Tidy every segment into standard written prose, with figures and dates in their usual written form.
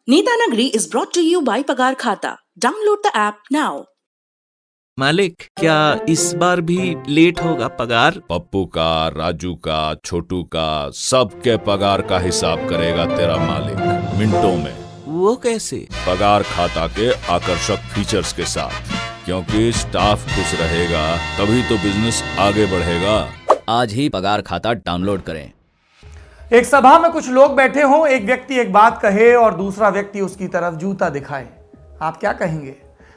Netanagri is brought to you by Pagar Khata. Download the app now. मालिक, क्या इस बार भी लेट होगा पगार? पप्पू का, राजू का, छोटू का, सबके पगार का हिसाब करेगा तेरा मालिक मिनटों में। वो कैसे? पगार खाता के आकर्षक फीचर्स के साथ, क्योंकि स्टाफ खुश रहेगा तभी तो बिजनेस आगे बढ़ेगा। आज ही पगार खाता डाउनलोड करें। एक सभा में कुछ लोग बैठे हों, एक व्यक्ति एक बात कहे और दूसरा व्यक्ति उसकी तरफ जूता दिखाए। आप क्या कहेंगे?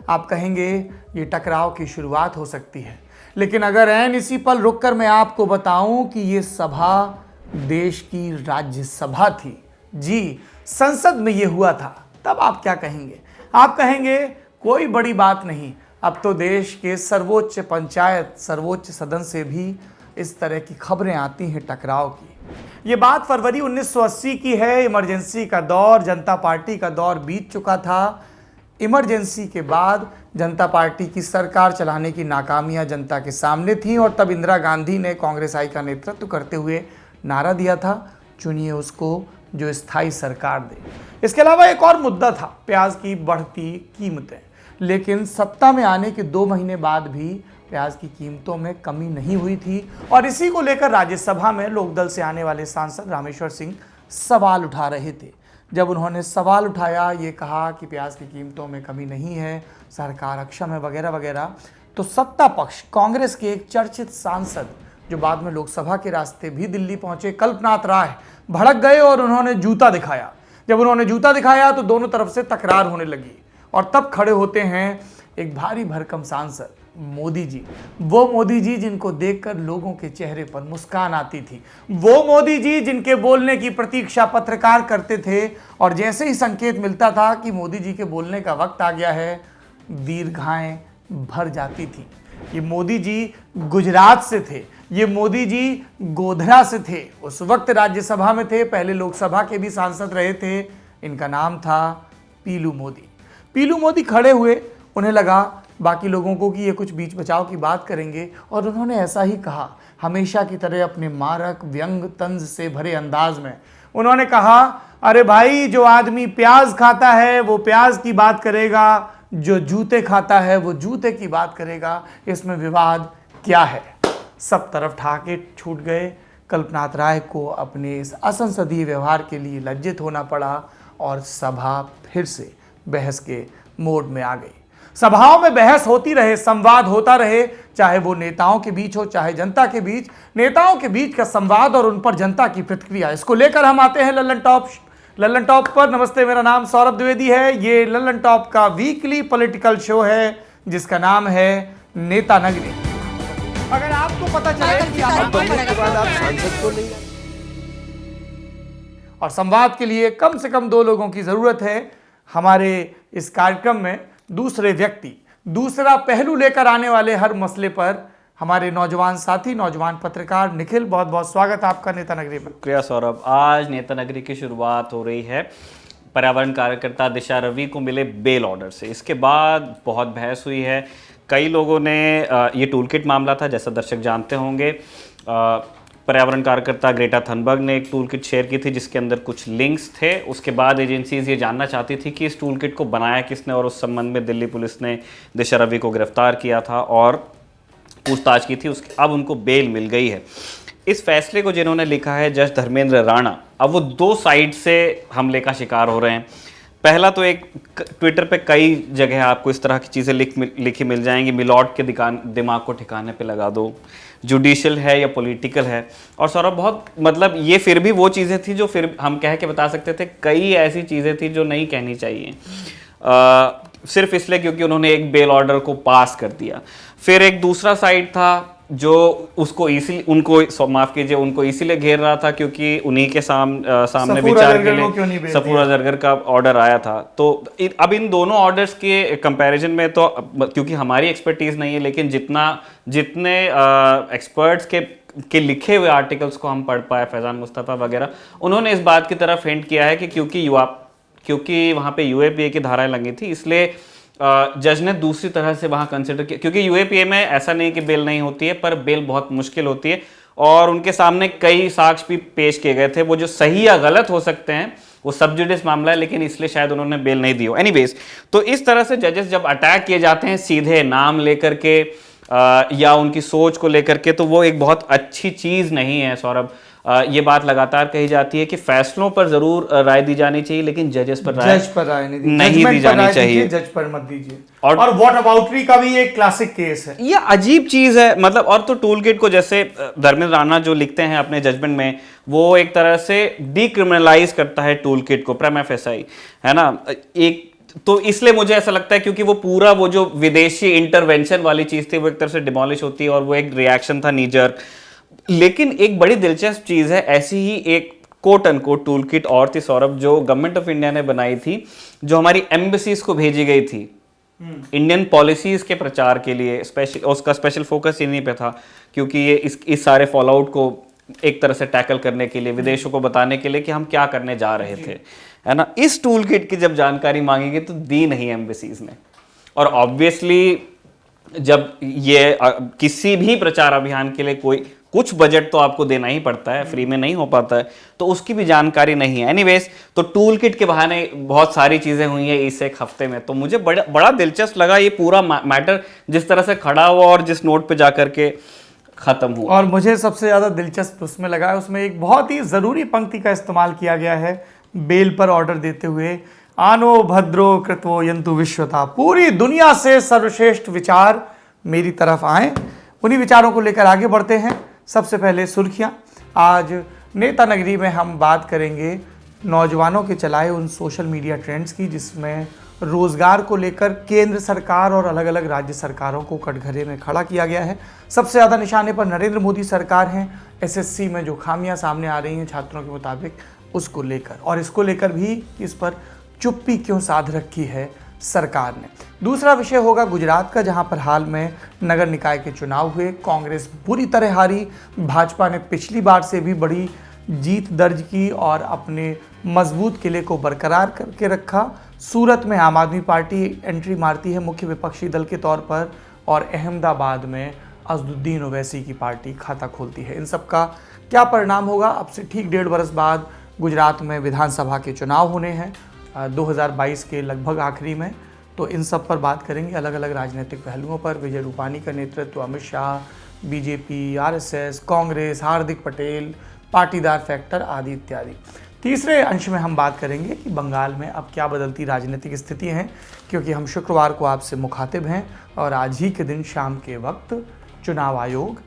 आप कहेंगे ये टकराव की शुरुआत हो सकती है। लेकिन अगर ऐन इसी पल रुककर मैं आपको बताऊं कि ये सभा देश की राज्यसभा थी, जी संसद में ये हुआ था, तब आप क्या कहेंगे? आप कहेंगे कोई बड़ी बात नहीं, अब तो देश के सर्वोच्च पंचायत, सर्वोच्च सदन से भी इस तरह की खबरें आती हैं टकराव की। ये बात फरवरी 1980 की है। इमरजेंसी का दौर, जनता पार्टी का दौर बीत चुका था। इमरजेंसी के बाद जनता पार्टी की सरकार चलाने की नाकामियां जनता के सामने थीं और तब इंदिरा गांधी ने कांग्रेस आई का नेतृत्व करते हुए नारा दिया था, चुनिए उसको जो स्थायी सरकार दे। इसके अलावा एक और मुद्दा था, प्याज की बढ़ती कीमतें। लेकिन सत्ता में आने के 2 महीने बाद भी प्याज की कीमतों में कमी नहीं हुई थी और इसी को लेकर राज्यसभा में लोकदल से आने वाले सांसद रामेश्वर सिंह सवाल उठा रहे थे। जब उन्होंने सवाल उठाया, ये कहा कि प्याज की कीमतों में कमी नहीं है, सरकार अक्षम है वगैरह वगैरह, तो सत्ता पक्ष कांग्रेस के एक चर्चित सांसद जो बाद में लोकसभा के रास्ते भी दिल्ली पहुंचे, कल्पनाथ राय, भड़क गए और उन्होंने जूता दिखाया। जब उन्होंने जूता दिखाया तो दोनों तरफ से तकरार होने लगी और तब खड़े होते हैं एक भारी भरकम सांसद मोदी जी। वो मोदी जी जिनको देखकर लोगों के चेहरे पर मुस्कान आती थी, वो मोदी जी जिनके बोलने की प्रतीक्षा पत्रकार करते थे और जैसे ही संकेत मिलता था कि मोदी जी के बोलने का वक्त आ गया है, दीर्घाएं भर जाती थी। ये मोदी जी गुजरात से थे, ये मोदी जी गोधरा से थे, उस वक्त राज्यसभा में थे, पहले लोकसभा के भी सांसद रहे थे। इनका नाम था पीलू मोदी। पीलू मोदी खड़े हुए, उन्हें लगा बाकी लोगों को कि ये कुछ बीच बचाव की बात करेंगे और उन्होंने ऐसा ही कहा, हमेशा की तरह अपने मारक व्यंग तंज से भरे अंदाज में। उन्होंने कहा, अरे भाई, जो आदमी प्याज खाता है वो प्याज की बात करेगा, जो जूते खाता है वो जूते की बात करेगा, इसमें विवाद क्या है? सब तरफ ठहाके छूट गए। कल्पनाथ राय को अपने इस असंसदीय व्यवहार के लिए लज्जित होना पड़ा और सभा फिर से बहस के मोड में आ गई। सभाओं में बहस होती रहे, संवाद होता रहे, चाहे वो नेताओं के बीच हो चाहे जनता के बीच। नेताओं के बीच का संवाद और उन पर जनता की प्रतिक्रिया, इसको लेकर हम आते हैं लल्लन टॉप पर। नमस्ते, मेरा नाम सौरभ द्विवेदी है। ये लल्लन टॉप का वीकली पॉलिटिकल शो है जिसका नाम है नेता नगरी। अगर आपको पता चले कि आप सांसद को नहीं, और संवाद के लिए कम से कम 2 लोगों की जरूरत है हमारे इस कार्यक्रम में। दूसरे व्यक्ति, दूसरा पहलू लेकर आने वाले हर मसले पर हमारे नौजवान साथी, नौजवान पत्रकार निखिल, बहुत बहुत स्वागत आपका नेता नगरी में। शुक्रिया सौरभ। आज नेता नगरी की शुरुआत हो रही है पर्यावरण कार्यकर्ता दिशा रवि को मिले बेल ऑर्डर से। इसके बाद बहुत बहस हुई है। कई लोगों ने ये टूलकिट मामला था, जैसा दर्शक जानते होंगे। पर्यावरण कार्यकर्ता ग्रेटा थनबर्ग ने एक टूलकिट शेयर की थी जिसके अंदर कुछ लिंक्स थे। उसके बाद एजेंसीज ये जानना चाहती थी कि इस टूलकिट को बनाया किसने, और उस संबंध में दिल्ली पुलिस ने दिशा रवि को गिरफ्तार किया था और पूछताछ की थी। अब उनको बेल मिल गई है। इस फैसले को जिन्होंने लिखा है जज धर्मेंद्र राणा, अब वो 2 साइड से हमले का शिकार हो रहे हैं। पहला तो एक ट्विटर पे कई जगह आपको इस तरह की चीज़ें लिखी मिल जाएंगी, मिलॉर्ड के दिमाग को ठिकाने पे लगा दो, जुडिशियल है या पॉलिटिकल है। और सौरभ, बहुत मतलब ये फिर भी वो चीज़ें थी जो फिर हम कह के बता सकते थे। कई ऐसी चीज़ें थी जो नहीं कहनी चाहिए, सिर्फ इसलिए क्योंकि उन्होंने एक बेल ऑर्डर को पास कर दिया। फिर एक दूसरा साइड था जो उसको उनको इसीलिए घेर रहा था क्योंकि उन्हीं के सामने विचार के लिए सफूर अजगर का ऑर्डर आया था। तो अब इन दोनों ऑर्डर्स के कंपैरिजन में तो, क्योंकि हमारी एक्सपर्टीज नहीं है, लेकिन जितने एक्सपर्ट्स के लिखे हुए आर्टिकल्स को हम पढ़ पाए, फैजान मुस्तफ़ा वगैरह, उन्होंने इस बात की तरफ हिंट किया है कि क्योंकि वहाँ पे यूएपीए की धाराएं लगी थी, इसलिए जज ने दूसरी तरह से वहाँ कंसिडर किया। क्योंकि यूएपीए में ऐसा नहीं कि बेल नहीं होती है, पर बेल बहुत मुश्किल होती है और उनके सामने कई साक्ष्य भी पेश किए गए थे, वो जो सही या गलत हो सकते हैं वो सब जुडिस मामला है, लेकिन इसलिए शायद उन्होंने बेल नहीं दी हो। एनीवेज, तो इस तरह से जजेस जब अटैक किए जाते हैं सीधे नाम लेकर के या उनकी सोच को लेकर के, तो वो एक बहुत अच्छी चीज नहीं है सौरभ। ये बात लगातार कही जाती है कि फैसलों पर जरूर राय दी जानी चाहिए, लेकिन जजेस पर राय नहीं दी जानी चाहिए, जज पर मत दीजिए। और व्हाट अबाउटरी का भी एक क्लासिक केस है। ये अजीब चीज है, मतलब। और तो टूल किट को जैसे धर्मेंद्र राणा जो लिखते हैं अपने जजमेंट में, वो एक तरह से डीक्रिमिनलाइज करता है टूल किट को, प्रीमा फेसाई, है ना। एक तो इसलिए मुझे ऐसा लगता है क्योंकि वो पूरा वो जो विदेशी इंटरवेंशन वाली चीज थी वो एक तरह से डिमोलिश होती है, और वो एक रिएक्शन था नीजर। लेकिन एक बड़ी दिलचस्प चीज है, ऐसी ही एक कोट अनकोट टूल किट और थी सौरभ, जो गवर्नमेंट ऑफ इंडिया ने बनाई थी, जो हमारी एम्बेसीज को भेजी गई थी इंडियन पॉलिसीज के प्रचार के लिए। स्पेशल उसका स्पेशल फोकस इन्हीं पे था, क्योंकि ये इस सारे फॉलआउट को एक तरह से टैकल करने के लिए, विदेशों को बताने के लिए कि हम क्या करने जा रहे थे, है ना। इस टूल किट की जब जानकारी मांगी गई तो दी नहीं एम्बेसीज ने। और ऑब्वियसली जब ये किसी भी प्रचार अभियान के लिए कोई कुछ बजट तो आपको देना ही पड़ता है, फ्री में नहीं हो पाता है, तो उसकी भी जानकारी नहीं है। एनीवेज, तो टूल किट के बहाने बहुत सारी चीजें हुई हैं इस एक हफ्ते में, तो मुझे बड़ा दिलचस्प लगा ये पूरा मैटर जिस तरह से खड़ा हुआ और जिस नोट पे जाकर के खत्म हुआ। और मुझे सबसे ज्यादा दिलचस्प उसमें लगा है, उसमें एक बहुत ही जरूरी पंक्ति का इस्तेमाल किया गया है बेल पर ऑर्डर देते हुए, आनो भद्रो कृतो यंतु विश्वता, पूरी दुनिया से सर्वश्रेष्ठ विचार मेरी तरफ आए। उन्हीं विचारों को लेकर आगे बढ़ते हैं। सबसे पहले सुर्खियां। आज नेता नगरी में हम बात करेंगे नौजवानों के चलाए उन सोशल मीडिया ट्रेंड्स की, जिसमें रोजगार को लेकर केंद्र सरकार और अलग अलग राज्य सरकारों को कटघरे में खड़ा किया गया है। सबसे ज़्यादा निशाने पर नरेंद्र मोदी सरकार है। एसएससी में जो खामियां सामने आ रही हैं छात्रों के मुताबिक, उसको लेकर, और इसको लेकर भी इस पर चुप्पी क्यों साध रखी है सरकार ने। दूसरा विषय होगा गुजरात का, जहां पर हाल में नगर निकाय के चुनाव हुए। कांग्रेस बुरी तरह हारी, भाजपा ने पिछली बार से भी बड़ी जीत दर्ज की और अपने मजबूत किले को बरकरार करके रखा। सूरत में आम आदमी पार्टी एंट्री मारती है मुख्य विपक्षी दल के तौर पर, और अहमदाबाद में असदुद्दीन ओवैसी की पार्टी खाता खोलती है। इन सब का क्या परिणाम होगा? अब से ठीक 1.5 वर्ष बाद गुजरात में विधानसभा के चुनाव होने हैं 2022 के लगभग आखिरी में। तो इन सब पर बात करेंगे, अलग अलग राजनीतिक पहलुओं पर। विजय रूपानी का नेतृत्व, Amit Shah, BJP, RSS, Congress, Hardik Patel, Patidar factor आदि इत्यादि। तीसरे अंश में हम बात करेंगे कि बंगाल में अब क्या बदलती राजनीतिक स्थिति है, क्योंकि हम शुक्रवार को आपसे मुखातिब हैं और आज ही के दिन शाम के वक्त चुनाव आयोग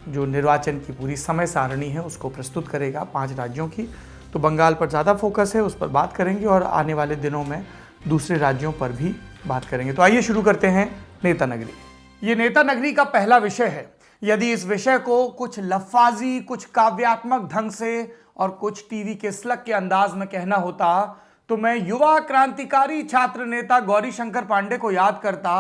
जो निर्वाचन की पूरी समय सारणी है उसको प्रस्तुत करेगा 5 राज्यों की। तो बंगाल पर ज़्यादा फोकस है, उस पर बात करेंगे, और आने वाले दिनों में दूसरे राज्यों पर भी बात करेंगे। तो आइए शुरू करते हैं नेता नगरी। ये नेता नगरी का पहला विषय है। यदि इस विषय को कुछ लफ्फाजी, कुछ काव्यात्मक ढंग से और कुछ टीवी के स्लग के अंदाज में कहना होता तो मैं युवा क्रांतिकारी छात्र नेता गौरी शंकर पांडे को याद करता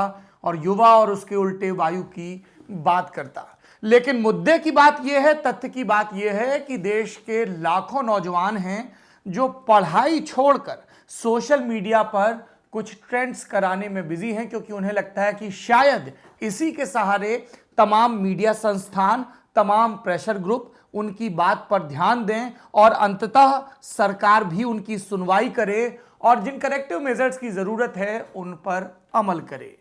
और युवा और उसके उल्टे वायु की बात करता। लेकिन मुद्दे की बात यह है, तथ्य की बात यह है कि देश के लाखों नौजवान हैं जो पढ़ाई छोड़कर सोशल मीडिया पर कुछ ट्रेंड्स कराने में बिजी हैं, क्योंकि उन्हें लगता है कि शायद इसी के सहारे तमाम मीडिया संस्थान, तमाम प्रेशर ग्रुप उनकी बात पर ध्यान दें और अंततः सरकार भी उनकी सुनवाई करे और जिन करेक्टिव मेजर्स की जरूरत है उन पर अमल करे।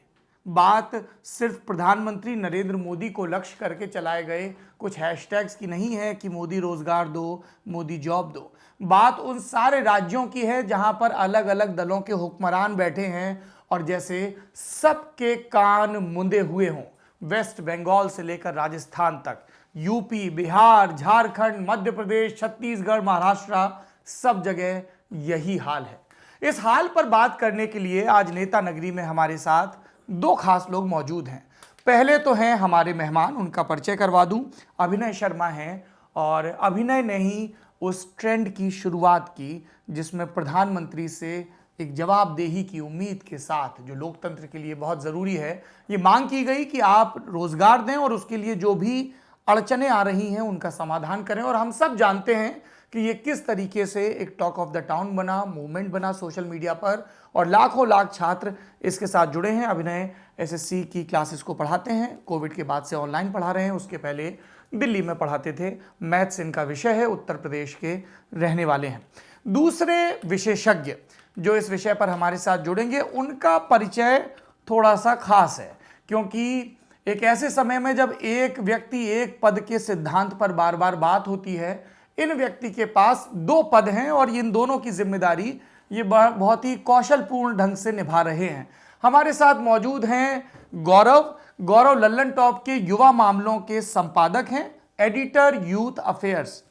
बात सिर्फ प्रधानमंत्री नरेंद्र मोदी को लक्ष्य करके चलाए गए कुछ हैशटैग्स की नहीं है कि मोदी रोजगार दो, मोदी जॉब दो। बात उन सारे राज्यों की है जहां पर अलग अलग दलों के हुक्मरान बैठे हैं और जैसे सबके कान मुंदे हुए हों। वेस्ट बंगाल से लेकर राजस्थान तक, यूपी, बिहार, झारखंड, मध्य प्रदेश, छत्तीसगढ़, महाराष्ट्र, सब जगह यही हाल है। इस हाल पर बात करने के लिए आज नेता नगरी में हमारे साथ 2 खास लोग मौजूद हैं। पहले तो हैं हमारे मेहमान, उनका परिचय करवा दूं। अभिनय शर्मा हैं और अभिनय ने ही उस ट्रेंड की शुरुआत की जिसमें प्रधानमंत्री से एक जवाबदेही की उम्मीद के साथ, जो लोकतंत्र के लिए बहुत ज़रूरी है, ये मांग की गई कि आप रोज़गार दें और उसके लिए जो भी अड़चनें आ रही हैं उनका समाधान करें। और हम सब जानते हैं कि ये किस तरीके से एक टॉक ऑफ द टाउन बना, मूवमेंट बना सोशल मीडिया पर, और लाखों लाख छात्र इसके साथ जुड़े हैं। अभिनय एसएससी की क्लासेस को पढ़ाते हैं, कोविड के बाद से ऑनलाइन पढ़ा रहे हैं, उसके पहले दिल्ली में पढ़ाते थे। मैथ्स इनका विषय है, उत्तर प्रदेश के रहने वाले हैं। दूसरे विशेषज्ञ जो इस विषय पर हमारे साथ जुड़ेंगे उनका परिचय थोड़ा सा खास है, क्योंकि एक ऐसे समय में जब एक व्यक्ति एक पद के सिद्धांत पर बार बार बात होती है, इन व्यक्ति के पास दो पद हैं और इन दोनों की जिम्मेदारी ये बहुत ही कौशलपूर्ण ढंग से निभा रहे हैं। हमारे साथ मौजूद हैं गौरव लल्लन टॉप के युवा मामलों के संपादक हैं, एडिटर यूथ अफेयर्स।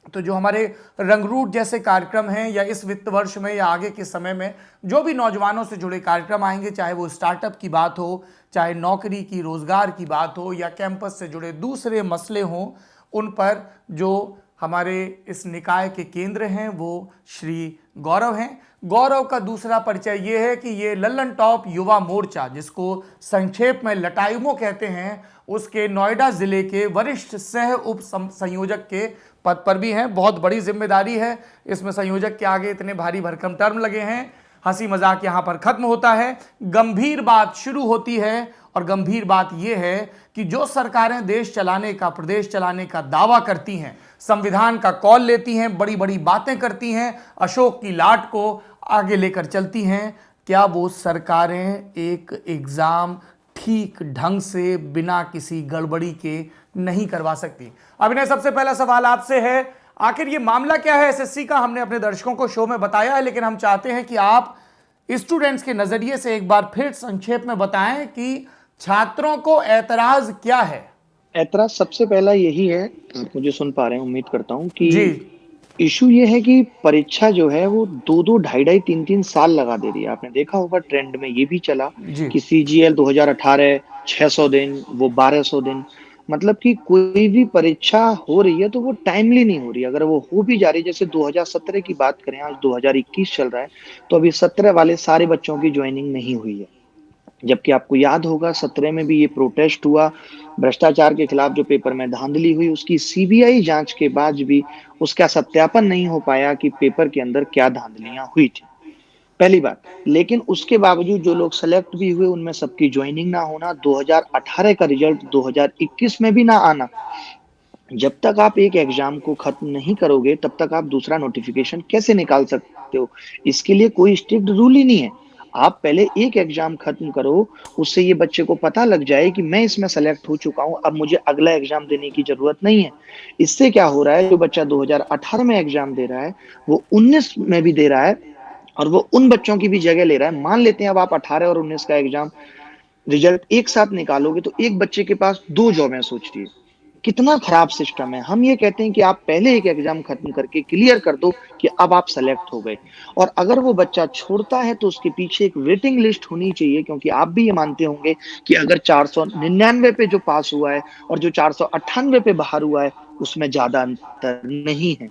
तो जो हमारे रंगरूट जैसे कार्यक्रम हैं या इस वित्त वर्ष में या आगे के समय में जो भी नौजवानों से जुड़े कार्यक्रम आएंगे, चाहे वो स्टार्टअप की बात हो, चाहे नौकरी की रोजगार की बात हो या कैंपस से जुड़े दूसरे मसले हों, उन पर जो हमारे इस निकाय के केंद्र हैं वो श्री गौरव हैं। गौरव का दूसरा परिचय ये है कि ये लल्लन टॉप युवा मोर्चा, जिसको संक्षेप में लटायुमो कहते हैं, उसके नोएडा जिले के वरिष्ठ सह उप संयोजक के पद पर भी हैं। बहुत बड़ी जिम्मेदारी है, इसमें संयोजक के आगे इतने भारी भरकम टर्म लगे हैं। हंसी मजाक यहाँ पर खत्म होता है, गंभीर बात शुरू होती है। और गंभीर बात यह है कि जो सरकारें देश चलाने का, प्रदेश चलाने का दावा करती हैं, संविधान का कॉल लेती हैं, बड़ी बड़ी बातें करती हैं, अशोक की लाट को आगे लेकर चलती हैं, क्या वो सरकारें एक एग्जाम ठीक ढंग से बिना किसी गड़बड़ी के नहीं करवा सकती? अभिनय, सबसे पहला सवाल आपसे है, आखिर ये मामला क्या है एसएससी का? हमने अपने दर्शकों को शो में बताया है, लेकिन हम चाहते हैं कि आप स्टूडेंट्स के नजरिए से एक बार फिर संक्षेप में बताएं कि छात्रों को ऐतराज क्या है। ऐतराज सबसे पहला यही है, आप मुझे सुन पा रहे हैं उम्मीद करता हूं, कि जी, इशू ये है कि परीक्षा जो है वो 2-2, 2.5-2.5, 3-3 साल लगा दे रही है। आपने देखा होगा ट्रेंड में ये भी चला जी। कि CGL 2018 600 दिन, वो 1200 दिन। मतलब कि कोई भी परीक्षा हो रही है तो वो टाइमली नहीं हो रही। अगर वो हो भी जा रही है, जैसे 2017 की बात करें, आज 2021 चल रहा है, तो अभी 17 वाले सारे बच्चों की ज्वाइनिंग नहीं हुई है। जबकि आपको याद होगा 17 में भी ये प्रोटेस्ट हुआ, भ्रष्टाचार के खिलाफ जो पेपर में धांधली हुई, उसकी CBI जांच के बाद भी उसका सत्यापन नहीं हो पाया कि पेपर के अंदर क्या धांधलियां हुई थी, पहली बात। लेकिन उसके बावजूद जो लोग सेलेक्ट भी हुए उनमें सबकी ज्वाइनिंग ना होना, 2018 का रिजल्ट 2021 में भी ना आना। जब तक आप एक एग्जाम को खत्म नहीं करोगे तब तक आप दूसरा नोटिफिकेशन कैसे निकाल सकते हो? इसके लिए कोई स्ट्रिक्ट रूल ही नहीं है। आप पहले एक एग्जाम खत्म करो, उससे ये बच्चे को पता लग जाए कि मैं इसमें सेलेक्ट हो चुका हूं, अब मुझे अगला एग्जाम देने की जरूरत नहीं है। इससे क्या हो रहा है, जो बच्चा 2018 में एग्जाम दे रहा है वो 19 में भी दे रहा है और वो उन बच्चों की भी जगह ले रहा है। मान लेते हैं अब आप 18 और 19 का एग्जाम रिजल्ट एक साथ निकालोगे तो एक बच्चे के पास 2 जॉब है। सोचिए कितना खराब सिस्टम है। हम ये कहते हैं कि आप पहले एक एग्जाम खत्म करके क्लियर कर दो कि अब आप सेलेक्ट हो गए, और अगर वो बच्चा छोड़ता है तो उसके पीछे एक वेटिंग लिस्ट होनी चाहिए, क्योंकि आप भी ये मानते होंगे कि अगर 499 पे जो पास हुआ है और जो 498 पे बाहर हुआ है उसमें ज्यादा अंतर नहीं है।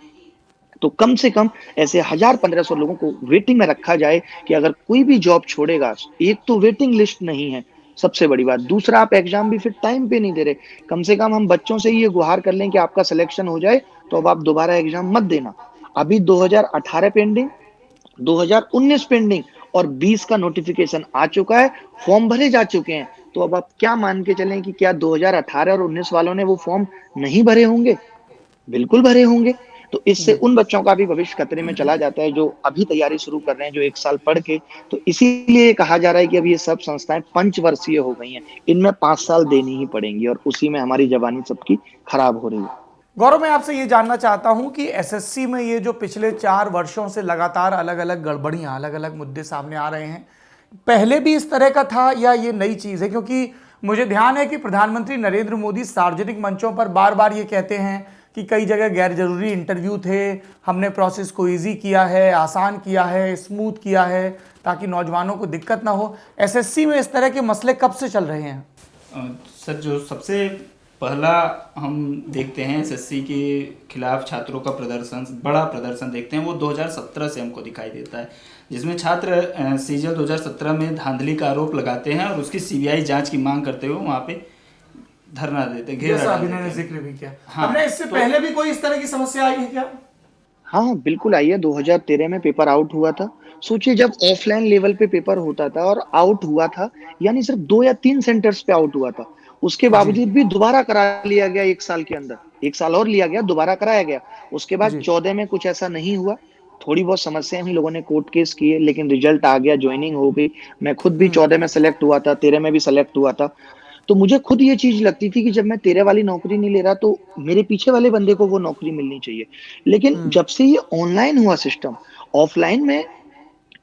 तो कम से कम ऐसे 1000-1500 लोगों को वेटिंग में रखा जाए कि अगर कोई भी जॉब छोड़ेगा, एक तो वेटिंग लिस्ट नहीं है सबसे बड़ी बात, दूसरा आप एग्जाम भी फिर टाइम पे नहीं दे रहे। कम से कम हम बच्चों से ये गुहार कर लें कि आपका सिलेक्शन हो जाए तो अब आप दोबारा एग्जाम मत देना। अभी 2018 पेंडिंग, 2019 पेंडिंग और 20 का नोटिफिकेशन आ चुका है, फॉर्म भरे जा चुके हैं। तो अब आप क्या मान के चलें कि क्या 2018 और 19 वालों ने वो फॉर्म नहीं भरे होंगे? बिल्कुल भरे होंगे। तो इससे उन बच्चों का भी भविष्य खतरे में चला जाता है जो अभी तैयारी शुरू कर रहे हैं, जो 1 साल पढ़ के। तो इसीलिए कहा जा रहा है कि अब ये सब संस्थाएं पंचवर्षीय हो गई हैं, इनमें 5 साल देनी ही पड़ेंगी और उसी में हमारी जवानी सबकी खराब हो रही है। गौरव, मैं आपसे ये जानना चाहता हूं कि एसएससी में ये जो पिछले 4 वर्षों से लगातार अलग अलग गड़बड़ियां, अलग अलग मुद्दे सामने आ रहे हैं, पहले भी इस तरह का था या ये नई चीज़ है? क्योंकि मुझे ध्यान है कि प्रधानमंत्री नरेंद्र मोदी सार्वजनिक मंचों पर बार बार ये कहते हैं कि कई जगह गैर जरूरी इंटरव्यू थे, हमने प्रोसेस को इजी किया है, आसान किया है, स्मूथ किया है ताकि नौजवानों को दिक्कत ना हो। एसएससी में इस तरह के मसले कब से चल रहे हैं? सर, जो सबसे पहला हम देखते हैं एसएससी के खिलाफ छात्रों का प्रदर्शन, बड़ा प्रदर्शन देखते हैं, वो 2017 से हमको दिखाई देता है, जिसमें छात्र CGL 2017 में धांधली का आरोप लगाते हैं और उसकी CBI जांच की मांग करते हुए वहाँ पे धरना देते, जैसा अभिनय ने जिक्र भी किया। हाँ, हमने इससे पहले भी कोई इस तरह की समस्या आई है क्या? हाँ बिल्कुल आई है। 2013 में पेपर आउट हुआ था। सोचिए, जब ऑफलाइन लेवल पे पेपर होता था और आउट हुआ था, यानी सिर्फ 2 या 3 सेंटर्स पे आउट हुआ था, उसके बावजूद भी दोबारा करा लिया गया 1 साल के अंदर, 1 साल और लिया गया, दोबारा कराया गया। उसके बाद 14 में कुछ ऐसा नहीं हुआ, थोड़ी बहुत समस्या हम लोगों ने कोर्ट केस किए, लेकिन रिजल्ट आ गया, ज्वाइनिंग हो गई। मैं खुद भी 14 में सेलेक्ट हुआ था, 13 में भी सेलेक्ट हुआ था। तो मुझे खुद ये चीज लगती थी कि जब मैं 13 वाली नौकरी नहीं ले रहा तो मेरे पीछे वाले बंदे को वो नौकरी मिलनी चाहिए। लेकिन जब से ये ऑनलाइन हुआ सिस्टम, ऑफलाइन में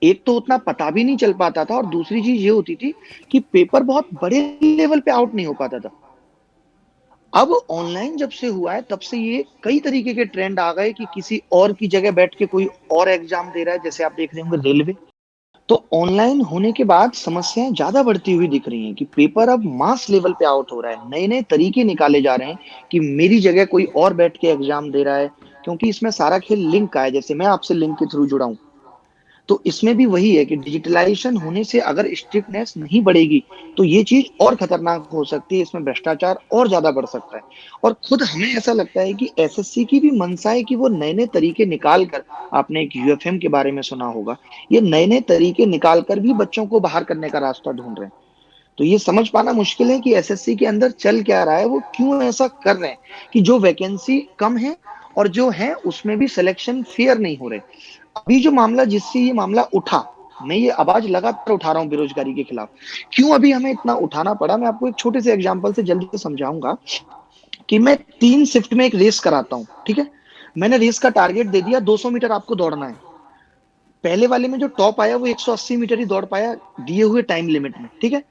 एक तो उतना पता भी नहीं चल पाता था, और दूसरी चीज ये होती थी कि पेपर बहुत बड़े लेवल पे आउट नहीं हो पाता था। अब ऑनलाइन जब से हुआ है तब से ये कई तरीके के ट्रेंड आ गए कि किसी और की जगह बैठ के कोई और एग्जाम दे रहा है, जैसे आप देख रहे होंगे रेलवे। तो ऑनलाइन होने के बाद समस्याएं ज्यादा बढ़ती हुई दिख रही हैं कि पेपर अब मास लेवल पे आउट हो रहा है, नए नए तरीके निकाले जा रहे हैं कि मेरी जगह कोई और बैठ के एग्जाम दे रहा है, क्योंकि इसमें सारा खेल लिंक का है। जैसे मैं आपसे लिंक के थ्रू जुड़ा हूं, तो इसमें भी वही है कि डिजिटलाइजेशन होने से अगर स्ट्रिक्टनेस नहीं बढ़ेगी तो ये चीज और खतरनाक हो सकती है, इसमें भ्रष्टाचार और ज्यादा बढ़ सकता है। और खुद हमें ऐसा लगता है कि एसएससी की भी मंशा है कि वो नए नए तरीके निकाल कर, आपने एक यूएफएम के बारे में सुना होगा, ये नए नए तरीके निकाल कर भी बच्चों को बाहर करने का रास्ता ढूंढ रहे हैं। तो ये समझ पाना मुश्किल है कि एसएससी के अंदर चल क्या रहा है, वो क्यों ऐसा कर रहे हैं कि जो वैकेंसी कम है और जो है उसमें भी सिलेक्शन फेयर नहीं हो रहे। अभी जो मामला, जिससे ये मामला उठा, मैं ये आवाज लगातार उठा रहा हूँ बेरोजगारी के खिलाफ, क्यों अभी हमें इतना उठाना पड़ा, मैं आपको एक छोटे से एग्जांपल से जल्दी से समझाऊंगा कि मैं 3 शिफ्ट में एक रेस कराता हूँ, ठीक है। मैंने रेस का टारगेट दे दिया, 200 मीटर आपको दौड़ना है। पहले वाले में जो टॉप आया वो 180 मीटर ही दौड़ पाया दिए हुए टाइम लिमिट में, ठीक है।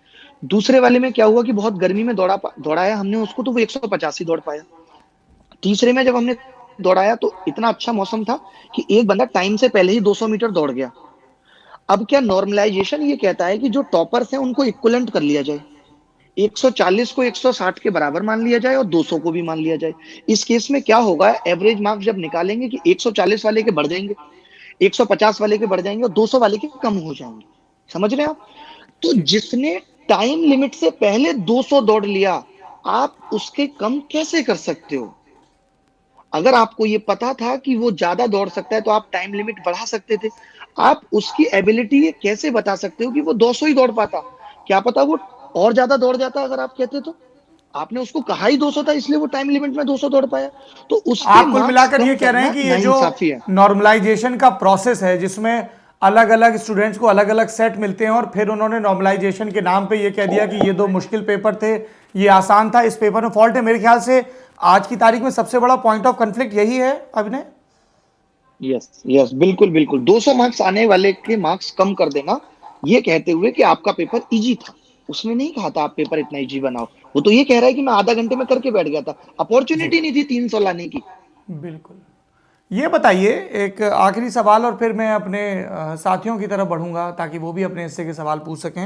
दूसरे वाले में क्या हुआ कि बहुत गर्मी में दौड़ाया हमने उसको, तो वो 150 ही दौड़ पाया। तीसरे में जब हमने दौड़ाया तो इतना अच्छा मौसम था कि एक बंदा टाइम से पहले ही 200 मीटर दौड़ गया। अब क्या नॉर्मलाइजेशन ये कहता है कि जो टॉपर्स हैं उनको इक्विवेलेंट कर लिया जाए, 140 को 160 के बराबर मान लिया जाए और 200 को भी मान लिया जाए। इस केस में क्या होगा, एवरेज मार्क्स जब निकालेंगे कि 140 वाले के बढ़ जाएंगे, 150 वाले के बढ़ जाएंगे और 200 वाले के कम हो जाएंगे। समझ रहे हैं आप? तो जिसने टाइम लिमिट से पहले 200 दौड़ लिया, आप उसके कम कैसे कर सकते हो? अगर आपको ये पता था कि वो ज्यादा दौड़ सकता है तो आप टाइम लिमिट बढ़ा सकते थे। आप उसकी एबिलिटी ये कैसे बता सकते हो कि वो 200 ही दौड़ पाता? क्या पता वो और ज्यादा दौड़ जाता अगर आप कहते तो। आपने उसको कहा ही 200 था, इसलिए वो टाइम लिमिट में 200 दौड़ पाया। तो उसके आप कुल मार्क्स मिलाकर कम ये कह रहे हैं करना कि ये जो नाइंसाफी है। नॉर्मलाइजेशन का प्रोसेस है, जिसमें अलग अलग स्टूडेंट्स को अलग अलग सेट मिलते हैं, और फिर उन्होंने नॉर्मलाइजेशन के नाम पे ये कह दिया कि ये 2 मुश्किल पेपर थे, ये आसान था, इस पेपर में फॉल्ट है। मेरे ख्याल से आज की तारीख में सबसे बड़ा पॉइंट ऑफ कॉन्फ्लिक्ट यही है अभिनय। यस यस, बिल्कुल बिल्कुल। 200 मार्क्स आने वाले के मार्क्स कम कर देना, ये कहते हुए कि आपका पेपर इजी था। उसने नहीं कहा था आप पेपर इतना इजी बनाओ, वो तो ये कह रहा है कि मैं आधा घंटे में करके बैठ गया था, अपॉर्चुनिटी नहीं थी 300 लाने की। बिल्कुल। ये बताइए एक आखिरी सवाल, और फिर मैं अपने साथियों की तरफ बढ़ूंगा ताकि वो भी अपने हिस्से के सवाल पूछ सकें।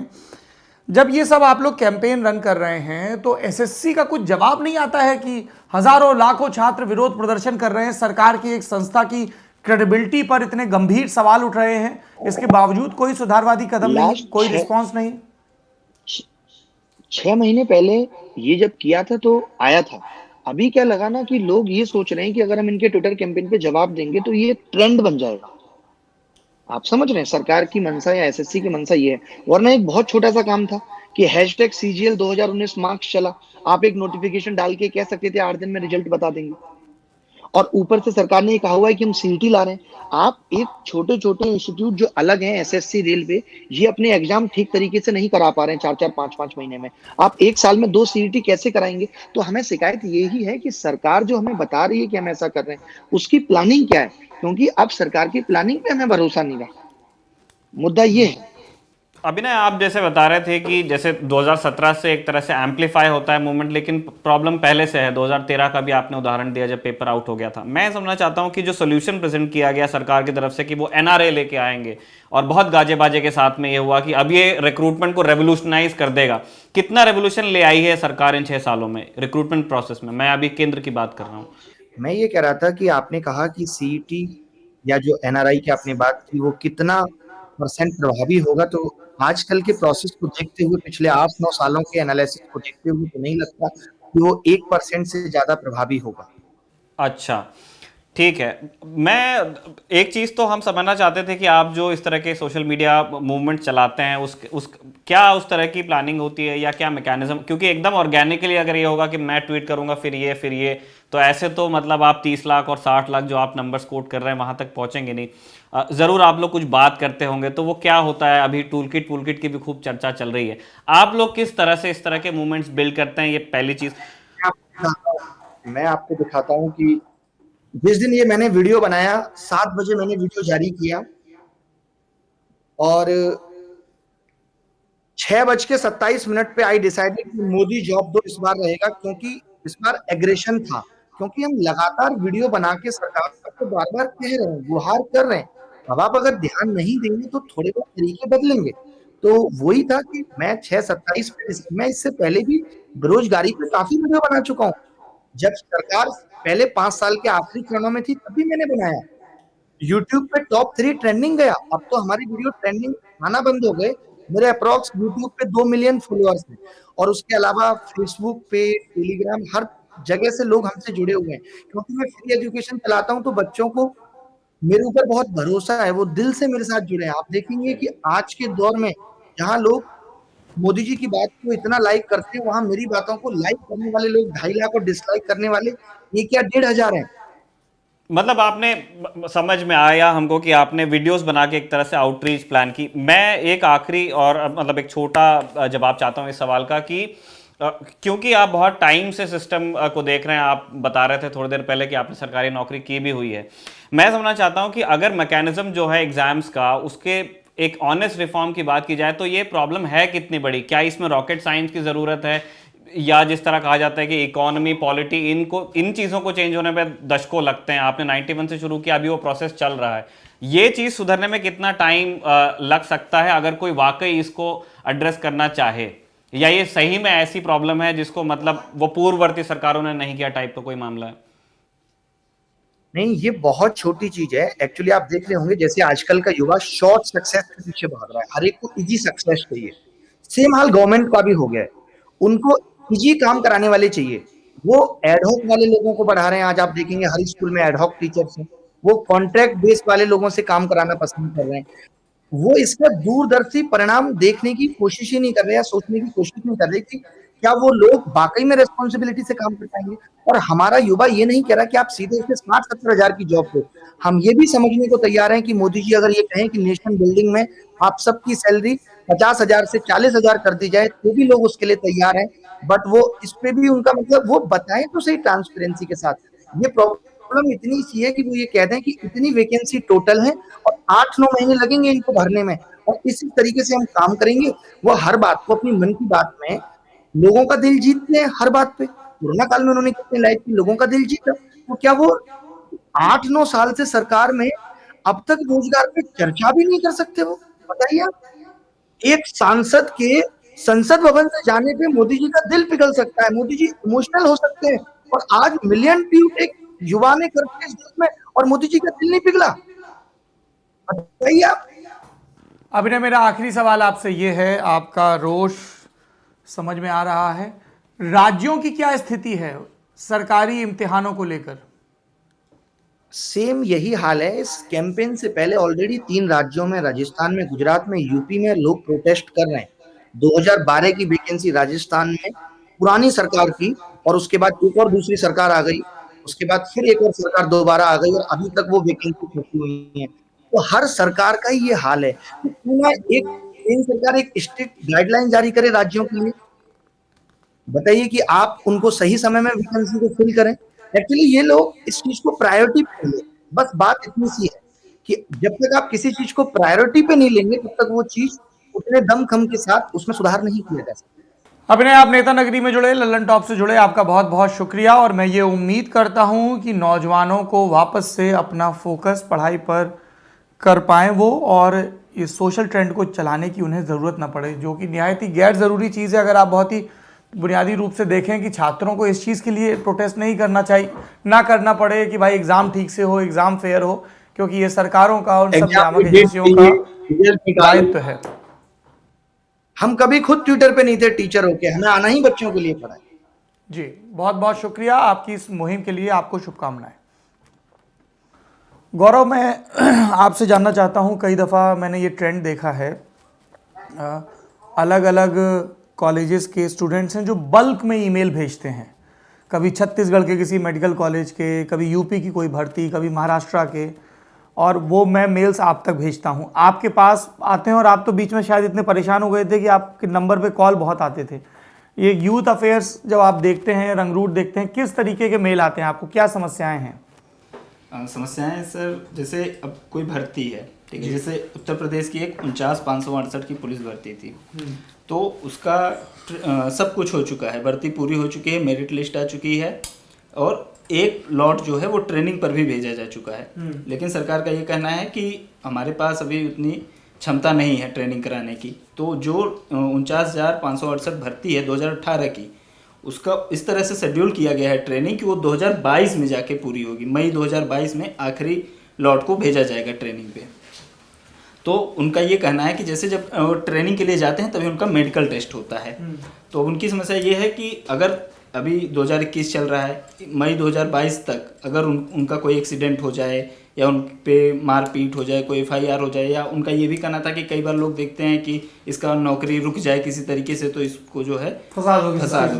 जब ये सब आप लोग कैंपेन रन कर रहे हैं तो एसएससी का कुछ जवाब नहीं आता है कि हजारों लाखों छात्र विरोध प्रदर्शन कर रहे हैं, सरकार की एक संस्था की क्रेडिबिलिटी पर इतने गंभीर सवाल उठ रहे हैं, इसके बावजूद कोई सुधारवादी कदम नहीं, कोई रिस्पॉन्स नहीं। 6 महीने पहले ये जब किया था तो आया था। अभी क्या लगा ना कि लोग ये सोच रहे हैं कि अगर हम इनके ट्विटर कैंपेन पे जवाब देंगे तो ये ट्रेंड बन जाएगा। आप समझ रहे हैं सरकार की मंशा या एसएससी की मंशा ये है। वरना एक बहुत छोटा सा काम था कि #CGL 2019 मार्क्स चला, आप एक नोटिफिकेशन डाल के कह सकते थे 8 दिन में रिजल्ट बता देंगे। और ऊपर से सरकार ने ये कहा हुआ है कि हम सीईटी ला रहे हैं। आप एक छोटे छोटे इंस्टीट्यूट जो अलग हैं, एसएससी, रेलवे, ये अपने एग्जाम ठीक तरीके से नहीं करा पा रहे हैं 4-4, 5-5 महीने में। आप एक साल में 2 सीईटी कैसे कराएंगे? तो हमें शिकायत यही है कि सरकार जो हमें बता रही है कि हम ऐसा कर रहे हैं, उसकी प्लानिंग क्या है? क्योंकि अब सरकार की प्लानिंग पे हमें भरोसा नहीं रहा। मुद्दा ये है। अभिनय, आप जैसे बता रहे थे कि जैसे 2017 से एक तरह से एम्पलीफाई होता है मूवमेंट, लेकिन प्रॉब्लम पहले से है। 2013 का भी आपने उदाहरण दिया जब पेपर आउट हो गया था। मैं समझना चाहता हूं कि जो सोल्यूशन प्रेजेंट किया गया सरकार की तरफ से कि वो एनआरए लेके आएंगे, और बहुत गाजे बाजे के साथ में ये हुआ कि अब ये रिक्रूटमेंट को रेवोल्यूशनाइज कर देगा। कितना रेवोल्यूशन ले आई है सरकार इन 6 सालों में रिक्रूटमेंट प्रोसेस में? मैं अभी केंद्र की बात कर रहा हूँ। मैं ये कह रहा था कि आपने कहा कि सीईटी या जो एनआरआई की आपने बात की वो कितना % प्रभावी होगा, तो आजकल के प्रोसेस को देखते हुए, पिछले 8-9 सालों के एनालिसिस को देखते हुए तो नहीं लगता कि वो 1% से ज्यादा प्रभावी होगा। अच्छा, ठीक है। मैं एक चीज़ तो हम समझना चाहते थे कि आप जो इस तरह के सोशल मीडिया मूवमेंट चलाते हैं उस क्या उस तरह की प्लानिंग होती है या क्या मैकेनिज्म, क्योंकि एकदम ऑर्गेनिकली अगर ये होगा कि मैं ट्वीट करूंगा फिर ये तो ऐसे तो मतलब आप 30 लाख और 60 लाख जो आप नंबर्स कोट कर रहे हैं वहां तक पहुंचेंगे नहीं। ज़रूर आप लोग कुछ बात करते होंगे, तो वो क्या होता है? अभी टूलकिट की भी खूब चर्चा चल रही है। आप लोग किस तरह से इस तरह के मूवमेंट्स बिल्ड करते हैं, ये पहली चीज़। मैं आपको दिखाता हूँ कि जिस दिन ये मैंने वीडियो बनाया 7 बजे मैंने वीडियो जारी किया और 6:27 पे आई डिसाइडेड कि मोदी जॉब दो इस बार रहेगा, क्योंकि इस बार एग्रेशन था, क्योंकि हम लगातार वीडियो बना के सरकार को बार-बार कह रहे हैं, गुहार कर रहे हैं। अब आप अगर ध्यान नहीं देंगे तो थोड़े बहुत तरीके बदलेंगे। तो वही था कि मैं 6:27 पे, मैं इससे पहले भी बेरोजगारी पे काफी वीडियो बना चुका हूँ। जब सरकार पहले 5 साल के आखिरी चरणों में थी तभी मैंने बनाया। यूट्यूब पे टॉप 3 ट्रेंडिंग गया। अब तो हमारी वीडियो ट्रेंडिंग आना बंद हो गए। मेरे अप्रॉक्स यूट्यूब पे 2 मिलियन फॉलोअर्स हैं और उसके अलावा फेसबुक पे, टेलीग्राम, हर जगह से लोग हमसे जुड़े हुए हैं, क्योंकि मैं फ्री एजुकेशन चलाता हूँ तो बच्चों को मेरे ऊपर बहुत भरोसा है, वो दिल से मेरे साथ जुड़े हैं। आप देखेंगे कि आज के दौर में जहाँ लोग मोदी जी की बात को इतना लाइक करते हैं, वहां मेरी बातों को लाइक करने वाले लोग 2.5 लाख और डिसलाइक करने वाले 1 या 1,500 हैं। मतलब आपने समझ में आया हमको कि आपने वीडियोस बना के एक तरह से आउटरीच प्लान की। मैं एक आखिरी और मतलब एक छोटा जवाब चाहता हूं इस सवाल का कि क्योंकि आप बहुत टाइम से सिस्टम को देख रहे हैं, आप बता रहे थे थोड़ी देर पहले कि आपने सरकारी नौकरी की भी हुई है। मैं समझना चाहता हूं कि अगर मैकेनिज्म जो है एग्जाम्स का, उसके एक ऑनेस्ट रिफॉर्म की बात की जाए तो ये प्रॉब्लम है कितनी बड़ी? क्या इसमें रॉकेट साइंस की ज़रूरत है, या जिस तरह कहा जाता है कि इकोनॉमी, पॉलिटी, इन चीज़ों को चेंज होने में दशकों लगते हैं? आपने 91 से शुरू किया, अभी वो प्रोसेस चल रहा है। ये चीज़ सुधरने में कितना टाइम लग सकता है अगर कोई वाकई इसको एड्रेस करना चाहे, या ये सही में ऐसी प्रॉब्लम है जिसको मतलब वो पूर्ववर्ती सरकारों ने नहीं किया टाइप का कोई मामला है? नहीं, ये बहुत छोटी चीज है। एक्चुअली आप देख रहे होंगे जैसे आजकल का युवा शॉर्ट सक्सेस के पीछे भाग रहा है, हर एक को इजी सक्सेस चाहिए। सेम हाल गवर्नमेंट का भी हो गया है, उनको इजी काम कराने वाले चाहिए। वो एडहॉक वाले लोगों को बढ़ा रहे हैं। आज आप देखेंगे हर स्कूल में एडहॉक टीचर्स हैं, वो कॉन्ट्रैक्ट बेस वाले लोगों से काम कराना पसंद कर रहे हैं। वो इसका दूरदर्शी परिणाम देखने की कोशिश ही नहीं कर रहे या सोचने की कोशिश नहीं कर रहे कि क्या वो लोग वाकई में रेस्पॉन्सिबिलिटी से काम कर पाएंगे। और हमारा युवा ये नहीं कह रहा कि आप सीधे इसे 60-70 हजार की जॉब दो। हम ये भी समझने को तैयार हैं कि मोदी जी अगर ये कहें कि नेशनल बिल्डिंग में आप सबकी सैलरी 50,000 से 40,000 कर दी जाए तो भी लोग उसके लिए तैयार हैं। बट वो इस पे भी उनका मतलब वो बताएं तो सही ट्रांसपेरेंसी के साथ। ये प्रॉब्लम इतनी सी है कि वो ये कह दें कि इतनी वैकेंसी टोटल है और 8-9 महीने लगेंगे इनको भरने में, और इसी तरीके से हम काम करेंगे। वो हर बात को अपनी मन की बात में लोगों का दिल जीतते हैं हर बात पे। कोरोना काल में उन्होंने कितने लाइफ की लोगों का दिल जीता, तो क्या वो 8-9 साल से सरकार में अब तक रोजगार पे चर्चा भी नहीं कर सकते? वो बताइए आप। एक सांसद के संसद भवन से जाने पे मोदी जी का दिल पिघल सकता है, मोदी जी इमोशनल हो सकते हैं, और आज मिलियन ट्वीट एक युवा ने करके इस देश में और मोदी जी का दिल नहीं पिघला? बताइए आप। अभिनय, मेरा आखिरी सवाल आपसे ये है, आपका रोष समझ में आ रहा है, राज्यों की क्या स्थिति है सरकारी इम्तिहानों को लेकर? सेम यही हाल है। इस कैंपेन से पहले ऑलरेडी 3 राज्यों में, राजस्थान में, गुजरात में, यूपी में लोग प्रोटेस्ट कर रहे हैं। 2012 की वैकेंसी राजस्थान में पुरानी सरकार की, और उसके बाद एक और दूसरी सरकार आ गई, उसके बाद फिर एक और सरकार दोबारा आ गई और अभी तक वो वैकेंसी छूटी हुई है। तो हर सरकार का ही ये हाल है। तो क्यों ना एक केंद्र सरकार एक स्ट्रिक्ट गाइडलाइन जारी करे राज्यों के लिए, बताइए कि आप उनको सही समय में वैकेंसी को फिल करें। एक्चुअली ये लोग इस चीज को प्रायोरिटी पे लेंगे। बस बात इतनी सी है कि जब तक आप किसी चीज को प्रायोरिटी पे नहीं लेंगे तब तक वो चीज उतने दमखम के साथ उसमें सुधार नहीं किया जा सकता। अभिनय, आप नेता नगरी में जुड़े, लल्लन टॉप से जुड़े, आपका बहुत बहुत शुक्रिया। और मैं ये उम्मीद करता हूँ कि नौजवानों को वापस से अपना फोकस पढ़ाई पर कर पाएँ वो, और इस सोशल ट्रेंड को चलाने की उन्हें ज़रूरत ना पड़े, जो कि निहायत ही गैर ज़रूरी चीज़ है। अगर आप बहुत ही बुनियादी रूप से देखें कि छात्रों को इस चीज़ के लिए प्रोटेस्ट नहीं करना चाहिए, ना करना पड़े कि भाई एग्ज़ाम ठीक से हो, एग्ज़ाम फेयर हो, क्योंकि ये सरकारों का और सब नियामक एजेंसियों का दायित्व है। हम कभी खुद ट्विटर पे नहीं थे टीचर होके, हमें आना ही बच्चों के लिए पड़ा है। जी, बहुत बहुत शुक्रिया आपकी इस मुहिम के लिए, आपको शुभकामनाएं। गौरव, मैं आपसे जानना चाहता हूँ, कई दफ़ा मैंने ये ट्रेंड देखा है, अलग अलग कॉलेजेस के स्टूडेंट्स हैं जो बल्क में ईमेल भेजते हैं, कभी छत्तीसगढ़ के किसी मेडिकल कॉलेज के, कभी यूपी की कोई भर्ती, कभी महाराष्ट्र के, और वो मैं मेल्स आप तक भेजता हूँ, आपके पास आते हैं, और आप तो बीच में शायद इतने परेशान हो गए थे कि आपके नंबर पे कॉल बहुत आते थे। ये यूथ अफेयर्स जब आप देखते हैं, रंगरूट देखते हैं, किस तरीके के मेल आते हैं आपको, क्या समस्याएं हैं? समस्याएं सर, जैसे अब कोई भर्ती है, ठीक है, जैसे उत्तर प्रदेश की एक 49,568 की पुलिस भर्ती थी, तो उसका सब कुछ हो चुका है, भर्ती पूरी हो चुकी है, मेरिट लिस्ट आ चुकी है, और एक लॉट जो है वो ट्रेनिंग पर भी भेजा जा चुका है। लेकिन सरकार का ये कहना है कि हमारे पास अभी उतनी क्षमता नहीं है ट्रेनिंग कराने की, तो जो 49,568 भर्ती है 2018 की, उसका इस तरह से शेड्यूल किया गया है ट्रेनिंग कि वो 2022 में जाके पूरी होगी। मई 2022 में आखिरी लॉट को भेजा जाएगा ट्रेनिंग पे। तो उनका ये कहना है कि जैसे जब ट्रेनिंग के लिए जाते हैं तभी उनका मेडिकल टेस्ट होता है। तो उनकी समस्या ये है कि अगर अभी 2021 चल रहा है, मई 2022 तक अगर उनका कोई एक्सीडेंट हो जाए या उन पे मारपीट हो जाए, कोई FIR हो जाए, या उनका ये भी कहना था कि कई बार लोग देखते हैं कि इसका नौकरी रुक जाए किसी तरीके से, तो इसको जो है फंसा दो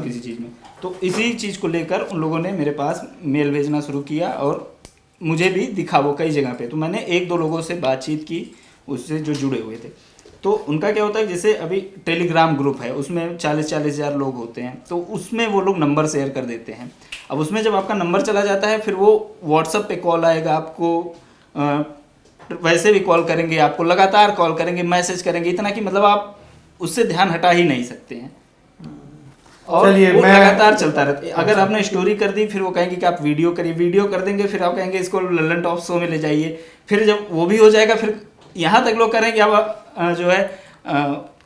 किसी चीज़ में। तो इसी चीज़ को लेकर उन लोगों ने मेरे पास मेल भेजना शुरू किया और मुझे भी दिखा वो कई जगह पे। तो मैंने 1-2 लोगों से बातचीत की उससे जो जुड़े हुए थे। तो उनका क्या होता है, जैसे अभी टेलीग्राम ग्रुप है, उसमें 40-40 हज़ार लोग होते हैं, तो उसमें वो लोग नंबर शेयर कर देते हैं। अब उसमें जब आपका नंबर चला जाता है, फिर वो व्हाट्सएप पे कॉल आएगा आपको, वैसे भी कॉल करेंगे आपको, लगातार कॉल करेंगे, मैसेज करेंगे, इतना कि मतलब आप उससे ध्यान हटा ही नहीं सकते हैं। और वो लगातार चलता रहता है। अगर आपने स्टोरी कर दी, फिर वो कहेंगे कि आप वीडियो करिए, वीडियो कर देंगे, फिर आप कहेंगे इसको लल्लन टॉप शो में ले जाइए। फिर जब वो भी हो जाएगा, फिर यहाँ तक लोग करें कि अब जो है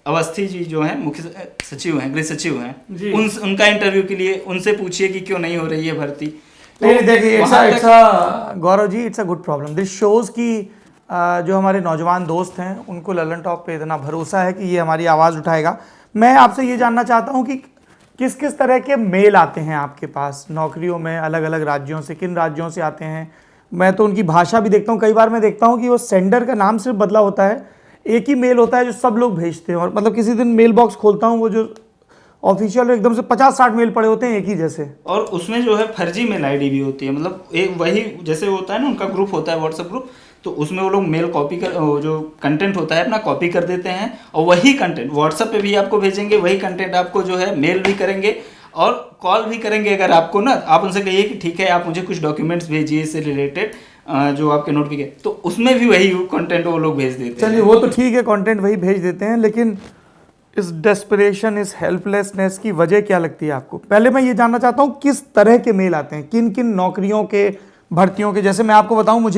अवस्थी जी जो हैं मुख्य सचिव हैं, गृह सचिव हैं, उनका इंटरव्यू के लिए उनसे पूछिए कि क्यों नहीं हो रही है भर्ती। देखिए, Gaurav ji, it's a good problem. This shows कि जो हमारे नौजवान दोस्त हैं उनको लल्लन टॉप पे इतना भरोसा है कि ये हमारी आवाज़ उठाएगा। मैं आपसे ये जानना चाहता हूँ कि किस किस तरह के मेल आते हैं आपके पास नौकरियों में, अलग अलग राज्यों से, किन राज्यों से आते हैं? मैं तो उनकी भाषा भी देखता हूँ, कई बार मैं देखता हूँ कि वो सेंडर का नाम सिर्फ बदला होता है, एक ही मेल होता है जो सब लोग भेजते हैं। और मतलब किसी दिन मेल बॉक्स खोलता हूँ, वो जो ऑफिशियल एकदम से 50-60 मेल पड़े होते हैं एक ही जैसे, और उसमें जो है फर्जी मेल आईडी भी होती है। मतलब एक वही जैसे होता है ना, उनका ग्रुप होता है व्हाट्सएप ग्रुप, तो उसमें वो लोग मेल कॉपी कर, जो कंटेंट होता है अपना कॉपी कर देते हैं, और वही कंटेंट व्हाट्सएप पे भी आपको भेजेंगे, वही कंटेंट आपको जो है मेल भी करेंगे और कॉल भी करेंगे। अगर आपको ना, आप उनसे कहिए कि ठीक है आप मुझे कुछ डॉक्यूमेंट्स भेजिए इससे रिलेटेड जो आपके नोटिफिकेशन, तो उसमें भी वही कंटेंट वो लोग भेज देते हैं। चलिए, वो तो ठीक है, कंटेंट वही भेज देते हैं, लेकिन इस डेस्परेशन, इस हेल्पलेसनेस की वजह क्या लगती है आपको? पहले मैं ये जानना चाहता हूँ किस तरह के मेल आते हैं, किन किन नौकरियों के, भर्तियों के? जैसे मैं आपको बताऊँ,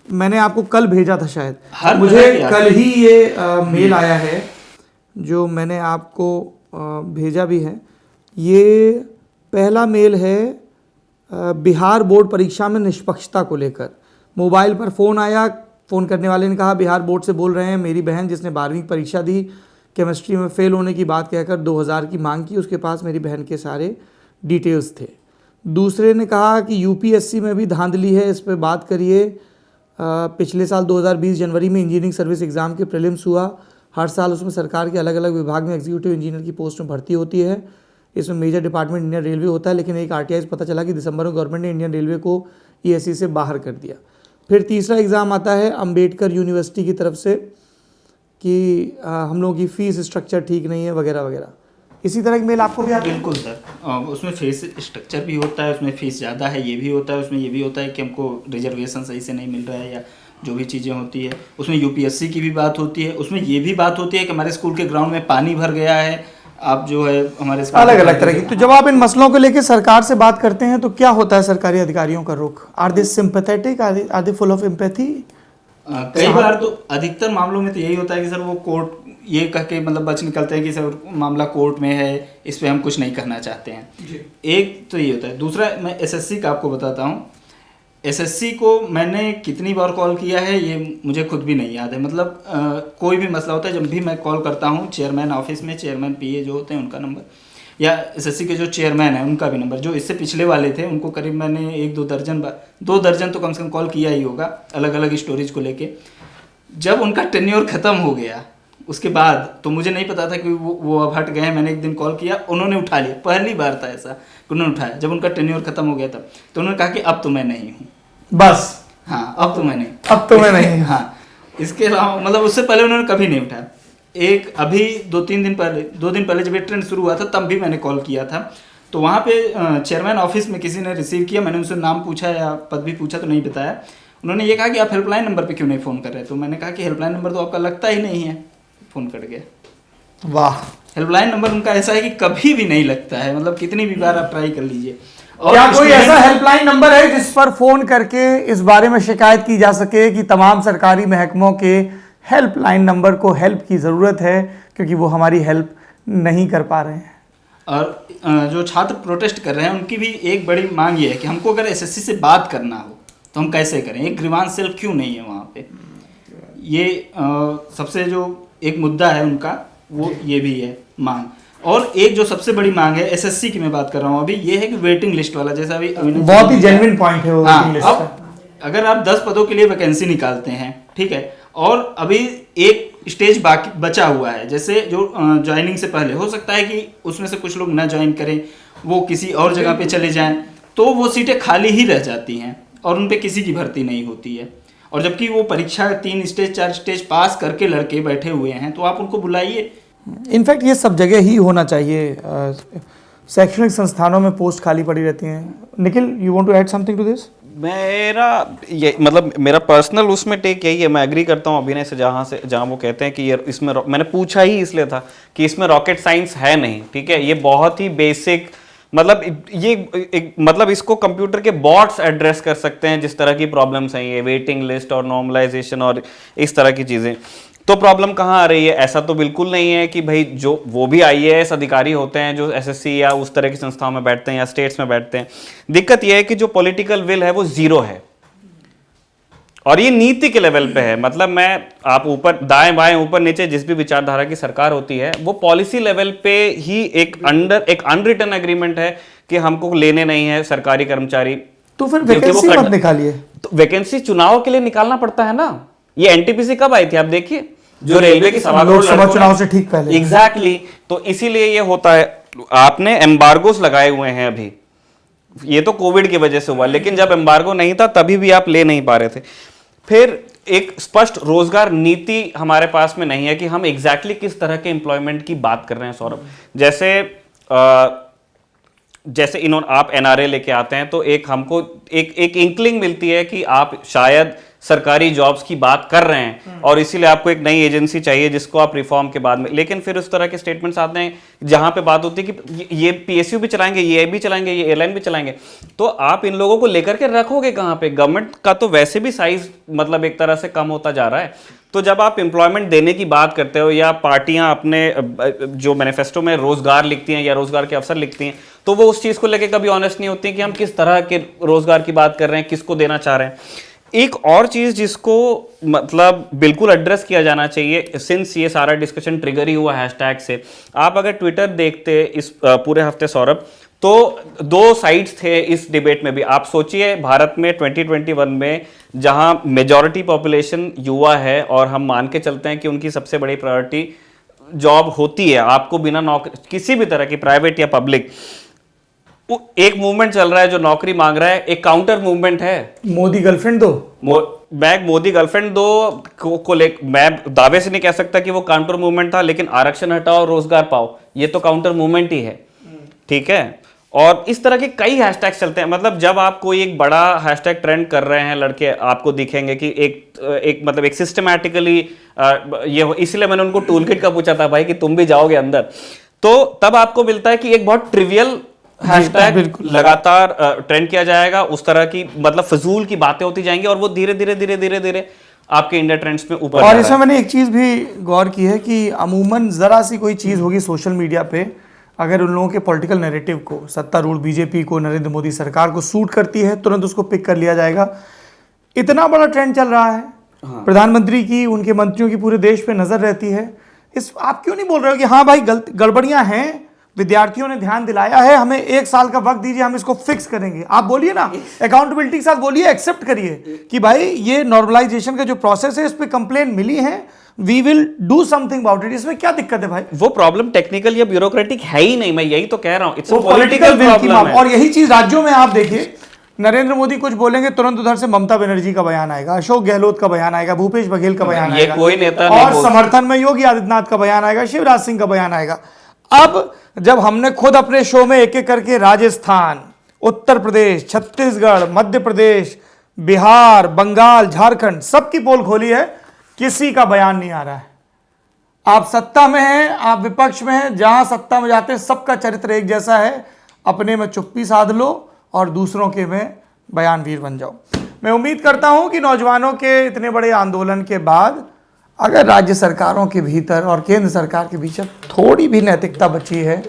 मैंने आपको कल भेजा था शायद, मुझे कल ही ये मेल आया है जो मैंने आपको भेजा भी है। ये पहला मेल है बिहार बोर्ड परीक्षा में निष्पक्षता को लेकर। मोबाइल पर फ़ोन आया, फ़ोन करने वाले ने कहा बिहार बोर्ड से बोल रहे हैं, मेरी बहन जिसने 12वीं परीक्षा दी, केमिस्ट्री में फ़ेल होने की बात कहकर 2,000 की मांग की, उसके पास मेरी बहन के सारे डिटेल्स थे। दूसरे ने कहा कि UPSC में भी धांधली है, इस पर बात करिए। पिछले साल 2020 जनवरी में इंजीनियरिंग सर्विस एग्ज़ाम के प्रीलिम्स हुआ। हर साल उसमें सरकार के अलग अलग विभाग में एग्जीक्यूटिव इंजीनियर की पोस्ट में भर्ती होती है। इसमें मेजर डिपार्टमेंट इंडियन रेलवे होता है, लेकिन एक RTI से पता चला कि दिसंबर में गवर्नमेंट ने इंडियन रेलवे को ESE से बाहर कर दिया। फिर तीसरा एग्ज़ाम आता है अम्बेडकर यूनिवर्सिटी की तरफ से कि हम लोगों की फ़ीस स्ट्रक्चर ठीक नहीं है वगैरह वगैरह। इसी तरह की मेल आपको भी आती है? बिल्कुल सर, उसमें फीस स्ट्रक्चर भी होता है, उसमें फ़ीस ज़्यादा है, ये भी होता है, उसमें ये भी होता है कि हमको रिजर्वेशन सही से नहीं मिल रहा है, या जो भी चीज़ें होती है। उसमें UPSC की भी बात होती है, उसमें ये भी बात होती है कि हमारे स्कूल के ग्राउंड में पानी भर गया है, आप जो है हमारे अलग अलग तरह की। तो जब आप इन मसलों को लेकर सरकार से बात करते हैं तो क्या होता है सरकारी अधिकारियों का रुख? Are they sympathetic, are they full of empathy? कई बार तो अधिकतर मामलों में तो यही होता है कि सर वो कोर्ट ये कह के मतलब बच निकलते हैं कि सर मामला कोर्ट में है, इस पे हम कुछ नहीं कहना चाहते हैं। एक तो ये होता है। दूसरा, मैं SSC का आपको बताता हूँ। SSC को मैंने कितनी बार कॉल किया है ये मुझे खुद भी नहीं याद है। मतलब कोई भी मसला होता है, जब भी मैं कॉल करता हूँ चेयरमैन ऑफिस में, चेयरमैन PA जो होते हैं उनका नंबर, या एसएससी के जो चेयरमैन है उनका भी नंबर, जो इससे पिछले वाले थे उनको करीब मैंने 2 दर्जन तो कम से कम कॉल किया ही होगा अलग अलग स्टोरेज को लेके। जब उनका टेन्योर ख़त्म हो गया उसके बाद तो मुझे नहीं पता था कि वो अब हट गए हैं। मैंने एक दिन कॉल किया, उन्होंने उठा लिया, पहली बार था ऐसा कि उन्होंने उठाया जब उनका टेन्योर ख़त्म हो गया तब। तो उन्होंने कहा कि अब तो मैं नहीं हूँ, बस हाँ अब तो मैं नहीं, अब तो मैं नहीं। हाँ, इसके अलावा मतलब उससे पहले उन्होंने कभी नहीं उठाया। एक अभी 2 दिन पहले जब ये ट्रेंड शुरू हुआ था तब भी मैंने कॉल किया था, तो वहाँ पे चेयरमैन ऑफिस में किसी ने रिसीव किया, मैंने उनसे नाम पूछा या पद भी पूछा तो नहीं बताया। उन्होंने ये कहा कि आप हेल्पलाइन नंबर पे क्यों नहीं फ़ोन कर रहे? तो मैंने कहा कि हेल्पलाइन नंबर तो आपका लगता ही नहीं है, फ़ोन कट गया। वाह, हेल्पलाइन नंबर उनका ऐसा है कि कभी भी नहीं लगता है, मतलब कितनी भी बार आप ट्राई कर लीजिए। और क्या कोई ऐसा हेल्पलाइन नंबर है जिस पर फोन करके इस बारे में शिकायत की जा सके कि तमाम सरकारी महकमों के हेल्पलाइन नंबर को हेल्प की ज़रूरत है क्योंकि वो हमारी हेल्प नहीं कर पा रहे हैं? और जो छात्र प्रोटेस्ट कर रहे हैं उनकी भी एक बड़ी मांग ये है कि हमको अगर एसएससी से बात करना हो तो हम कैसे करें, एक ग्रीवांस सेल क्यों नहीं है वहाँ पे। ये सबसे जो एक मुद्दा है उनका वो ये भी है मांग। और एक जो सबसे बड़ी मांग है एसएससी की मैं बात कर रहा हूँ अभी, ये है कि वेटिंग लिस्ट वाला, जैसा अभी बहुत ही जेन्युइन पॉइंट है वो वेटिंग लिस्ट का। अगर आप 10 पदों के लिए वैकेंसी निकालते हैं, ठीक है, और अभी एक स्टेज बाकी बचा हुआ है, जैसे जो ज्वाइनिंग से पहले हो सकता है कि उसमें से कुछ लोग ना ज्वाइन करें, वो किसी और जगह पे चले जाएं, तो वो सीटें खाली ही रह जाती हैं और उन पे किसी की भर्ती नहीं होती है। और जबकि वो परीक्षा 3 स्टेज 4 स्टेज पास करके लड़के बैठे हुए हैं, तो आप उनको बुलाइए। इनफैक्ट ये सब जगह ही होना चाहिए। शैक्षणिक संस्थानों में पोस्ट खाली पड़ी रहती हैं। Nikhil, you want to add something to this? मेरा पर्सनल उसमें टेक यही है, मैं एग्री करता हूँ अभिनय से जहाँ वो कहते हैं कि ये इसमें मैंने पूछा ही इसलिए था कि इसमें रॉकेट साइंस है नहीं, ठीक है, ये बहुत ही बेसिक, मतलब ये मतलब इसको कंप्यूटर के बॉट्स एड्रेस कर सकते हैं जिस तरह की प्रॉब्लम्स हैं, ये वेटिंग लिस्ट और नॉर्मलाइजेशन और इस तरह की चीज़ें। तो प्रॉब्लम कहाँ आ रही है? ऐसा तो बिल्कुल नहीं है कि भाई जो वो भी आईएएस अधिकारी होते हैं जो एसएससी या उस तरह की संस्थाओं में बैठते हैं या स्टेट्स में बैठते हैं। दिक्कत यह है कि जो पॉलिटिकल विल है वो जीरो है और ये नीति के लेवल पे है। मतलब आप ऊपर दाएं बाएं ऊपर नीचे जिस भी विचारधारा की सरकार होती है वो पॉलिसी लेवल पे ही एक अनरिटन एग्रीमेंट है कि हमको लेने नहीं है सरकारी कर्मचारी। तो फिर वैकेंसी मत निकालिए। तो वैकेंसी चुनाव के लिए निकालना पड़ता है ना। ये एनटीपीसी कब आई थी आप देखिए, जो रेलवे की लोकसभा चुनाव से ठीक पहले। एग्जैक्टली तो इसीलिए ये होता है। आपने एम्बार्गोस लगाए हुए हैं अभी, ये तो कोविड की वजह से हुआ, लेकिन जब एम्बार्गो नहीं था तभी भी आप ले नहीं पा रहे थे। फिर एक स्पष्ट रोजगार नीति हमारे पास में नहीं है कि हम एग्जैक्टली किस तरह के एम्प्लॉयमेंट की बात कर रहे हैं सौरभ। जैसे इन्होंने आप एनआरए लेके आते हैं तो एक हमको एक इंकलिंग मिलती है कि आप शायद सरकारी जॉब्स की बात कर रहे हैं और इसीलिए आपको एक नई एजेंसी चाहिए जिसको आप रिफॉर्म के बाद में, लेकिन फिर उस तरह के स्टेटमेंट्स आते हैं जहां पे बात होती है कि ये पीएसयू भी चलाएंगे, ये भी चलाएंगे, ये एयरलाइन भी चलाएंगे। तो आप इन लोगों को लेकर के रखोगे कहां पे? गवर्नमेंट का तो वैसे भी साइज मतलब एक तरह से कम होता जा रहा है। तो जब आप एम्प्लॉयमेंट देने की बात करते हो या पार्टियां अपने जो मैनिफेस्टो में रोजगार लिखती हैं या रोजगार के अवसर लिखती हैं, तो वो उस चीज को लेकर कभी ऑनेस्ट नहीं होती कि हम किस तरह के रोजगार की बात कर रहे हैं, किसको देना चाह रहे हैं। एक और चीज जिसको मतलब बिल्कुल एड्रेस किया जाना चाहिए, सिंस ये सारा डिस्कशन ट्रिगर ही हुआ हैशटैग से, आप अगर ट्विटर देखते इस पूरे हफ्ते सौरभ, तो 2 साइड्स थे इस डिबेट में भी। आप सोचिए भारत में 2021 में जहां मेजॉरिटी पॉपुलेशन युवा है और हम मान के चलते हैं कि उनकी सबसे बड़ी प्रायोरिटी जॉब होती है, आपको बिना नौकरी किसी भी तरह की प्राइवेट या पब्लिक, एक मूवमेंट चल रहा है जो नौकरी मांग रहा है, एक काउंटर मूवमेंट है मोदी गर्लफ्रेंड दो। मोदी गर्लफ्रेंड दो को मैं दावे से नहीं कह सकता कि वो काउंटर मूवमेंट था, लेकिन आरक्षण हटाओ रोजगार पाओ, ये तो काउंटर मूवमेंट ही है, ठीक है। और इस तरह के कई हैशटैग्स चलते हैं। मतलब जब आप कोई एक बड़ा हैशटैग ट्रेंड कर रहे हैं, लड़के आपको दिखेंगे कि एक सिस्टमैटिकली ये, इसलिए मैंने उनको टूल किट का पूछा था भाई कि तुम भी जाओगे अंदर, तो तब आपको मिलता है कि एक बहुत ट्रिवियल हैशटैग लगातार ट्रेंड किया जाएगा, उस तरह की मतलब फजूल की बातें होती जाएंगी और वो धीरे धीरे आपके इंडिया ट्रेंड्स में ऊपर। और इसमें मैंने एक चीज भी गौर की है कि अमूमन जरा सी कोई चीज होगी सोशल मीडिया पे, अगर उन लोगों के पॉलिटिकल नैरेटिव को, सत्तारूढ़ बीजेपी को, नरेंद्र मोदी सरकार को सूट करती है, तुरंत उसको पिक कर लिया जाएगा। इतना बड़ा ट्रेंड चल रहा है। हाँ। प्रधानमंत्री की, उनके मंत्रियों की पूरे देश पे नजर रहती है। आप क्यों नहीं बोल रहे हो कि हाँ भाई गड़बड़ियां हैं, विद्यार्थियों ने ध्यान दिलाया है, हमें 1 साल का वक्त दीजिए, हम इसको फिक्स करेंगे। आप बोलिए ना, अकाउंटेबिलिटी के साथ बोलिए, एक्सेप्ट करिए कि भाई ये नॉर्मलाइजेशन का जो प्रोसेस है इस पे कंप्लेन मिली है, we will do something about it. इसमें क्या दिक्कत है भाई? वो प्रॉब्लम टेक्निकल या ब्यूरोक्रेटिक है ही नहीं, मैं यही तो कह रहा हूं, इट्स वो पॉलिटिकल प्रॉब्लम है। और यही चीज राज्यों में आप देखिए, नरेंद्र मोदी कुछ बोलेंगे तुरंत उधर से ममता बनर्जी का बयान आएगा, अशोक गहलोत का बयान आएगा, भूपेश बघेल का बयान ये आएगा, कोई नेता नहीं और बोल समर्थन में योगी आदित्यनाथ का बयान आएगा, शिवराज सिंह का बयान आएगा। अब जब हमने खुद अपने शो में एक एक करके राजस्थान, उत्तर प्रदेश, छत्तीसगढ़, मध्य प्रदेश, बिहार, बंगाल, झारखंड सबकी पोल खोली है, किसी का बयान नहीं आ रहा है। आप सत्ता में हैं, आप विपक्ष में हैं, जहां सत्ता में जाते हैं सबका चरित्र एक जैसा है, अपने में चुप्पी साध लो और दूसरों के में बयानवीर बन जाओ। मैं उम्मीद करता हूं कि नौजवानों के इतने बड़े आंदोलन के बाद अगर राज्य सरकारों के भीतर और केंद्र सरकार के बीच थोड़ी भी नैतिकता बची है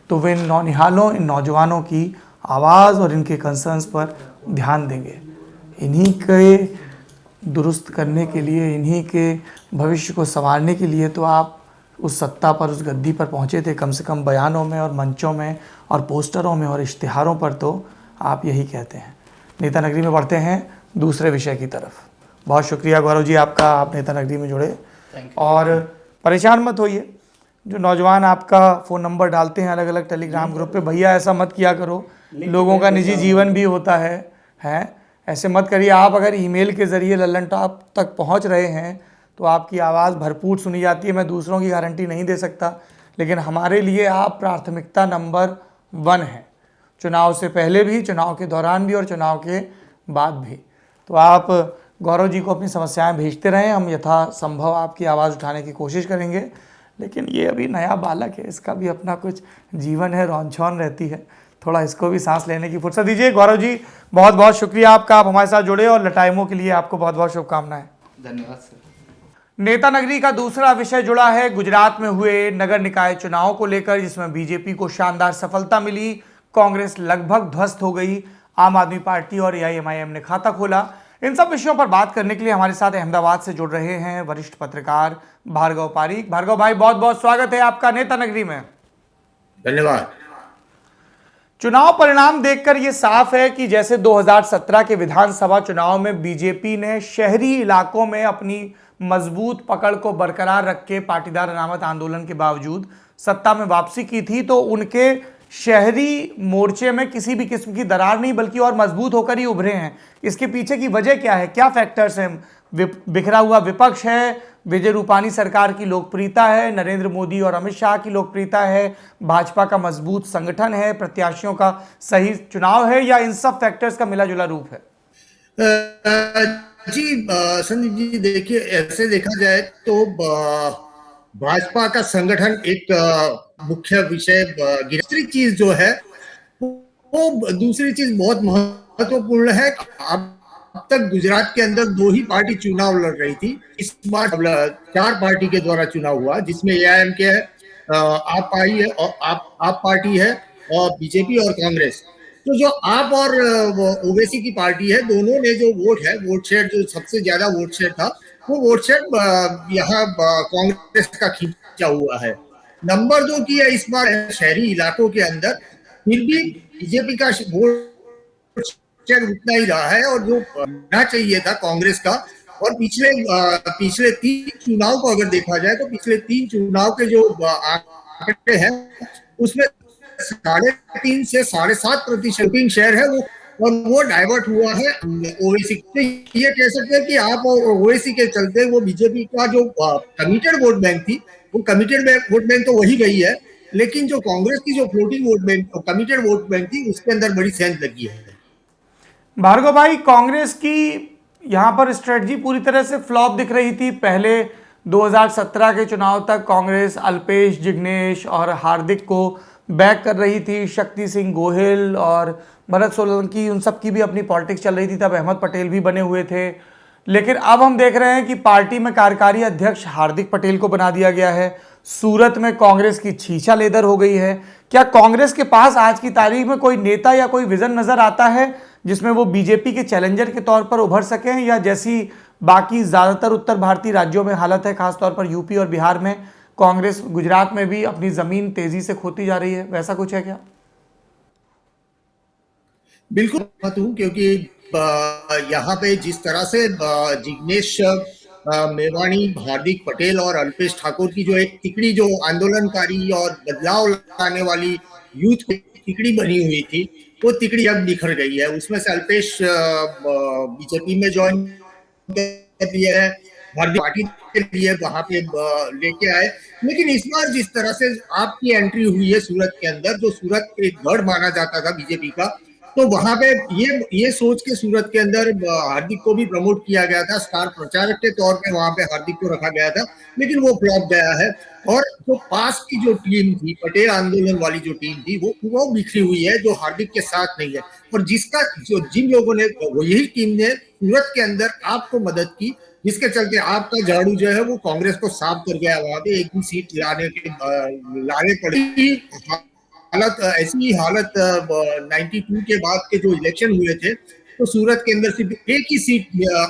तो वे इन नौनिहालों, इन नौजवानों की आवाज़ और इनके कंसर्न्स पर ध्यान देंगे। इन्हीं के दुरुस्त करने के लिए, इन्हीं के भविष्य को संवारने के लिए तो आप उस सत्ता पर, उस गद्दी पर पहुंचे थे। कम से कम बयानों में और मंचों में और पोस्टरों में और इश्तिहारों पर तो आप यही कहते हैं। नेता नगरी में बढ़ते हैं दूसरे विषय की तरफ। बहुत शुक्रिया गौरव जी आपका, आप नेता नगरी में जुड़े। और परेशान मत होइए, जो नौजवान आपका फ़ोन नंबर डालते हैं अलग अलग टेलीग्राम ग्रुप पे, भैया ऐसा मत किया करो, लोगों का निजी जीवन भी होता है, ऐसे मत करिए। आप अगर ईमेल के ज़रिए लल्लन टॉप तक पहुंच रहे हैं तो आपकी आवाज़ भरपूर सुनी जाती है। मैं दूसरों की गारंटी नहीं दे सकता, लेकिन हमारे लिए आप प्राथमिकता नंबर 1 हैं, चुनाव से पहले भी, चुनाव के दौरान भी और चुनाव के बाद भी। तो आप गौरव जी को अपनी समस्याएं भेजते रहें, हम यथासंभव आपकी आवाज़ उठाने की कोशिश करेंगे। लेकिन ये अभी नया बालक है, इसका भी अपना कुछ जीवन है, रौन-छौन रहती है, थोड़ा इसको भी सांस लेने की फुर्सत दीजिए। गौरव जी बहुत बहुत शुक्रिया आपका, आप हमारे साथ जुड़े, और लटाइमों के लिए आपको बहुत बहुत शुभकामनाएं। धन्यवाद सर। नेता नगरी का दूसरा विषय जुड़ा है गुजरात में हुए नगर निकाय चुनाव को लेकर, जिसमें बीजेपी को शानदार सफलता मिली, कांग्रेस लगभग ध्वस्त हो गई, आम आदमी पार्टी और एआईएमआईएम ने खाता खोला। इन सब विषयों पर बात करने के लिए हमारे साथ अहमदाबाद से जुड़ रहे हैं वरिष्ठ पत्रकार भार्गव पारीक। भार्गव भाई बहुत बहुत स्वागत है आपका नेता नगरी में। धन्यवाद। चुनाव परिणाम देखकर यह साफ है कि जैसे 2017 के विधानसभा चुनाव में बीजेपी ने शहरी इलाकों में अपनी मजबूत पकड़ को बरकरार रख के पाटीदार अनामत आंदोलन के बावजूद सत्ता में वापसी की थी, तो उनके शहरी मोर्चे में किसी भी किस्म की दरार नहीं बल्कि और मजबूत होकर ही उभरे हैं। इसके पीछे की वजह क्या है, क्या फैक्टर्स हैं? बिखरा हुआ विपक्ष है, विजय रूपानी सरकार की लोकप्रियता है, नरेंद्र मोदी और अमित शाह की लोकप्रियता है, भाजपा का मजबूत संगठन है, प्रत्याशियों का सही चुनाव है, या इन सब फैक्टर्स का मिला जुला रूप है? जी संदीप जी, देखिए ऐसे देखा जाए तो भाजपा का संगठन एक मुख्य विषय, दूसरी चीज जो है वो दूसरी चीज बहुत महत्वपूर्ण है। अब तक गुजरात के अंदर 2 ही पार्टी चुनाव लड़ रही थी, इस बार 4 पार्टी के द्वारा चुनाव हुआ, जिसमें एआईएम के है, आप पार्टी है और बीजेपी और कांग्रेस। तो जो आप और ओवैसी की पार्टी है, दोनों ने जो वोट है, वोट शेयर जो सबसे ज्यादा वोट शेयर था, वो वोट शेयर यहाँ कांग्रेस का खींचा हुआ है। नंबर 2 की है इस बार शहरी इलाकों के अंदर, फिर भी बीजेपी का वोट शेयर उतना ही रहा है और जो होना चाहिए था कांग्रेस का। और पिछले 3 चुनाव को अगर देखा जाए तो पिछले 3 चुनाव के जो आंकड़े हैं उसमें 3.5 से 7.5% वोटिंग शेयर है वो, और वो डाइवर्ट हुआ है ओवैसी। तो ये कह सकते हैं कि आप ओवैसी के चलते वो बीजेपी का जो कमिटेड वोट बैंक थी, वो कमिटेड वोट बैंक तो वही गई है, लेकिन जो कांग्रेस की जो floating vote bank, committed vote bank थी, उसके अंदर बड़ी सेंध लगी है। भार्गव भाई, कांग्रेस की यहाँ पर स्ट्रेटजी पूरी तरह से फ्लॉप दिख रही थी। पहले 2017 के चुनाव तक कांग्रेस अल्पेश, जिग्नेश और हार्दिक को बैक कर रही थी, शक्ति सिंह गोहिल और भरत सोलंकी, उन सब की भी अपनी पॉलिटिक्स चल रही थी, तब अहमद पटेल भी बने हुए थे। लेकिन अब हम देख रहे हैं कि पार्टी में कार्यकारी अध्यक्ष हार्दिक पटेल को बना दिया गया है, सूरत में कांग्रेस की छीछा लेदर हो गई है। क्या कांग्रेस के पास आज की तारीख में कोई नेता या कोई विजन नजर आता है जिसमें वो बीजेपी के चैलेंजर के तौर पर उभर सकें, या जैसी बाकी ज़्यादातर उत्तर भारतीय राज्यों में हालत है, खासतौर पर यूपी और बिहार में, कांग्रेस गुजरात में भी अपनी जमीन तेजी से खोती जा रही है, वैसा कुछ है क्या? बिल्कुल मत हूँ, क्योंकि यहाँ पे जिस तरह से जिग्नेश मेवाणी, हार्दिक पटेल और अल्पेश ठाकुर की जो एक तिकड़ी, जो आंदोलनकारी और बदलाव लाने वाली यूथ की तिकड़ी बनी हुई थी, वो तिकड़ी अब बिखर गई है। उसमें से अल्पेश बीजेपी में ज्वाइन कर लिया है, भारतीय पार्टी के लिए वहां पे लेके आए। लेकिन इस बार जिस तरह से आपकी एंट्री हुई है सूरत के अंदर, जो सूरत एक गढ़ माना जाता था बीजेपी का, तो वहां पे ये सोच के सूरत के अंदर हार्दिक को भी प्रमोट किया गया था, स्टार प्रचारक के तौर पे वहां पे हार्दिक को रखा गया था, लेकिन वो फ्लॉप गया है। और जो पास की जो टीम थी, पटेल आंदोलन वाली जो टीम थी, वो बिखरी हुई है, जो हार्दिक के साथ नहीं है। और जिन लोगों ने, वो यही टीम ने सूरत के अंदर आपको मदद की, जिसके चलते आपका झाड़ू जो है वो कांग्रेस को साफ कर गया। वहां पे एक भी सीट लाने पड़ी। हालत ऐसी ही हालत 92 के बाद के जो इलेक्शन हुए थे, तो सूरत के अंदर सिर्फ एक ही सीट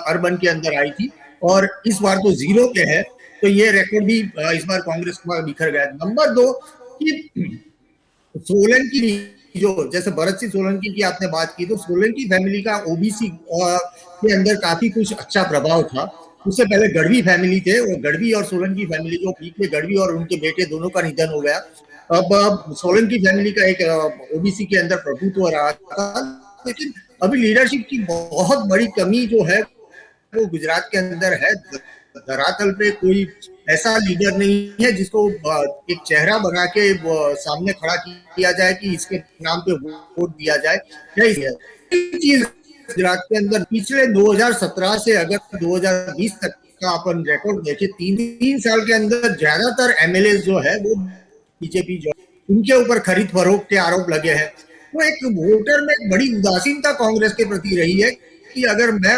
अर्बन के अंदर आई थी, और इस बार तो 0 पे है। तो ये रिकॉर्ड भी इस बार कांग्रेस का बिखर गया। नंबर 2 कि सोलंकी, जो जैसे भरत सिंह सोलंकी की आपने बात की, तो सोलंकी फैमिली का ओबीसी के अंदर काफी कुछ अच्छा प्रभाव था। उससे पहले गढ़वी फैमिली थे, और गढ़वी और सोलंकी फैमिली, जो बीच में गढ़वी और उनके बेटे दोनों का निधन हो गया। अब सोलंकी फैमिली का एक ओबीसी के अंदर प्रभुत्व रहा था, लेकिन अभी लीडरशिप की बहुत बड़ी कमी जो है वो गुजरात के अंदर है। धरातल पे कोई ऐसा लीडर नहीं है जिसको एक चेहरा बना के सामने खड़ा किया जाए कि इसके नाम पे वोट दिया जाए। चीज गुजरात के अंदर पिछले 2017 से अगर 2020 तक का अपन रिकॉर्ड देखें, 3 साल के अंदर ज्यादातर एमएलए जो है वो बीजेपी, जो उनके ऊपर खरीद फरोख्त के आरोप लगे हैं। वो एक वोटर में एक बड़ी उदासीनता कांग्रेस के प्रति रही है कि अगर मेरा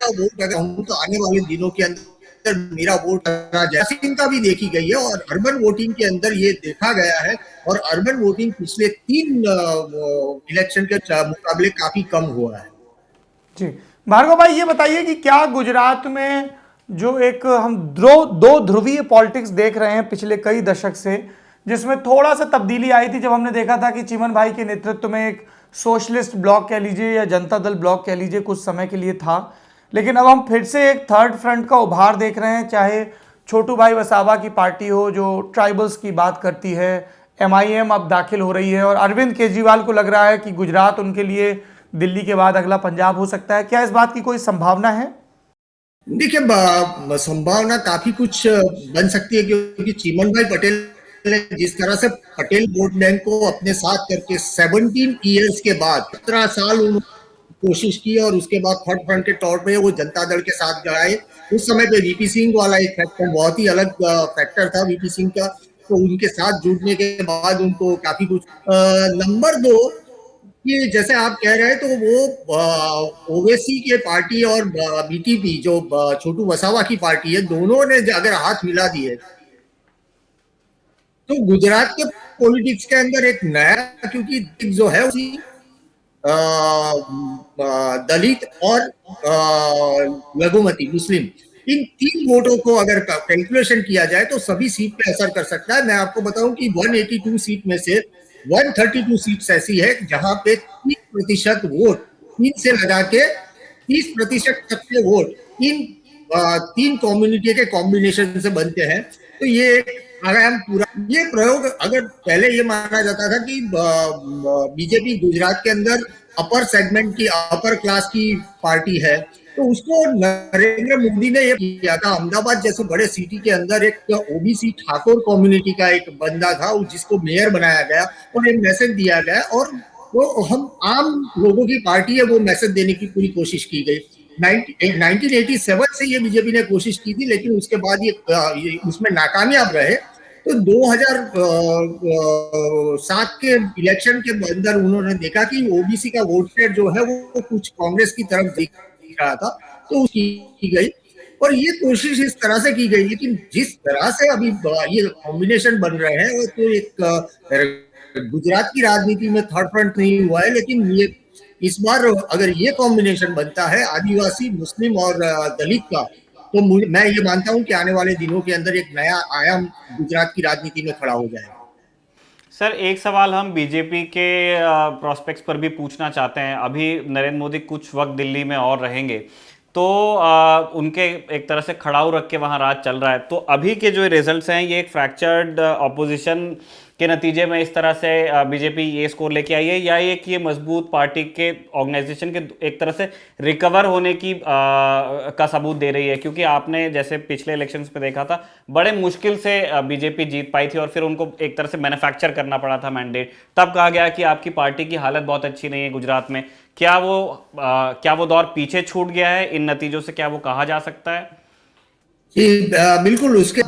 वोट अगर हूं तो आने वाले दिनों के अंदर मेरा वोट करा जाए। उदासीनता भी देखी गई है, और अर्बन वोटिंग के अंदर ये देखा गया है। और अर्बन वोटिंग पिछले 3 इलेक्शन के मुकाबले काफी कम हुआ है। जी भार्गव भाई, ये बताइए कि क्या गुजरात में जो एक हम दो ध्रुवीय पॉलिटिक्स देख रहे हैं पिछले कई दशक से, जिसमें थोड़ा सा तब्दीली आई थी जब हमने देखा था कि चिमन भाई के नेतृत्व में एक सोशलिस्ट ब्लॉक कह लीजिए या जनता दल ब्लॉक कह लीजिए कुछ समय के लिए था, लेकिन अब हम फिर से एक थर्ड फ्रंट का उभार देख रहे हैं। चाहे छोटू भाई वसावा की पार्टी हो जो ट्राइबल्स की बात करती है, MIM अब दाखिल हो रही है, और अरविंद केजरीवाल को लग रहा है कि गुजरात उनके लिए दिल्ली के बाद अगला पंजाब हो सकता है। क्या इस बात की कोई संभावना है? देखिए, संभावना काफी कुछ बन सकती है, क्योंकि चिमन भाई पटेल ने जिस तरह से पटेल वोट बैंक को अपने साथ करके 17 ईयर्स के बाद 17 साल उन्होंने कोशिश की, और उसके बाद थर्ड फ्रंट के तौर पे वो जनता दल के साथ गए। उस समय पे वीपी सिंह वाला एक फैक्टर, बहुत ही अलग फैक्टर था वीपी सिंह का, तो उनके साथ जुड़ने के बाद उनको काफी कुछ। नंबर 2 कि जैसे आप कह रहे हैं, तो वो ओवैसी के पार्टी और बीटीपी जो छोटू वसावा की पार्टी है, दोनों ने अगर हाथ मिला दिए तो गुजरात के पॉलिटिक्स के अंदर एक नया, क्योंकि जो है उसी दलित और लघुमती मुस्लिम, इन 3 वोटों को अगर कैलकुलेशन किया जाए तो सभी सीट पे असर कर सकता है। मैं आपको बताऊं कि 182 सीट में से 132 सीट्स ऐसी है जहां पे 30% वोट, 3 से लगा के 30% तक के वोट इन 3 कम्युनिटी के कॉम्बिनेशन से बनते हैं। तो ये अगर हम पूरा ये प्रयोग, अगर पहले ये माना जाता था कि बीजेपी गुजरात के अंदर अपर सेगमेंट की, अपर क्लास की पार्टी है, तो उसको नरेंद्र मोदी ने ये किया था। अहमदाबाद जैसे बड़े सिटी के अंदर एक ओबीसी ठाकुर कम्युनिटी का एक बंदा था, जिसको मेयर बनाया गया और एक मैसेज दिया गया, और वो हम आम लोगों की पार्टी है, वो मैसेज देने की पूरी कोशिश की गई। 1987 से ये बीजेपी ने कोशिश की थी, लेकिन उसके बाद ये उसमें नाकामयाब रहे। तो 2007 के इलेक्शन के अंदर उन्होंने देखा कि ओबीसी का वोट शेयर जो है वो कुछ कांग्रेस की तरफ दिख रहा था, तो उसकी की गई, और ये कोशिश इस तरह से की गई। लेकिन जिस तरह से अभी ये कॉम्बिनेशन बन रहे हैं, वो तो एक गुजरात की राजनीति में थर्ड फ्रंट नहीं हुआ है, लेकिन ये इस बार अगर ये कॉम्बिनेशन बनता है आदिवासी, मुस्लिम और दलित का, तो मैं ये मानता हूं कि आने वाले दिनों के अंदर एक नया आयाम गुजरात की राजनीति में खड़ा हो जाएगा। सर, एक सवाल हम बीजेपी के प्रोस्पेक्ट्स पर भी पूछना चाहते हैं। अभी नरेंद्र मोदी कुछ वक्त दिल्ली में और रहेंगे, तो उनके एक तरह से खड़ाऊ रख के वहाँ राज चल रहा है। तो अभी के जो रिजल्ट्स हैं, ये एक फ्रैक्चर्ड ऑपोजिशन के नतीजे में इस तरह से बीजेपी ये स्कोर लेके आई है, या ये मजबूत पार्टी के ऑर्गेनाइजेशन के एक तरह से रिकवर होने की का सबूत दे रही है? क्योंकि आपने जैसे पिछले इलेक्शंस पे देखा था, बड़े मुश्किल से बीजेपी जीत पाई थी और फिर उनको एक तरह से मैन्युफैक्चर करना पड़ा था मैंडेट। तब कहा गया कि आपकी पार्टी की हालत बहुत अच्छी नहीं है गुजरात में। क्या वो दौर पीछे छूट गया है इन नतीजों से? क्या वो कहा जा सकता है? जी, बिल्कुल। उसके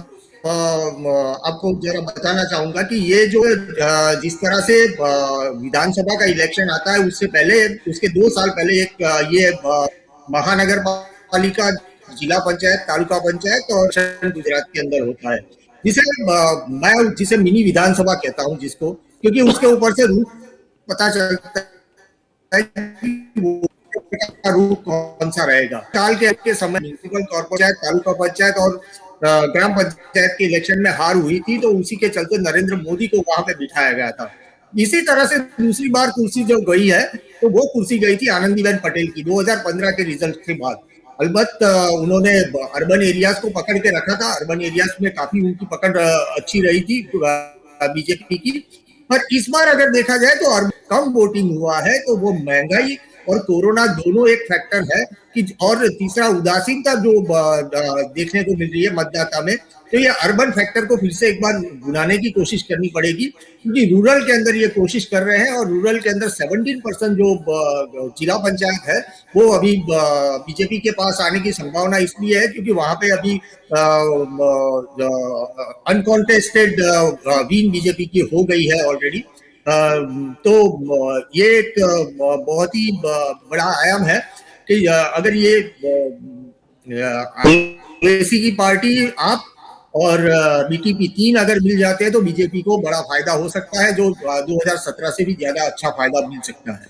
आपको जरा बताना चाहूंगा कि ये जो जिस तरह से विधानसभा का इलेक्शन आता है, उससे पहले, उसके 2 साल पहले एक ये महानगर पालिका, जिला पंचायत, तालुका पंचायत और गुजरात के अंदर होता है, जिसे मिनी विधानसभा कहता हूं जिसको, क्योंकि उसके ऊपर से रूप पता चलता है कि वो का रूप कौन सा रहेगा। साल के समय म्युनिसिपल कॉर्पोरेशन, तालुका पंचायत और ग्राम पंचायत के इलेक्शन में हार हुई थी, तो उसी के चलते नरेंद्र मोदी को वहां पे बिठाया गया था। इसी तरह से दूसरी बार कुर्सी जो गई है, तो वो कुर्सी गई थी आनंदीबेन पटेल की 2015 के रिजल्ट के बाद। अलबत्त उन्होंने अर्बन एरियाज को पकड़ के रखा था, अर्बन एरियाज में काफी उनकी पकड़ अच्छी रही थी बीजेपी की। पर इस बार अगर देखा जाए तो कम वोटिंग हुआ है, तो वो महंगाई और कोरोना दोनों एक फैक्टर है कि, और तीसरा उदासीनता जो देखने को मिल रही है मतदाता में, तो ये अर्बन फैक्टर को फिर से एक बार भुनाने की कोशिश करनी पड़ेगी, क्योंकि रूरल के अंदर ये कोशिश कर रहे हैं और रूरल के अंदर 17% जो जिला पंचायत है वो अभी बीजेपी के पास आने की संभावना इसलिए है क्योंकि वहां पे अभी अनकॉन्टेस्टेड विन बीजेपी की हो गई है ऑलरेडी। तो ये एक बहुत ही बड़ा आयाम है कि अगर ये ओवैसी की पार्टी, आप और बीटीपी 3 अगर मिल जाते हैं तो बीजेपी को बड़ा फायदा हो सकता है, जो 2017 से भी ज्यादा अच्छा फायदा मिल सकता है।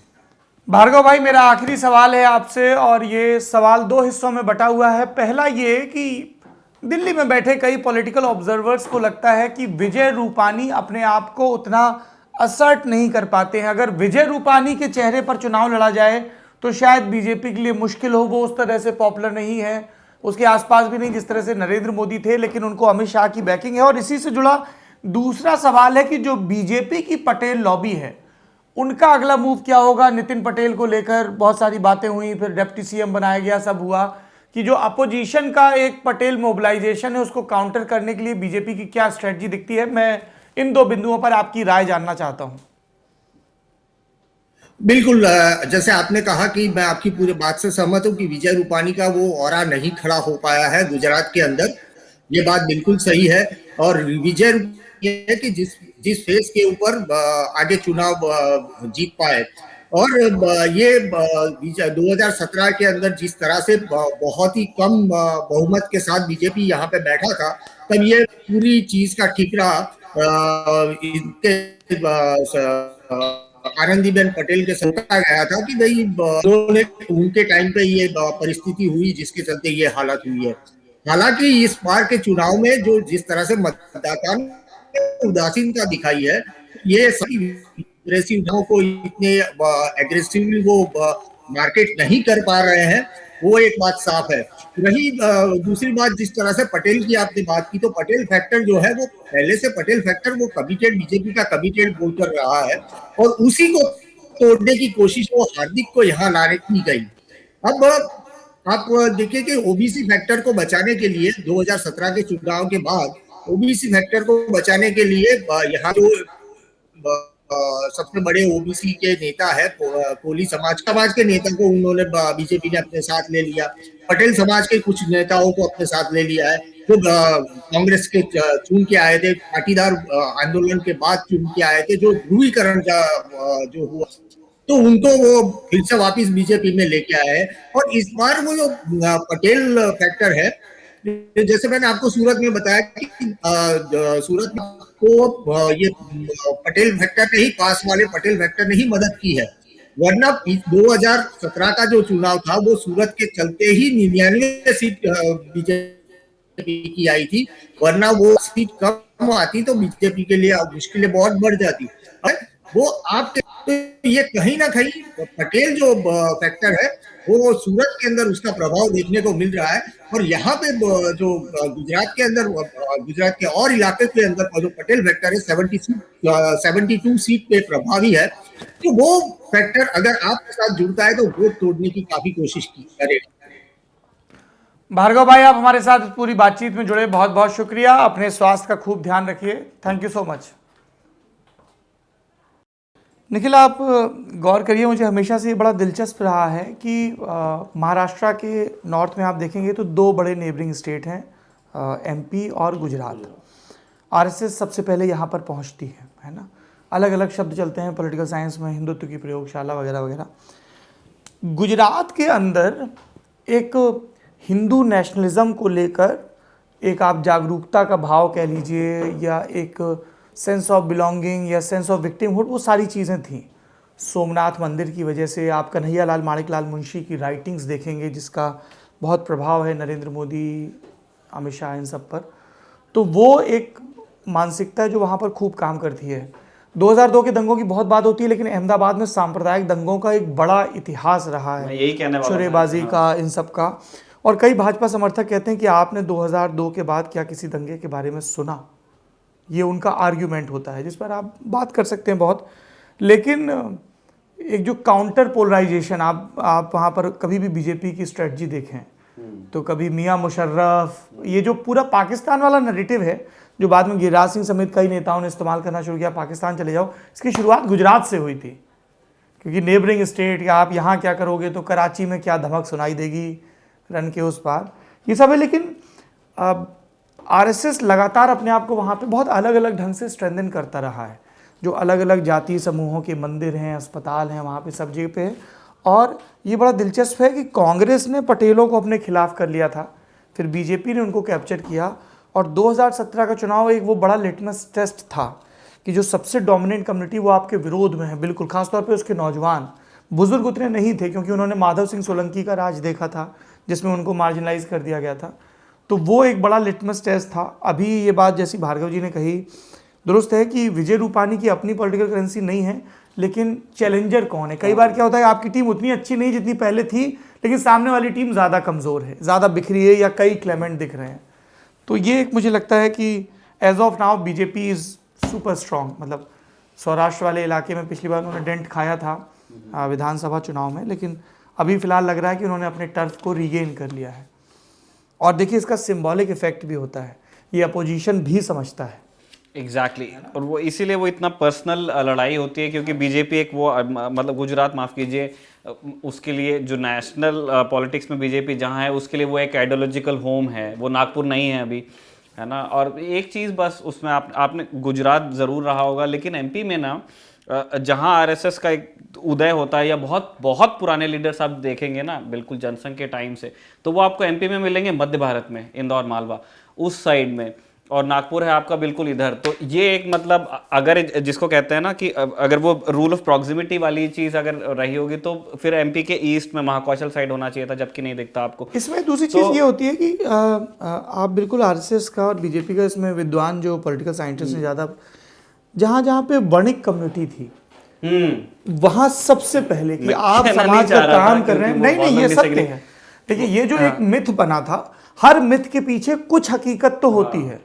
भार्गव भाई, मेरा आखिरी सवाल है आपसे, और ये सवाल 2 हिस्सों में बटा हुआ है। पहला ये कि दिल्ली में बैठे कई पॉलिटिकल ऑब्जर्वर्स को लगता है कि विजय रूपानी अपने आप को उतना असर्ट नहीं कर पाते हैं। अगर विजय रूपानी के चेहरे पर चुनाव लड़ा जाए तो शायद बीजेपी के लिए मुश्किल हो, वो उस तरह से पॉपुलर नहीं है, उसके आसपास भी नहीं जिस तरह से नरेंद्र मोदी थे, लेकिन उनको अमित शाह की बैकिंग है। और इसी से जुड़ा दूसरा सवाल है कि जो बीजेपी की पटेल लॉबी है, उनका अगला मूव क्या होगा? नितिन पटेल को लेकर बहुत सारी बातें हुई, फिर डिप्टी सीएम बनाया गया, सब हुआ कि जो अपोजिशन का एक पटेल मोबिलाइजेशन है, उसको काउंटर करने के लिए बीजेपी की क्या स्ट्रेटजी दिखती है? मैं इन 2 बिंदुओं पर आपकी राय जानना चाहता हूं। बिल्कुल, जैसे आपने कहा कि मैं आपकी पूरी बात से सहमत हूं कि विजय रूपानी का वो ऑरा नहीं खड़ा हो पाया है गुजरात के अंदर, ये बात बिल्कुल सही है। और विजय ये है कि जिस फेस के ऊपर आगे चुनाव जीत पाए, और ये 2017 के अंदर जिस तरह से बहुत ही कम बहुमत के साथ बीजेपी यहाँ पे बैठा था, तब ये पूरी चीज का ठिकरा आनंदीबेन पटेल के समझा गया था कि भाई उनके टाइम पे ये परिस्थिति हुई जिसके चलते ये हालत हुई है। हालांकि इस बार के चुनाव में जो जिस तरह से मतदाता ने उदासीनता दिखाई है, ये सभी को इतने एग्रेसिवली वो मार्केट नहीं कर पा रहे हैं, वो एक बात साफ है। रही दूसरी बात, जिस तरह से पटेल की आपने बात की, तो पटेल फैक्टर जो है वो पहले से पटेल फैक्टर वो कमिटेड, बीजेपी का कमिटेड वोट कर रहा है, और उसी को तोड़ने की कोशिश वो हार्दिक को यहाँ लाने की गई। अब आप देखिए कि ओबीसी फैक्टर को बचाने के लिए 2017 के चुनाव के बाद ओबीसी फैक्टर को बचाने के लिए यहाँ जो सबसे बड़े ओबीसी के नेता है, कोली समाज के नेता को उन्होंने बीजेपी ने अपने साथ ले लिया, पटेल समाज के कुछ नेताओं को अपने साथ ले लिया है, जो कांग्रेस के चुन के आए थे, पाटीदार आंदोलन के बाद चुन के आए थे, जो ध्रुवीकरण जो हुआ, तो उनको वो फिर से वापस बीजेपी में लेके आए। और इस बार वो जो पटेल फैक्टर है, जैसे मैंने आपको सूरत में बताया कि सूरत को ये पटेल फैक्टर ने ही, पास वाले पटेल फैक्टर ने ही मदद की है, वरना 2017 का जो चुनाव था वो सूरत के चलते ही 99 सीट बीजेपी की आई थी, वरना वो सीट कम आती तो बीजेपी के लिए मुश्किलें बहुत बढ़ जाती। वो आपके तो ये कहीं ना कहीं पटेल जो फैक्टर है वो सूरत के अंदर उसका प्रभाव देखने को मिल रहा है। और यहाँ पे जो गुजरात के अंदर, गुजरात के और इलाके के अंदर जो पटेल फैक्टर है 72 सीट पे प्रभावी है, तो वो फैक्टर अगर आपके साथ जुड़ता है तो वोट तोड़ने की काफी कोशिश की करेगा। भार्गव भाई, आप हमारे साथ पूरी बातचीत में जुड़े, बहुत बहुत शुक्रिया। अपने स्वास्थ्य का खूब ध्यान रखिए। Thank you so much. Nikhil, आप गौर करिए, मुझे हमेशा से ये बड़ा दिलचस्प रहा है कि महाराष्ट्र के नॉर्थ में आप देखेंगे तो दो बड़े नेबरिंग स्टेट हैं, एमपी और गुजरात। आरएसएस सबसे पहले यहाँ पर पहुँचती है ना। अलग अलग शब्द चलते हैं पॉलिटिकल साइंस में, हिंदुत्व की प्रयोगशाला वगैरह वगैरह। गुजरात के अंदर एक हिंदू नेशनलिज्म को लेकर एक आप जागरूकता का भाव कह लीजिए, या एक सेंस ऑफ बिलोंगिंग या सेंस ऑफ विक्टिमहुड, वो सारी चीज़ें थीं। सोमनाथ मंदिर की वजह से आप कन्हैया लाल माणिकलाल मुंशी की राइटिंग्स देखेंगे जिसका बहुत प्रभाव है नरेंद्र मोदी, अमित शाह, इन सब पर। तो वो एक मानसिकता है जो वहाँ पर खूब काम करती है। 2002 के दंगों की बहुत बात होती है, लेकिन अहमदाबाद में सांप्रदायिक दंगों का एक बड़ा इतिहास रहा है, यही कहने वाला चोरेबाजी का, इन सब का। और कई भाजपा समर्थक कहते हैं कि आपने 2002 के बाद क्या किसी दंगे के बारे में सुना? ये उनका आर्ग्यूमेंट होता है, जिस पर आप बात कर सकते हैं बहुत। लेकिन एक जो काउंटर पोलराइजेशन, आप वहाँ पर कभी भी बीजेपी की स्ट्रेटजी देखें तो कभी मियां मुशर्रफ, ये जो पूरा पाकिस्तान वाला नैरेटिव है जो बाद में गिरिराज सिंह समेत कई नेताओं ने इस्तेमाल करना शुरू किया, पाकिस्तान चले जाओ, इसकी शुरुआत गुजरात से हुई थी। क्योंकि नेबरिंग स्टेट, या आप यहाँ क्या करोगे तो कराची में क्या धमक सुनाई देगी रन के उस पार, ये सब है। लेकिन आरएसएस लगातार अपने आप को वहाँ पे बहुत अलग अलग ढंग से स्ट्रेंथन करता रहा है। जो अलग अलग जातीय समूहों के मंदिर हैं, अस्पताल हैं, वहाँ पे सब जगह पे है। और ये बड़ा दिलचस्प है कि कांग्रेस ने पटेलों को अपने खिलाफ कर लिया था, फिर बीजेपी ने उनको कैप्चर किया, और 2017 का चुनाव एक वो बड़ा लिटमस टेस्ट था कि जो सबसे डोमिनेंट कम्युनिटी वो आपके विरोध में है, बिल्कुल, खासतौर पे उसके नौजवान। बुजुर्ग उतने नहीं थे क्योंकि उन्होंने माधव सिंह सोलंकी का राज देखा था जिसमें उनको मार्जिनलाइज कर दिया गया था। तो वो एक बड़ा लिटमस टेस्ट था। अभी ये बात जैसी भार्गव जी ने कही दुरुस्त है कि विजय रूपानी की अपनी पॉलिटिकल करेंसी नहीं है, लेकिन चैलेंजर कौन है? कई बार क्या होता है, आपकी टीम उतनी अच्छी नहीं जितनी पहले थी, लेकिन सामने वाली टीम ज़्यादा कमज़ोर है, ज़्यादा बिखरी है, या कई क्लेमेंट दिख रहे हैं। तो ये एक मुझे लगता है कि as of now BJP is super strong. मतलब सौराष्ट्र वाले इलाके में पिछली बार उन्होंने डेंट खाया था विधानसभा चुनाव में, लेकिन अभी फिलहाल लग रहा है कि उन्होंने अपने टर्फ को रीगेन कर लिया है। और देखिए, इसका सिंबॉलिक इफेक्ट भी होता है, ये अपोजिशन भी समझता है। एग्जैक्टली और वो इसीलिए वो इतना पर्सनल लड़ाई होती है, क्योंकि बीजेपी एक वो मतलब गुजरात, माफ़ कीजिए, उसके लिए जो नेशनल पॉलिटिक्स में बीजेपी जहाँ है उसके लिए वो एक आइडियोलॉजिकल होम है, वो नागपुर नहीं है अभी, है ना। और एक चीज़ बस उसमें आपने गुजरात ज़रूर रहा होगा, लेकिन एमपी में ना जहाँ आरएसएस का एक उदय होता है, या बहुत बहुत पुराने लीडर्स आप देखेंगे ना, बिल्कुल जनसंघ के टाइम से, तो वो आपको एमपी में मिलेंगे मध्य भारत में, इंदौर, मालवा उस साइड में, और नागपुर है आपका बिल्कुल इधर। तो ये एक मतलब अगर जिसको कहते हैं ना कि अगर वो रूल ऑफ प्रॉक्सिमिटी वाली चीज़ अगर रही होगी तो फिर एमपी के ईस्ट में महाकौशल साइड होना चाहिए था, जबकि नहीं दिखता आपको। इसमें दूसरी चीज़ ये होती है कि आप बिल्कुल आरएसएस का और बीजेपी का, इसमें विद्वान जो पॉलिटिकल साइंटिस्ट हैं ज़्यादा, जहाँ जहाँ पे वर्णिक कम्युनिटी थी वहाँ सबसे पहले कि आप समाज का काम कर रहे हैं, नहीं ये सत्य है। देखिए, ये जो एक मिथ बना था, हर मिथ के पीछे कुछ हकीकत तो होती है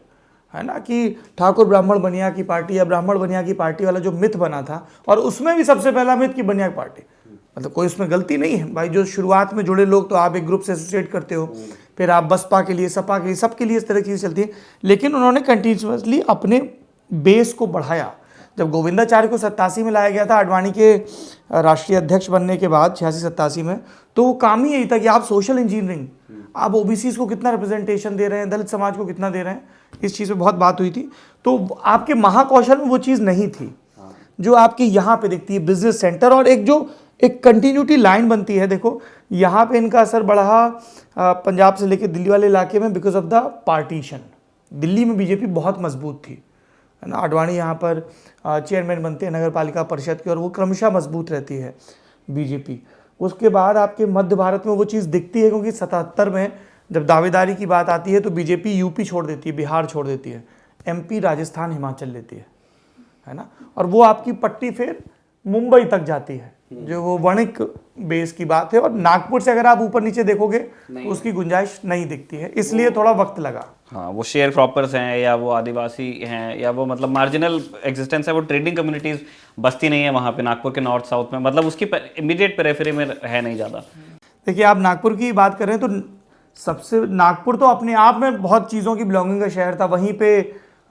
ना, कि ठाकुर ब्राह्मण बनिया की पार्टी या ब्राह्मण बनिया की पार्टी वाला जो मिथ बना था, और उसमें भी सबसे पहला मिथ की बनिया की पार्टी, मतलब कोई उसमें गलती नहीं है भाई। जो शुरुआत में जुड़े लोग तो आप एक ग्रुप से एसोसिएट करते हो, फिर आप बसपा के लिए, सपा के लिए, सबके लिए इस तरह की चीज़ चलती है। लेकिन उन्होंने कंटिन्यूसली अपने बेस को बढ़ाया। जब गोविंदाचार्य को 87 में लाया गया था आडवाणी के राष्ट्रीय अध्यक्ष बनने के बाद, 86-87 में, तो वो काम ही यही था कि आप सोशल इंजीनियरिंग, आप ओबीसी को कितना रिप्रेजेंटेशन दे रहे हैं, दलित समाज को कितना दे रहे हैं, इस चीज़ पे बहुत बात हुई थी। तो आपके महाकौशल में वो चीज़ नहीं थी जो आपके यहाँ पे दिखती है, बिजनेस सेंटर, और एक जो एक कंटिन्यूटी लाइन बनती है। देखो, यहाँ पे इनका असर बढ़ा पंजाब से लेकर दिल्ली वाले इलाके में because of the partition. Delhi में बीजेपी बहुत मजबूत थी, है ना। आडवाणी यहाँ पर चेयरमैन बनते हैं नगर पालिका परिषद के, और वो क्रमशः मजबूत रहती है। बीजेपी। उसके बाद आपके मध्य भारत में वो चीज़ दिखती है, क्योंकि 77 में जब दावेदारी की बात आती है तो बीजेपी यूपी छोड़ देती है, बिहार छोड़ देती है, एमपी, राजस्थान, हिमाचल लेती है ना। और वो आपकी पट्टी फिर मुंबई तक जाती है, जो वो वणिक बेस की बात है। और नागपुर से अगर आप ऊपर नीचे देखोगे तो उसकी गुंजाइश नहीं दिखती है, इसलिए थोड़ा वक्त लगा। हाँ, वो शेयर क्रॉपर्स हैं या वो आदिवासी हैं या वो मतलब मार्जिनल एग्जिस्टेंस है, वो ट्रेडिंग कम्युनिटीज बसती नहीं है वहाँ पे नागपुर के नॉर्थ साउथ में, मतलब उसकी इमीडिएट पेरिफेरी में है नहीं ज़्यादा। देखिए, आप नागपुर की बात करें तो सबसे नागपुर तो अपने आप में बहुत चीज़ों की बिलोंगिंग का शहर था। वहीं पे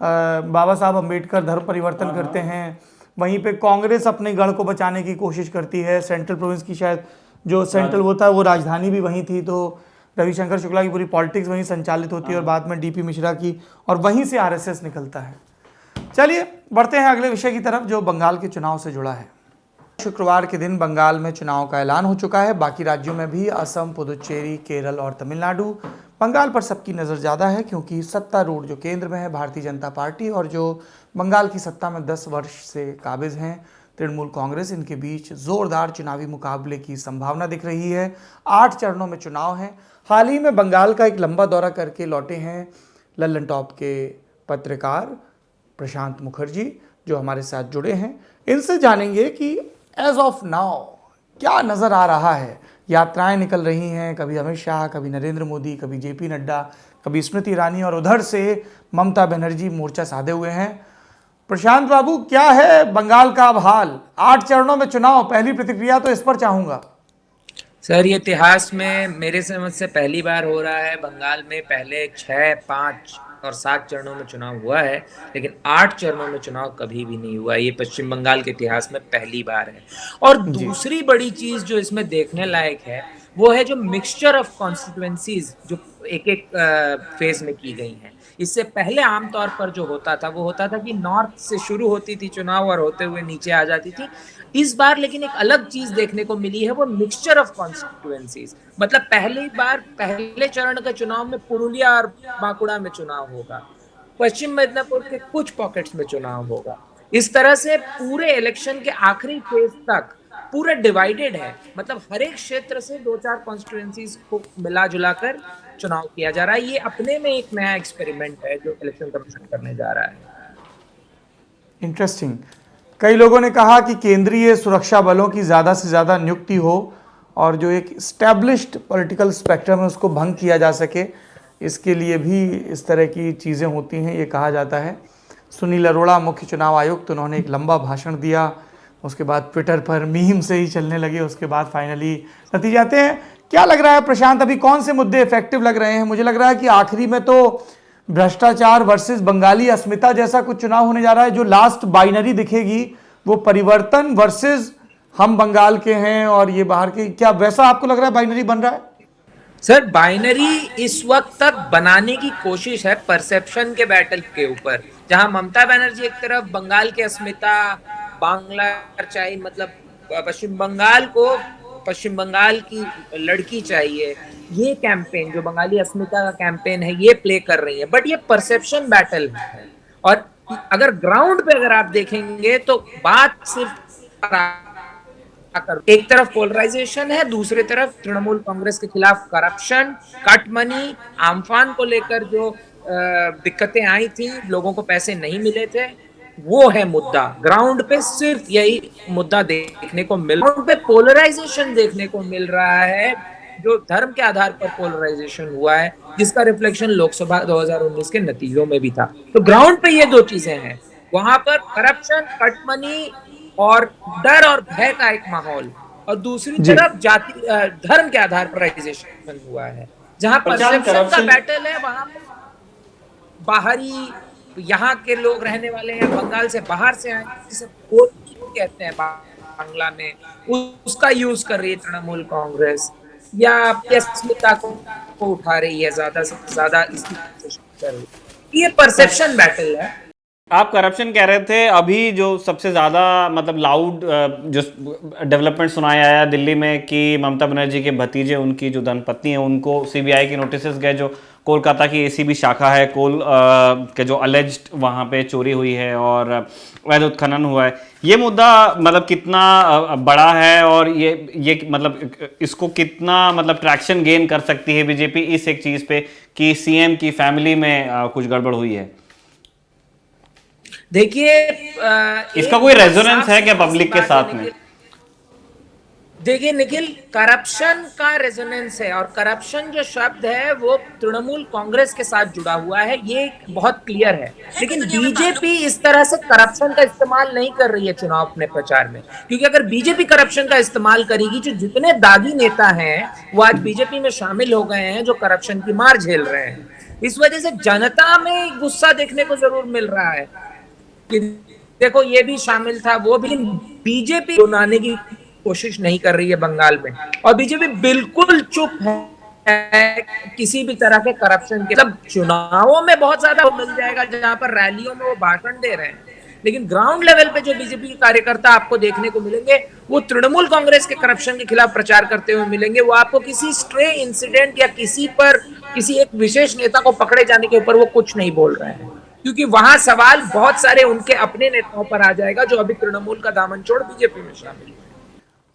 बाबा साहब अम्बेडकर धर्म परिवर्तन करते हैं, वहीं पे कांग्रेस अपने गढ़ को बचाने की कोशिश करती है। सेंट्रल प्रोविंस की शायद जो सेंट्रल वो था वो राजधानी भी वहीं थी, तो रविशंकर शुक्ला की पूरी पॉलिटिक्स वहीं संचालित होती है और बाद में डीपी मिश्रा की, और वहीं से आरएसएस निकलता है। चलिए बढ़ते हैं अगले विषय की तरफ, जो बंगाल के चुनाव से जुड़ा है। शुक्रवार के दिन बंगाल में चुनाव का ऐलान हो चुका है। बाकी राज्यों में भी असम, पुदुचेरी, केरल और तमिलनाडु। बंगाल पर सबकी नज़र ज़्यादा है, क्योंकि सत्तारूढ़ जो केंद्र में है भारतीय जनता पार्टी और जो बंगाल की सत्ता में 10 वर्ष से काबिज हैं तृणमूल कांग्रेस, इनके बीच ज़ोरदार चुनावी मुकाबले की संभावना दिख रही है। 8 चरणों में चुनाव हैं। हाल ही में बंगाल का एक लंबा दौरा करके लौटे हैं लल्लन टॉप के पत्रकार प्रशांत मुखर्जी, जो हमारे साथ जुड़े हैं। इनसे जानेंगे कि एज ऑफ नाउ क्या नज़र आ रहा है। यात्राएं निकल रही हैं, कभी अमित शाह, कभी नरेंद्र मोदी, कभी जेपी नड्डा, कभी स्मृति ईरानी, और उधर से ममता बनर्जी मोर्चा साधे हुए हैं। प्रशांत बाबू, क्या है बंगाल का अब हाल? 8 चरणों में चुनाव, पहली प्रतिक्रिया तो इस पर चाहूँगा। सर, ये इतिहास में मेरे समझ से पहली बार हो रहा है। बंगाल में पहले 6, 5 और 7 चरणों में चुनाव हुआ है, लेकिन 8 चरणों में चुनाव कभी भी नहीं हुआ। ये पश्चिम बंगाल के इतिहास में पहली बार है। और दूसरी बड़ी चीज जो इसमें देखने लायक है वो है जो मिक्सचर ऑफ कॉन्स्टिट्यूएंसीज जो एक फेज में की गई हैं। इससे पहले आमतौर पर जो होता था वो होता था कि नॉर्थ से शुरू होती थी चुनाव और होते हुए नीचे आ जाती थी। इस बार लेकिन एक अलग चीज देखने को मिली है, वो मिक्सचर ऑफ कॉन्स्टिट्यूएंसीज। मतलब पहली बार पहले चरण के चुनाव में पुरुलिया और बांकुड़ा में चुनाव होगा, पश्चिम मिदनापुर के कुछ पॉकेट्स में चुनाव होगा। इस तरह से पूरे इलेक्शन के आखिरी फेज तक पूरा डिवाइडेड है। मतलब हर एक क्षेत्र से 2-4 कॉन्स्टिट्यूएंसीज को मिला जुला कर चुनाव किया जा रहा है। ये अपने में एक नया एक्सपेरिमेंट है जो इलेक्शन कमीशन करने जा रहा है। इंटरेस्टिंग। कई लोगों ने कहा कि केंद्रीय सुरक्षा बलों की ज़्यादा से ज़्यादा नियुक्ति हो और जो एक स्टैब्लिश्ड पॉलिटिकल स्पेक्ट्रम है उसको भंग किया जा सके, इसके लिए भी इस तरह की चीज़ें होती हैं, ये कहा जाता है। सुनील अरोड़ा मुख्य चुनाव आयुक्त, उन्होंने एक लंबा भाषण दिया, उसके बाद ट्विटर पर मीम से ही चलने लगे, उसके बाद फाइनली नतीजे आते हैं। क्या लग रहा है प्रशांत, अभी कौन से मुद्दे इफेक्टिव लग रहे हैं? मुझे लग रहा है कि आखिरी में तो भ्रष्टाचार वर्सेस बंगाली अस्मिता जैसा कुछ चुनाव होने जा रहा है। जो लास्ट बाइनरी दिखेगी वो परिवर्तन वर्सेस हम बंगाल के हैं और ये बाहर के, क्या वैसा आपको लग रहा है बाइनरी बन रहा है? सर, बाइनरी इस वक्त तक बनाने की कोशिश है परसेप्शन के बैटल के ऊपर, जहां ममता बनर्जी एक तरफ बंगाल की अस्मिता, बांग्ला चाहिए, मतलब पश्चिम बंगाल को पश्चिम बंगाल की लड़की चाहिए, ये कैंपेन जो बंगाली अस्मिता का कैंपेन है ये प्ले कर रही है। बट ये परसेप्शन बैटल है, और अगर ग्राउंड पे अगर आप देखेंगे तो बात सिर्फ एक तरफ पोलराइजेशन है, दूसरी तरफ तृणमूल कांग्रेस के खिलाफ करप्शन, कट मनी, आम्फान को लेकर जो दिक्कतें आई थी, लोगों को पैसे नहीं मिले थे, वो है मुद्दा। ग्राउंड पे सिर्फ यही मुद्दा देखने को मिल रहा है। पे पोलराइजेशन देखने को मिल रहा है, जो धर्म के आधार पर पोलराइजेशन हुआ है, जिसका रिफ्लेक्शन लोकसभा 2019 के नतीजों में भी था। तो ग्राउंड पे ये दो चीजें हैं, वहां पर करप्शन, कट मनी और डर और भय का एक माहौल, और दूसरी तरफ जाति धर्म के आधार पर पोलराइजेशन हुआ है। जहां परसेप्शन का बैटल है, वहां बाहरी यहाँ के लोग रहने वाले हैं, बंगाल से बाहर से आए, जिसे कहते हैं बांग्ला में, उसका यूज कर रही है तृणमूल कांग्रेस, या अस्मिता को उठा रही है ज्यादा से ज्यादा, इसकी कोशिश कर रही है। ये परसेप्शन बैटल है। आप करप्शन कह रहे थे, अभी जो सबसे ज़्यादा मतलब लाउड जो डेवलपमेंट सुनाया आया दिल्ली में कि ममता बनर्जी के भतीजे, उनकी जो धर्मपत्नी है, उनको सीबीआई के नोटिस गए जो कोलकाता की एसीबी शाखा है कोल के जो अलेज्ड वहाँ पे चोरी हुई है और अवैध उत्खनन हुआ है, ये मुद्दा मतलब कितना बड़ा है और ये मतलब इसको कितना मतलब ट्रैक्शन गेन कर सकती है बीजेपी इस एक चीज पे कि सीएम की फैमिली में कुछ गड़बड़ हुई है? देखिए इसका कोई रेजोनेंस है क्या पब्लिक के साथ में? देखिए निखिल, करप्शन का रेजोनेंस है और करप्शन जो शब्द है वो तृणमूल कांग्रेस के साथ जुड़ा हुआ है, ये बहुत क्लियर है। लेकिन बीजेपी इस तरह से करप्शन का इस्तेमाल नहीं कर रही है चुनाव अपने प्रचार में, क्योंकि अगर बीजेपी करप्शन का इस्तेमाल करेगी, जो जितने दागी नेता हैं वो आज बीजेपी में शामिल हो गए हैं जो करप्शन की मार झेल रहे हैं, इस वजह से जनता में गुस्सा देखने को जरूर मिल रहा है कि देखो ये भी शामिल था वो भी। बीजेपी बनाने की कोशिश नहीं कर रही है बंगाल में, और बीजेपी बिल्कुल चुप है किसी भी तरह के करप्शन के। मतलब चुनावों में बहुत ज्यादा मिल जाएगा जहां पर रैलियों में वो भाषण दे रहे हैं, लेकिन ग्राउंड लेवल पे जो बीजेपी के कार्यकर्ता आपको देखने को मिलेंगे वो तृणमूल कांग्रेस के करप्शन के खिलाफ प्रचार करते हुए मिलेंगे। वो आपको किसी स्ट्रे इंसिडेंट या किसी एक विशेष नेता को पकड़े जाने के ऊपर वो कुछ नहीं बोल रहे हैं, क्योंकि वहां सवाल बहुत सारे उनके अपने नेताओं पर आ जाएगा जो अभी तृणमूल का दामन छोड़ बीजेपी में शामिल है।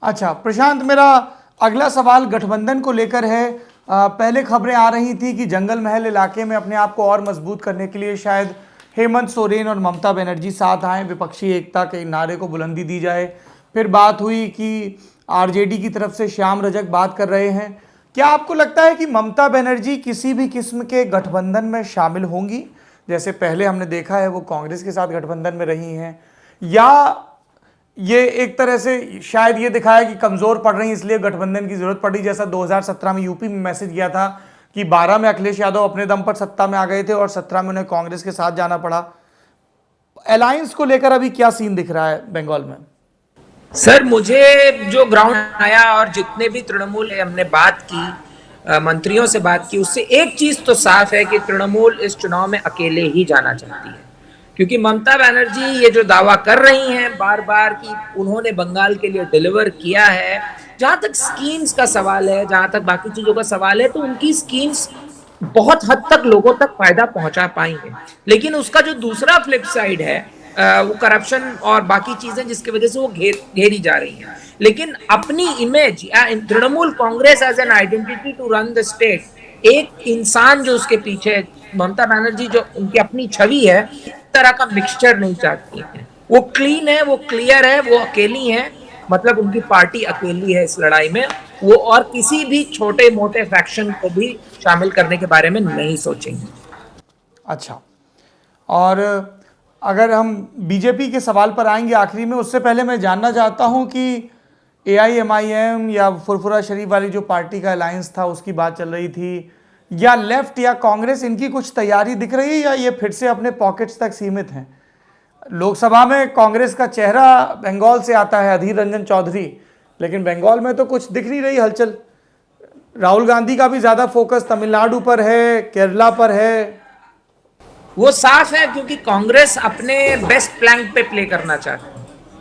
अच्छा प्रशांत, मेरा अगला सवाल गठबंधन को लेकर है। पहले खबरें आ रही थी कि जंगल महल इलाके में अपने आप को और मजबूत करने के लिए शायद हेमंत सोरेन और ममता बनर्जी साथ आए, विपक्षी एकता के नारे को बुलंदी दी जाए। फिर बात हुई कि आरजेडी की तरफ से श्याम रजक बात कर रहे हैं। क्या आपको लगता है कि ममता बनर्जी किसी भी किस्म के गठबंधन में शामिल होंगी, जैसे पहले हमने देखा है वो कांग्रेस के साथ गठबंधन में रही हैं, या ये एक तरह से शायद ये दिखाया कि कमज़ोर पड़ रही इसलिए गठबंधन की ज़रूरत पड़ी, जैसा 2017 में यूपी में मैसेज किया था कि 12 में अखिलेश यादव अपने दम पर सत्ता में आ गए थे और 17 में उन्हें कांग्रेस के साथ जाना पड़ा। अलायंस को लेकर अभी क्या सीन दिख रहा है बंगाल में? सर मुझे जो ग्राउंड आया और जितने भी तृणमूल हमने बात की, मंत्रियों से बात की, उससे एक चीज तो साफ है कि तृणमूल इस चुनाव में अकेले ही जाना चाहती है, क्योंकि ममता बनर्जी ये जो दावा कर रही हैं बार बार कि उन्होंने बंगाल के लिए डिलीवर किया है, जहां तक स्कीम्स का सवाल है, जहां तक बाकी चीजों का सवाल है, तो उनकी स्कीम्स बहुत हद तक लोगों तक फायदा पहुंचा पाई है। लेकिन उसका जो दूसरा फ्लिप साइड है वो करप्शन और बाकी चीजें जिसकी वजह से वो घेरी जा रही हैं। लेकिन अपनी इमेज या Trinamool Congress as an identity to run the state, एक इंसान जो उसके पीछे ममता बनर्जी जो उनकी अपनी छवि है, इस तरह का मिक्सचर नहीं चाहती है। वो क्लीन है, वो क्लियर है, वो अकेली है, मतलब उनकी पार्टी अकेली है इस लड़ाई में। वो और किसी भी छोटे मोटे फैक्शन को भी शामिल करने के बारे में नहीं सोचेंगे। अच्छा, और अगर हम बीजेपी के सवाल पर आएंगे आखिरी में, उससे पहले मैं जानना चाहता हूं कि AIMIM या फुरफुरा शरीफ वाली जो पार्टी का अलायंस था उसकी बात चल रही थी, या लेफ्ट या कांग्रेस, इनकी कुछ तैयारी दिख रही है या ये फिर से अपने पॉकेट्स तक सीमित हैं? लोकसभा में कांग्रेस का चेहरा बंगाल से आता है, अधीर रंजन चौधरी, लेकिन बंगाल में तो कुछ दिख नहीं रही हलचल। राहुल गांधी का भी ज़्यादा फोकस तमिलनाडु पर है, केरला पर है। वो साफ है क्योंकि कांग्रेस अपने बेस्ट फ्लैंक पे प्ले करना चाहती है।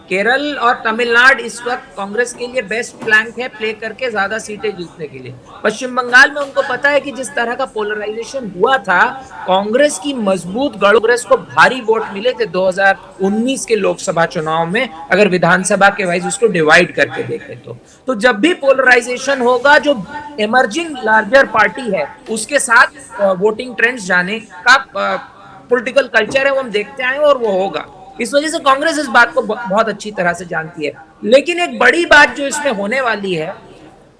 केरल और तमिलनाडु इस वक्त कांग्रेस के लिए बेस्ट फ्लैंक है प्ले करके ज्यादा सीटें जीतने के लिए। पश्चिम बंगाल में उनको पता है कि जिस तरह का पोलराइजेशन हुआ था, कांग्रेस की मजबूत कांग्रेस को भारी वोट मिले थे 2019 के लोकसभा चुनाव में, अगर विधानसभा के वाइज उसको डिवाइड करके देखें तो जब भी पोलराइजेशन होगा, जो इमर्जिंग लार्जर पार्टी है उसके साथ वोटिंग ट्रेंड्स जाने का पॉलिटिकल कल्चर है, वो हम देखते आए और वो होगा। इस वजह से कांग्रेस इस बात को बहुत अच्छी तरह से जानती है। लेकिन एक बड़ी बात जो इसमें होने वाली है,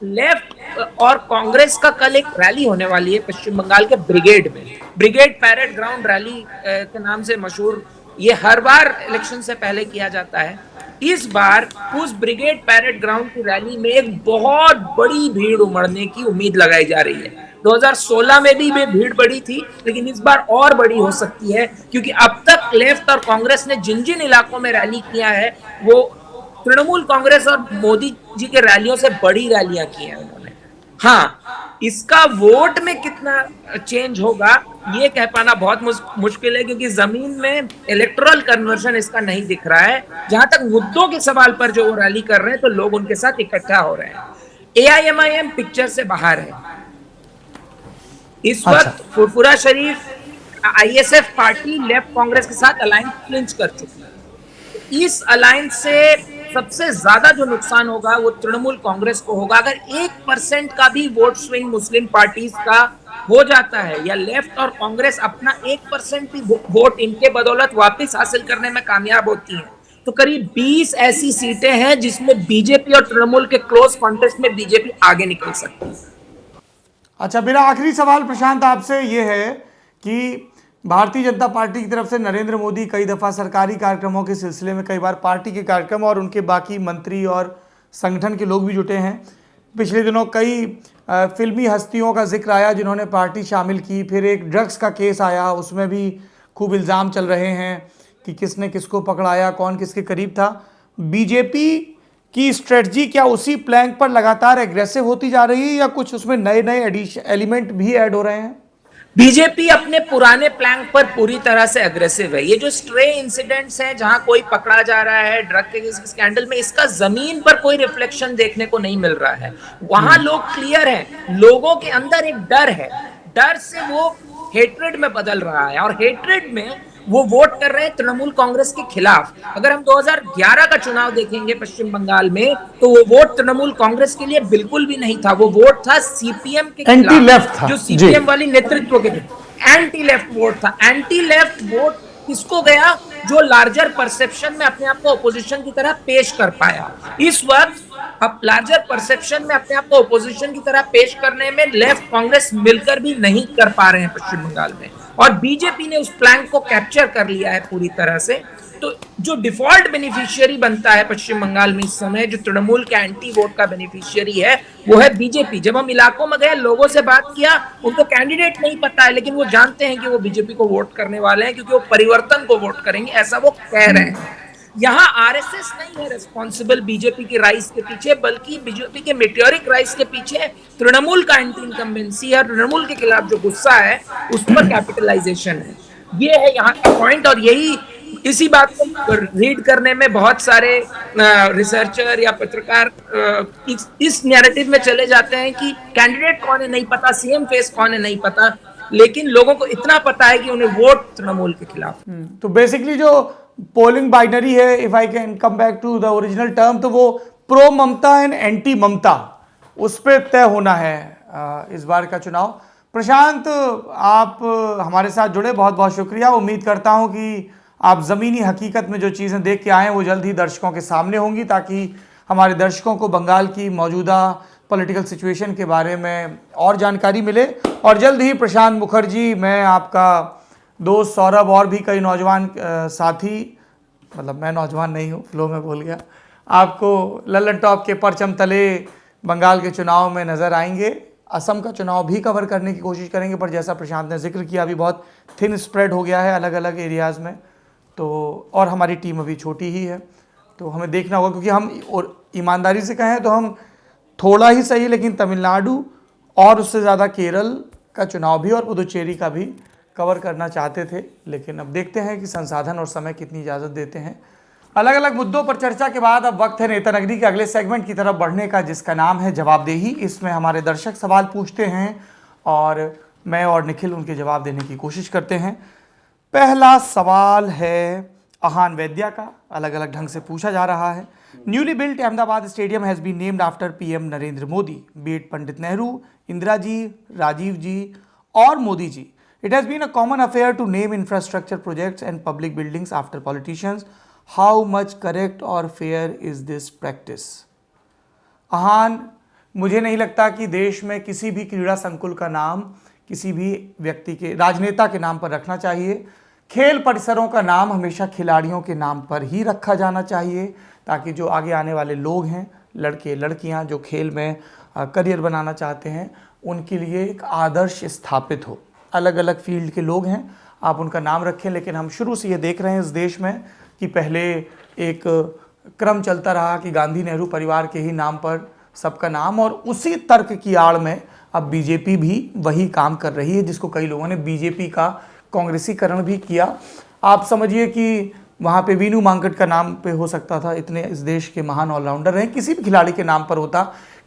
लेफ्ट और कांग्रेस का कल एक रैली होने वाली है पश्चिम बंगाल के ब्रिगेड में। ब्रिगेड पैरेड ग्राउंड रैली के नाम से मशहूर, ये हर बार इलेक्शन से पहले किया जाता है। इस बार उस ब्रिगेड पैरेड ग्राउंड की रैली में एक बहुत बड़ी भीड़ उमड़ने की उम्मीद लगाई जा रही है। 2016 में भी भीड़ बड़ी थी, लेकिन इस बार और बड़ी हो सकती है, क्योंकि अब तक लेफ्ट और कांग्रेस ने जिन जिन इलाकों में रैली किया है वो तृणमूल कांग्रेस और मोदी जी के रैलियों से बड़ी रैलियां की हैं उन्होंने। हाँ, इसका वोट में कितना चेंज होगा ये कह पाना बहुत मुश्किल है, क्योंकि जमीन में इलेक्टोरल कन्वर्जन इसका नहीं दिख रहा है। जहां तक मुद्दों के सवाल पर जो वो रैली कर रहे हैं तो लोग उनके साथ इकट्ठा हो रहे हैं। AIMIM पिक्चर से बाहर है। इस वक्त फुरफुरा शरीफ आईएसएफ पार्टी लेफ्ट कांग्रेस के साथ अलायंस क्लिंच कर चुकी है। इस अलायंस से सबसे ज्यादा जो नुकसान होगा वो तृणमूल कांग्रेस को होगा। अगर 1% का भी वोट स्विंग मुस्लिम पार्टीज का हो जाता है या लेफ्ट और कांग्रेस अपना 1% भी वोट इनके बदौलत वापस हासिल करने में कामयाब होती है, तो करीब 20 ऐसी सीटें हैं जिसमें बीजेपी और तृणमूल के क्लोज कॉन्टेस्ट में बीजेपी आगे निकल सकती है। अच्छा, मेरा आखिरी सवाल प्रशांत आपसे ये है कि भारतीय जनता पार्टी की तरफ से नरेंद्र मोदी कई दफ़ा सरकारी कार्यक्रमों के सिलसिले में कई बार पार्टी के कार्यक्रम और उनके बाकी मंत्री और संगठन के लोग भी जुटे हैं। पिछले दिनों कई फिल्मी हस्तियों का जिक्र आया जिन्होंने पार्टी शामिल की। फिर एक ड्रग्स का केस आया, उसमें भी खूब इल्ज़ाम चल रहे हैं कि किसने किसको पकड़ाया, कौन किसके करीब था। बीजेपी की स्ट्रेटजी क्या उसी प्लैंक पर लगातार एग्रेसिव होती जा रही है या कुछ उसमें नए नए एलिमेंट भी ऐड हो रहे हैं? बीजेपी अपने पुराने प्लान पर पूरी तरह से अग्रेसिव है। ये जो स्ट्रे इंसिडेंट्स हैं जहां कोई पकड़ा जा रहा है ड्रग के स्कैंडल में, इसका जमीन पर कोई रिफ्लेक्शन देखने को नहीं मिल रहा है। वहां लोग क्लियर हैं, लोगों के अंदर एक डर है, डर से वो हेट्रेड में बदल रहा है और हेट्रेड में वो वोट कर रहे हैं तृणमूल कांग्रेस के खिलाफ। अगर हम 2011 का चुनाव देखेंगे पश्चिम बंगाल में, तो वो वोट तृणमूल कांग्रेस के लिए बिल्कुल भी नहीं था, वो वोट था सीपीएम के खिलाफ, जो सीपीएम वाली नेतृत्व के एंटी लेफ्ट वोट था। एंटी लेफ्ट वोट किसको गया? जो लार्जर परसेप्शन में अपने आप को अपोजिशन की तरह पेश कर पाया। इस वक्त अब लार्जर परसेप्शन में अपने आप को अपोजिशन की तरह पेश करने में लेफ्ट कांग्रेस मिलकर भी नहीं कर पा रहे हैं पश्चिम बंगाल में, और बीजेपी ने उस प्लान को कैप्चर कर लिया है पूरी तरह से। तो जो डिफॉल्ट बेनिफिशियरी बनता है पश्चिम बंगाल में इस समय, जो तृणमूल के एंटी वोट का बेनिफिशियरी है, वो है बीजेपी। जब हम इलाकों में गए, लोगों से बात किया, उनको कैंडिडेट नहीं पता है, लेकिन वो जानते हैं कि वो बीजेपी को वोट करने वाले हैं क्योंकि वो परिवर्तन को वोट करेंगे, ऐसा वो कह रहे हैं। यहाँ आरएसएस नहीं है रिस्पॉन्सिबल बीजेपी की राइज के पीछे, बल्कि बीजेपी के मेटियोरिक राइज के पीछे तृणमूल का एंटी इनकम्बेंसी है, तृणमूल के खिलाफ जो गुस्सा है उस पर कैपिटलाइजेशन है। ये है यहाँ का पॉइंट, और यही इसी बात को रीड करने में बहुत सारे रिसर्चर या पत्रकार इस नैरेटिव में चले जाते हैं कि कैंडिडेट कौन है नहीं पता, सीएम फेस कौन है नहीं पता, लेकिन लोगों को इतना पता है कि उन्हें वोट तृणमूल के खिलाफ। तो बेसिकली जो पोलिंग बाइनरी है, if I can come back to the original term, तो वो pro Mamata and anti Mamata, उस पर तय होना है इस बार का चुनाव। प्रशांत, आप हमारे साथ जुड़े, बहुत बहुत शुक्रिया। उम्मीद करता हूं कि आप ज़मीनी हकीकत में जो चीज़ें देख के आए हैं वो जल्द ही दर्शकों के सामने होंगी, ताकि हमारे दर्शकों को बंगाल की मौजूदा पॉलिटिकल सिचुएशन के बारे में और जानकारी मिले। और जल्द ही प्रशांत मुखर्जी, मैं आपका दोस्त सौरभ और भी कई नौजवान साथी, मतलब मैं नौजवान नहीं हूँ, फ्लो में बोल गया, आपको लल्लन टॉप के परचम तले बंगाल के चुनाव में नज़र आएंगे। असम का चुनाव भी कवर करने की कोशिश करेंगे, पर जैसा प्रशांत ने जिक्र किया अभी बहुत थिन स्प्रेड हो गया है अलग अलग एरियाज़ में, तो और हमारी टीम अभी छोटी ही है, तो हमें देखना होगा। क्योंकि हम और ईमानदारी से कहें तो हम थोड़ा ही सही, लेकिन तमिलनाडु और उससे ज़्यादा केरल का चुनाव भी और पुदुचेरी का भी कवर करना चाहते थे, लेकिन अब देखते हैं कि संसाधन और समय कितनी इजाज़त देते हैं। अलग अलग मुद्दों पर चर्चा के बाद अब वक्त है नेता नगरी के अगले सेगमेंट की तरफ बढ़ने का, जिसका नाम है जवाबदेही। इसमें हमारे दर्शक सवाल पूछते हैं और मैं और निखिल उनके जवाब देने की कोशिश करते हैं। पहला सवाल है आहान वैद्या का, अलग अलग ढंग से पूछा जा रहा है। Newly built Ahmedabad stadium has been named after PM Narendra Modi, be it Pandit Nehru, Indira ji, Rajiv ji और मोदी जी। It has been a common affair to name infrastructure projects and public buildings after politicians. How much correct or fair is this practice? आहान, मुझे नहीं लगता कि देश में किसी भी क्रीड़ा संकुल का नाम किसी भी व्यक्ति के, राजनेता के नाम पर रखना चाहिए। खेल परिसरों का नाम हमेशा खिलाड़ियों के नाम पर ही रखा जाना चाहिए, ताकि जो आगे आने वाले लोग हैं, लड़के लड़कियां जो खेल में करियर बनाना चाहते हैं, उनके लिए एक आदर्श स्थापित हो। अलग अलग फील्ड के लोग हैं, आप उनका नाम रखें, लेकिन हम शुरू से ये देख रहे हैं इस देश में कि पहले एक क्रम चलता रहा कि गांधी नेहरू परिवार के ही नाम पर सबका नाम, और उसी तर्क की आड़ में अब बीजेपी भी वही काम कर रही है, जिसको कई लोगों ने बीजेपी का कांग्रेसीकरण भी किया। आप समझिए कि वहाँ पे वीनू मांकट का नाम पे हो सकता था, इतने इस देश के महान ऑलराउंडर हैं, किसी भी खिलाड़ी के नाम पर होता।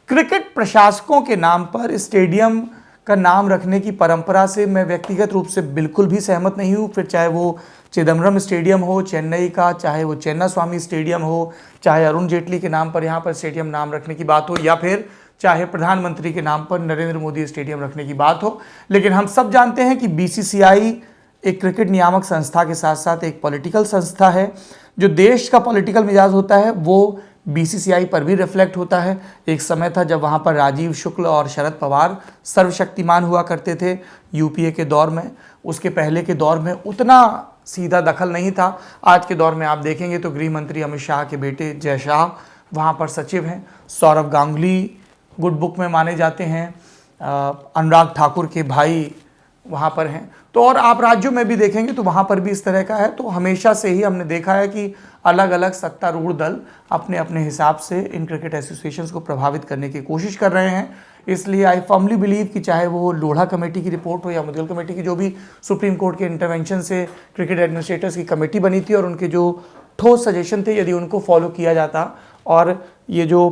क्रिकेट प्रशासकों के नाम पर स्टेडियम का नाम रखने की परंपरा से मैं व्यक्तिगत रूप से बिल्कुल भी सहमत नहीं हूँ। फिर चाहे वो चिदम्बरम स्टेडियम हो चेन्नई का, चाहे वो चेन्नास्वामी स्टेडियम हो, चाहे अरुण जेटली के नाम पर यहाँ पर स्टेडियम नाम रखने की बात हो, या फिर चाहे प्रधानमंत्री के नाम पर नरेंद्र मोदी स्टेडियम रखने की बात हो। लेकिन हम सब जानते हैं कि बीसीसीआई एक क्रिकेट नियामक संस्था के साथ साथ एक पॉलिटिकल संस्था है। जो देश का पॉलिटिकल मिजाज होता है वो बीसीसीआई पर भी रिफ्लेक्ट होता है। एक समय था जब वहाँ पर राजीव शुक्ल और शरद पवार सर्वशक्तिमान हुआ करते थे यूपीए के दौर में। उसके पहले के दौर में उतना सीधा दखल नहीं था। आज के दौर में आप देखेंगे तो गृह मंत्री अमित शाह के बेटे जय शाह वहाँ पर सचिव हैं। सौरभ गांगुली गुड बुक में माने जाते हैं। अनुराग ठाकुर के भाई वहाँ पर हैं। तो और आप राज्यों में भी देखेंगे तो वहाँ पर भी इस तरह का है। तो हमेशा से ही हमने देखा है कि अलग अलग सत्तारूढ़ दल अपने अपने हिसाब से इन क्रिकेट एसोसिएशंस को प्रभावित करने की कोशिश कर रहे हैं। इसलिए आई फर्मली बिलीव कि चाहे वो लोढ़ा कमेटी की रिपोर्ट हो या मुदगल कमेटी की, जो भी सुप्रीम कोर्ट के इंटरवेंशन से क्रिकेट एडमिनिस्ट्रेटर्स की कमेटी बनी थी और उनके जो ठोस सजेशन थे, यदि उनको फॉलो किया जाता और ये जो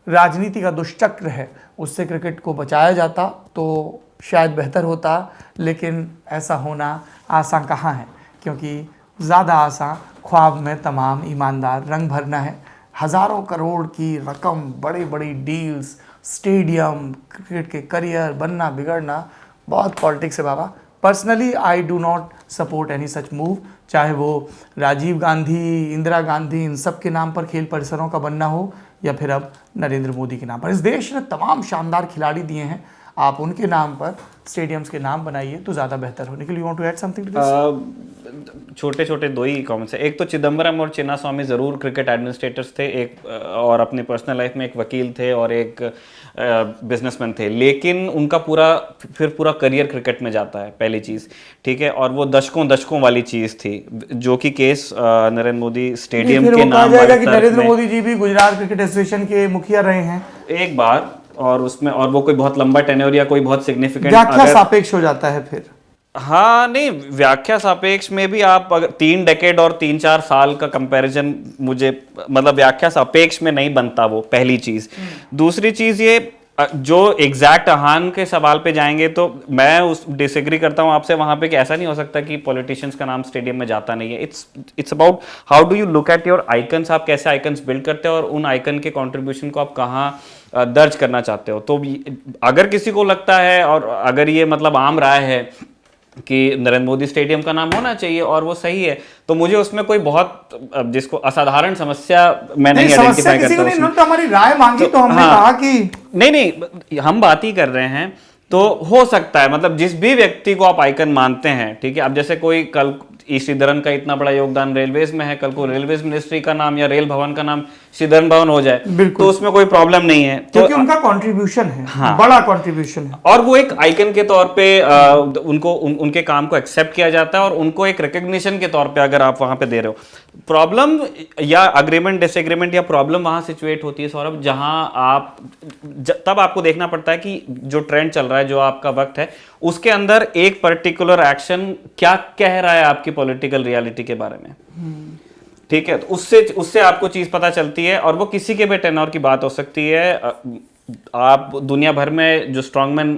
राजनीति का दुष्चक्र है उससे क्रिकेट को बचाया जाता तो शायद बेहतर होता। लेकिन ऐसा होना आसान कहाँ है, क्योंकि ज़्यादा आसान ख्वाब में तमाम ईमानदार रंग भरना है। हज़ारों करोड़ की रकम, बड़ी बड़ी डील्स, स्टेडियम, क्रिकेट के करियर बनना बिगड़ना, बहुत पॉलिटिक्स है बाबा। Personally I do not support any such move, चाहे वो राजीव गांधी, इंदिरा गांधी, इन सब के नाम पर खेल परिसरों का बनना हो या फिर अब नरेंद्र मोदी के नाम पर। इस देश ने तमाम शानदार खिलाड़ी दिए हैं, आप उनके नाम पर स्टेडियम्स के नाम बनाइए तो ज़्यादा बेहतर हो। Nikhil, you want to add something to this? छोटे छोटे दो ही कमेंट्स है। एक तो चिदम्बरम और चिन्नास्वामी ज़रूर क्रिकेट एडमिनिस्ट्रेटर्स थे, एक और अपने पर्सनल लाइफ में एक वकील थे और एक बिजनेसमैन थे, लेकिन उनका पूरा करियर क्रिकेट में जाता है, पहली चीज़, ठीक है। और वो दशकों वाली चीज़ थी जो कि केस नरेंद्र मोदी स्टेडियम के नाम जाएगा कि नरेंद्र मोदी जी भी गुजरात क्रिकेट एसोसिएशन के मुखिया रहे हैं एक बार, और उसमें और वो कोई बहुत लंबा टेन्योर या कोई बहुत सिग्निफिकेंट व्याख्या सापेक्ष हो जाता है फिर। हाँ नहीं, व्याख्या सापेक्ष में भी आप अगर 3 डेकेड और 3-4 साल का कंपैरिजन, मुझे मतलब व्याख्या सापेक्ष में नहीं बनता वो, पहली चीज। दूसरी चीज ये जो एग्जैक्ट अहान के सवाल पे जाएंगे तो मैं उस डिसएग्री करता हूँ आपसे वहां पे कि ऐसा नहीं हो सकता कि पॉलिटिशियंस का नाम स्टेडियम में जाता नहीं है। It's about how do you look at your icons, आप कैसे आइकन्स बिल्ड करते हो और उन आइकन के कंट्रीब्यूशन को आप कहाँ दर्ज करना चाहते हो। तो अगर किसी को लगता है और अगर ये मतलब आम राय है कि नरेंद्र मोदी स्टेडियम का नाम होना चाहिए और वो सही है, तो मुझे उसमें कोई बहुत जिसको असाधारण समस्या मैं नहीं आइडेंटिफाई करता हूं। तो हमारी राय मांगी तो हमने कहा कि नहीं, हम बात ही कर रहे हैं। तो हो सकता है मतलब जिस भी व्यक्ति को आप आइकन मानते हैं, ठीक है, अब जैसे कोई कल श्रीधरन का इतना बड़ा योगदान रेलवेज में है, कल को रेलवेज मिनिस्ट्री का नाम या रेल भवन का नाम श्रीधरन भवन हो जाए तो उसमें कोई प्रॉब्लम नहीं है, क्योंकि उनका कंट्रीब्यूशन है। हाँ, बड़ा कंट्रीब्यूशन है और वो एक आइकन के तौर पे उनको उनके काम को एक्सेप्ट किया जाता है और उनको एक रिकग्निशन के तौर पे अगर आप वहां पे दे रहे हो। प्रॉब्लम या अग्रीमेंट डिसएग्रीमेंट या प्रॉब्लम वहां सिचुएट होती है सौरभ, जहां आप तब आपको देखना पड़ता है कि जो ट्रेंड चल रहा है, जो आपका वक्त है, उसके अंदर एक पर्टिकुलर एक्शन क्या कह रहा है आपकी पॉलिटिकल रियलिटी के बारे में, ठीक है। तो उससे आपको चीज पता चलती है और वो किसी के भी टेनोर की बात हो सकती है। आप दुनिया भर में जो स्ट्रॉन्गमैन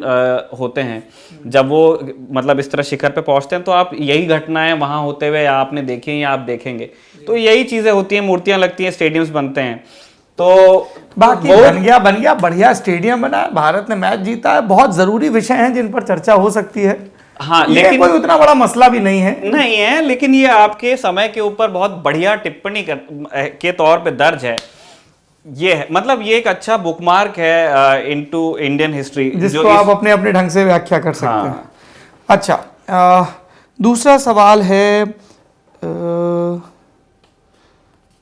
होते हैं, जब वो मतलब इस तरह शिखर पे पहुंचते हैं तो आप यही घटनाएं वहां होते हुए या आपने देखी या आप देखेंगे, तो यही चीजें होती हैं, मूर्तियां लगती हैं, स्टेडियम्स बनते हैं। तो बाकी बन गया बढ़िया स्टेडियम बना, भारत ने मैच जीता है, बहुत जरूरी विषय हैं जिन पर चर्चा हो सकती है। हाँ, लेकिन कोई उतना बड़ा मसला भी नहीं है, लेकिन ये आपके समय के ऊपर बहुत बढ़िया टिप्पणी के तौर पे दर्ज है। ये है मतलब ये एक अच्छा बुकमार्क है इनटू इंडियन हिस्ट्री, जिसको आप अपने अपने ढंग से व्याख्या कर सकते हैं। अच्छा, दूसरा सवाल है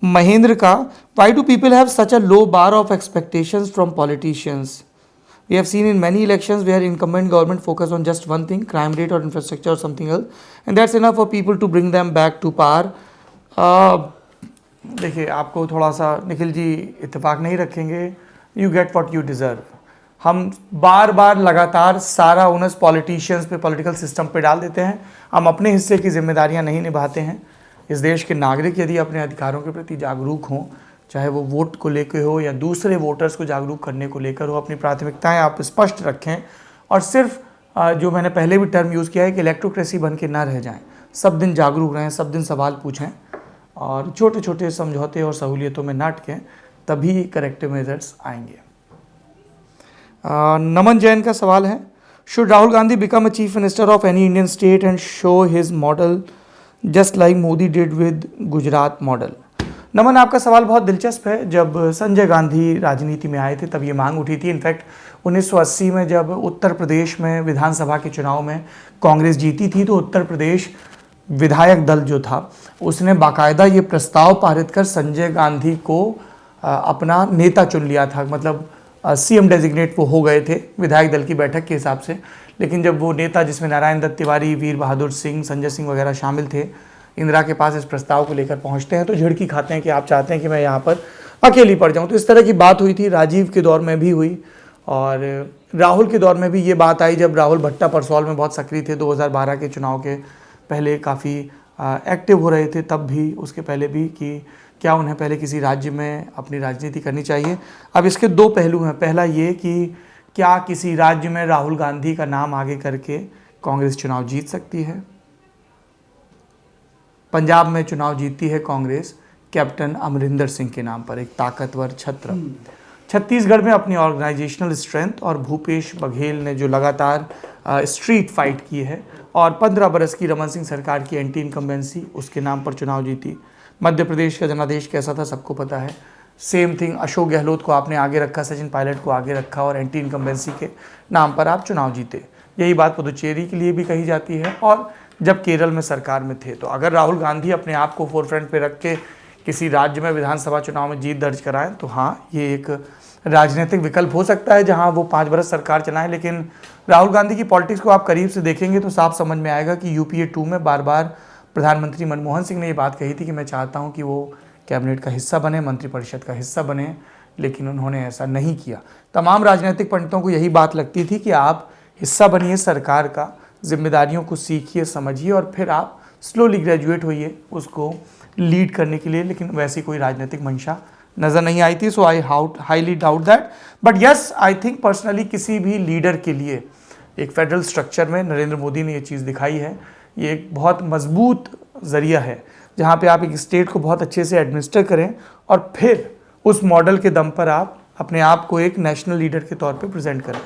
महेंद्र का, why do people have such a low bar of expectations from politicians? We have seen in many elections where incumbent government focus on just one thing, crime rate or infrastructure or something else, and that's enough for people to bring them back to power. देखिए, आपको थोड़ा सा निखिल जी इत्तेफाक नहीं रखेंगे, you get what you deserve. हम बार बार लगातार सारा उनस पॉलिटिशियंस पे, पॉलिटिकल सिस्टम पे डाल देते हैं, हम अपने हिस्से की जिम्मेदारियां नहीं निभाते हैं। इस देश के नागरिक यदि अपने अधिकारों के प्रति जागरूक हों, चाहे वो वोट को लेकर हो या दूसरे वोटर्स को जागरूक करने को लेकर हो, अपनी प्राथमिकताएं आप स्पष्ट रखें और सिर्फ जो मैंने पहले भी टर्म यूज़ किया है कि इलेक्ट्रोक्रेसी बन के ना रह जाएं, सब दिन जागरूक रहें, सब दिन सवाल पूछें और छोटे छोटे समझौते और सहूलियतों में ना अटकें, तभी करेक्टिव मेजर्स आएंगे। नमन जैन का सवाल है, should Rahul Gandhi become a chief minister of any Indian state and show his model just like Modi did with Gujarat model? Naman, आपका सवाल बहुत दिलचस्प है। जब संजय गांधी राजनीति में आए थे तब ये मांग उठी थी। इनफैक्ट 1980 में जब उत्तर प्रदेश में विधानसभा के चुनाव में कांग्रेस जीती थी तो उत्तर प्रदेश विधायक दल जो था उसने बाकायदा ये प्रस्ताव पारित कर संजय गांधी को अपना नेता चुन लिया था। मतलब सीएम डेजिग्नेट वो हो गए थे विधायक दल की बैठक के हिसाब से। लेकिन जब वो नेता जिसमें नारायण दत्त तिवारी, वीर बहादुर सिंह, संजय सिंह वगैरह शामिल थे, इंदिरा के पास इस प्रस्ताव को लेकर पहुंचते हैं तो झिड़की खाते हैं कि आप चाहते हैं कि मैं यहाँ पर अकेली पड़ जाऊँ। तो इस तरह की बात हुई थी, राजीव के दौर में भी हुई और राहुल के दौर में भी ये बात आई जब राहुल भट्टा परसौल में बहुत सक्रिय थे। 2012 के चुनाव के पहले काफ़ी एक्टिव हो रहे थे, तब भी उसके पहले भी, कि क्या उन्हें पहले किसी राज्य में अपनी राजनीति करनी चाहिए। अब इसके दो पहलू हैं। पहला ये कि क्या किसी राज्य में राहुल गांधी का नाम आगे करके कांग्रेस चुनाव जीत सकती है? पंजाब में चुनाव जीतती है कांग्रेस कैप्टन अमरिंदर सिंह के नाम पर, एक ताकतवर छत्र। छत्तीसगढ़ में अपनी ऑर्गेनाइजेशनल स्ट्रेंथ और भूपेश बघेल ने जो लगातार स्ट्रीट फाइट की है और 15 बरस की रमन सिंह सरकार की एंटी इनकम्बेंसी, उसके नाम पर चुनाव जीती। मध्य प्रदेश का जनादेश कैसा था सबको पता है। सेम थिंग, अशोक गहलोत को आपने आगे रखा, सचिन पायलट को आगे रखा और एंटी इनकम्बेंसी के नाम पर आप चुनाव जीते। यही बात पुदुचेरी के लिए भी कही जाती है और जब केरल में सरकार में थे। तो अगर राहुल गांधी अपने आप को फोरफ्रंट पे रख के किसी राज्य में विधानसभा चुनाव में जीत दर्ज कराएं तो हाँ, ये एक राजनीतिक विकल्प हो सकता है जहां वो 5 बरस सरकार चलाएं। लेकिन राहुल गांधी की पॉलिटिक्स को आप करीब से देखेंगे तो साफ समझ में आएगा कि यूपीए 2 में बार बार प्रधानमंत्री मनमोहन सिंह ने ये बात कही थी कि मैं चाहता हूँ कि वो कैबिनेट का हिस्सा बने, मंत्रिपरिषद का हिस्सा बने, लेकिन उन्होंने ऐसा नहीं किया। तमाम राजनीतिक पंडितों को यही बात लगती थी कि आप हिस्सा बनिए सरकार का, जिम्मेदारियों को सीखिए, समझिए और फिर आप स्लोली ग्रेजुएट होइए उसको लीड करने के लिए। लेकिन वैसी कोई राजनीतिक मंशा नज़र नहीं आई थी। So I highly doubt that, but yes, I think personally किसी भी लीडर के लिए एक फेडरल स्ट्रक्चर में नरेंद्र मोदी ने ये चीज़ दिखाई है। ये एक बहुत मजबूत ज़रिया है जहाँ पे आप एक स्टेट को बहुत अच्छे से एडमिनिस्टर करें और फिर उस मॉडल के दम पर आप अपने आप को एक नेशनल लीडर के तौर पे प्रेजेंट करें।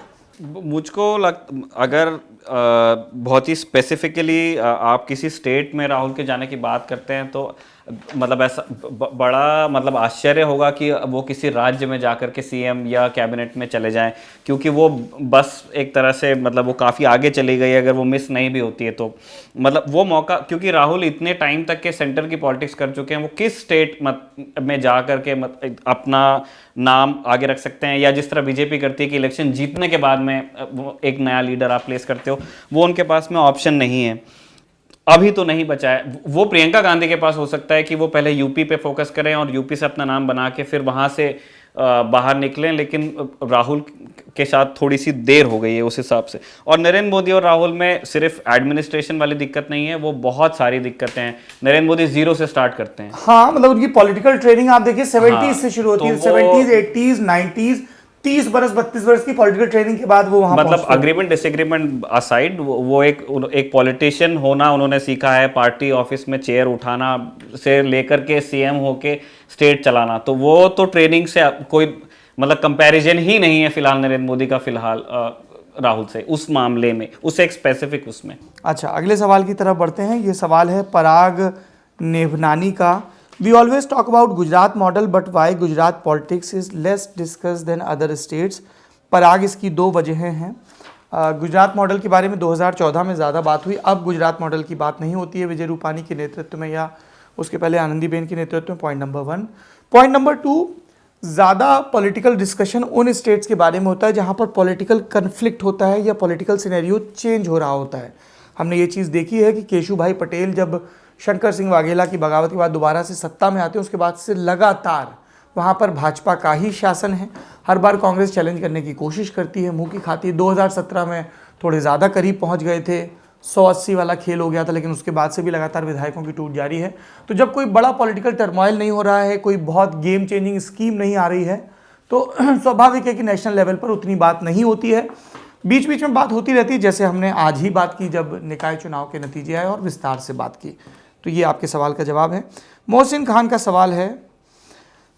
मुझको अगर बहुत ही स्पेसिफिकली आप किसी स्टेट में राहुल के जाने की बात करते हैं तो मतलब ऐसा बड़ा मतलब आश्चर्य होगा कि वो किसी राज्य में जाकर के सीएम या कैबिनेट में चले जाएं, क्योंकि वो बस एक तरह से मतलब वो काफ़ी आगे चली गई। अगर वो मिस नहीं भी होती है तो मतलब वो मौका, क्योंकि राहुल इतने टाइम तक के सेंटर की पॉलिटिक्स कर चुके हैं, वो किस स्टेट में जा कर के अपना नाम आगे रख सकते हैं, या जिस तरह बीजेपी करती है कि इलेक्शन जीतने के बाद में एक नया लीडर आप प्लेस करते हो, वो उनके पास में ऑप्शन नहीं है। अभी तो नहीं बचा है। वो प्रियंका गांधी के पास हो सकता है कि वो पहले यूपी पे फोकस करें और यूपी से अपना नाम बना के फिर वहां से बाहर निकलें, लेकिन राहुल के साथ थोड़ी सी देर हो गई है उस हिसाब से। और नरेंद्र मोदी और राहुल में सिर्फ एडमिनिस्ट्रेशन वाली दिक्कत नहीं है, वो बहुत सारी दिक्कतें हैं। नरेंद्र मोदी 0 से स्टार्ट करते हैं। हाँ, मतलब उनकी पॉलिटिकल ट्रेनिंग आप देखिए 70s से शुरू होती है, 70s, 80s, 90s, 30 बरस 32 बरस की पॉलिटिकल ट्रेनिंग के बाद वो वहां मतलब अग्रीमेंट डिसएग्रीमेंट असाइड वो एक पॉलिटिशियन होना उन्होंने सीखा है। पार्टी ऑफिस में चेयर उठाना से लेकर के सीएम होके स्टेट चलाना, तो वो तो ट्रेनिंग से कोई मतलब कंपैरिजन ही नहीं है फिलहाल नरेंद्र मोदी का फिलहाल राहुल से उस मामले में, उस एक स्पेसिफिक उसमें। अच्छा, अगले सवाल की तरफ बढ़ते हैं। ये सवाल है पराग नेभनानी का। We always talk about Gujarat model, but why Gujarat politics is less discussed than other states? पराग, इसकी 2 वजहें हैं। गुजरात मॉडल के बारे में 2014 में ज़्यादा बात हुई, अब गुजरात मॉडल की बात नहीं होती है विजय रूपानी के नेतृत्व में या उसके पहले आनंदीबेन के नेतृत्व में। Point number 1। पॉइंट नंबर 2, ज़्यादा पॉलिटिकल डिस्कशन उन स्टेट्स के बारे में होता है जहाँ पर पॉलिटिकल कन्फ्लिक्ट होता है या पॉलिटिकल सिनेरियो चेंज हो रहा होता है। हमने ये चीज़ देखी है कि केशुभाई पटेल जब शंकर सिंह वाघेला की बगावत के बाद दोबारा से सत्ता में आते हैं, उसके बाद से लगातार वहाँ पर भाजपा का ही शासन है। हर बार कांग्रेस चैलेंज करने की कोशिश करती है, मुंह की खाती है। 2017 में थोड़े ज़्यादा करीब पहुँच गए थे, 180 वाला खेल हो गया था, लेकिन उसके बाद से भी लगातार विधायकों की टूट जारी है। तो जब कोई बड़ा पॉलिटिकल टर्मोइल नहीं हो रहा है, कोई बहुत गेम चेंजिंग स्कीम नहीं आ रही है, तो स्वाभाविक है कि नेशनल लेवल पर उतनी बात नहीं होती है। बीच बीच में बात होती रहती है, जैसे हमने आज ही बात की जब निकाय चुनाव के नतीजे आए और विस्तार से बात की। तो ये आपके सवाल का जवाब है। मोहसिन खान का सवाल है,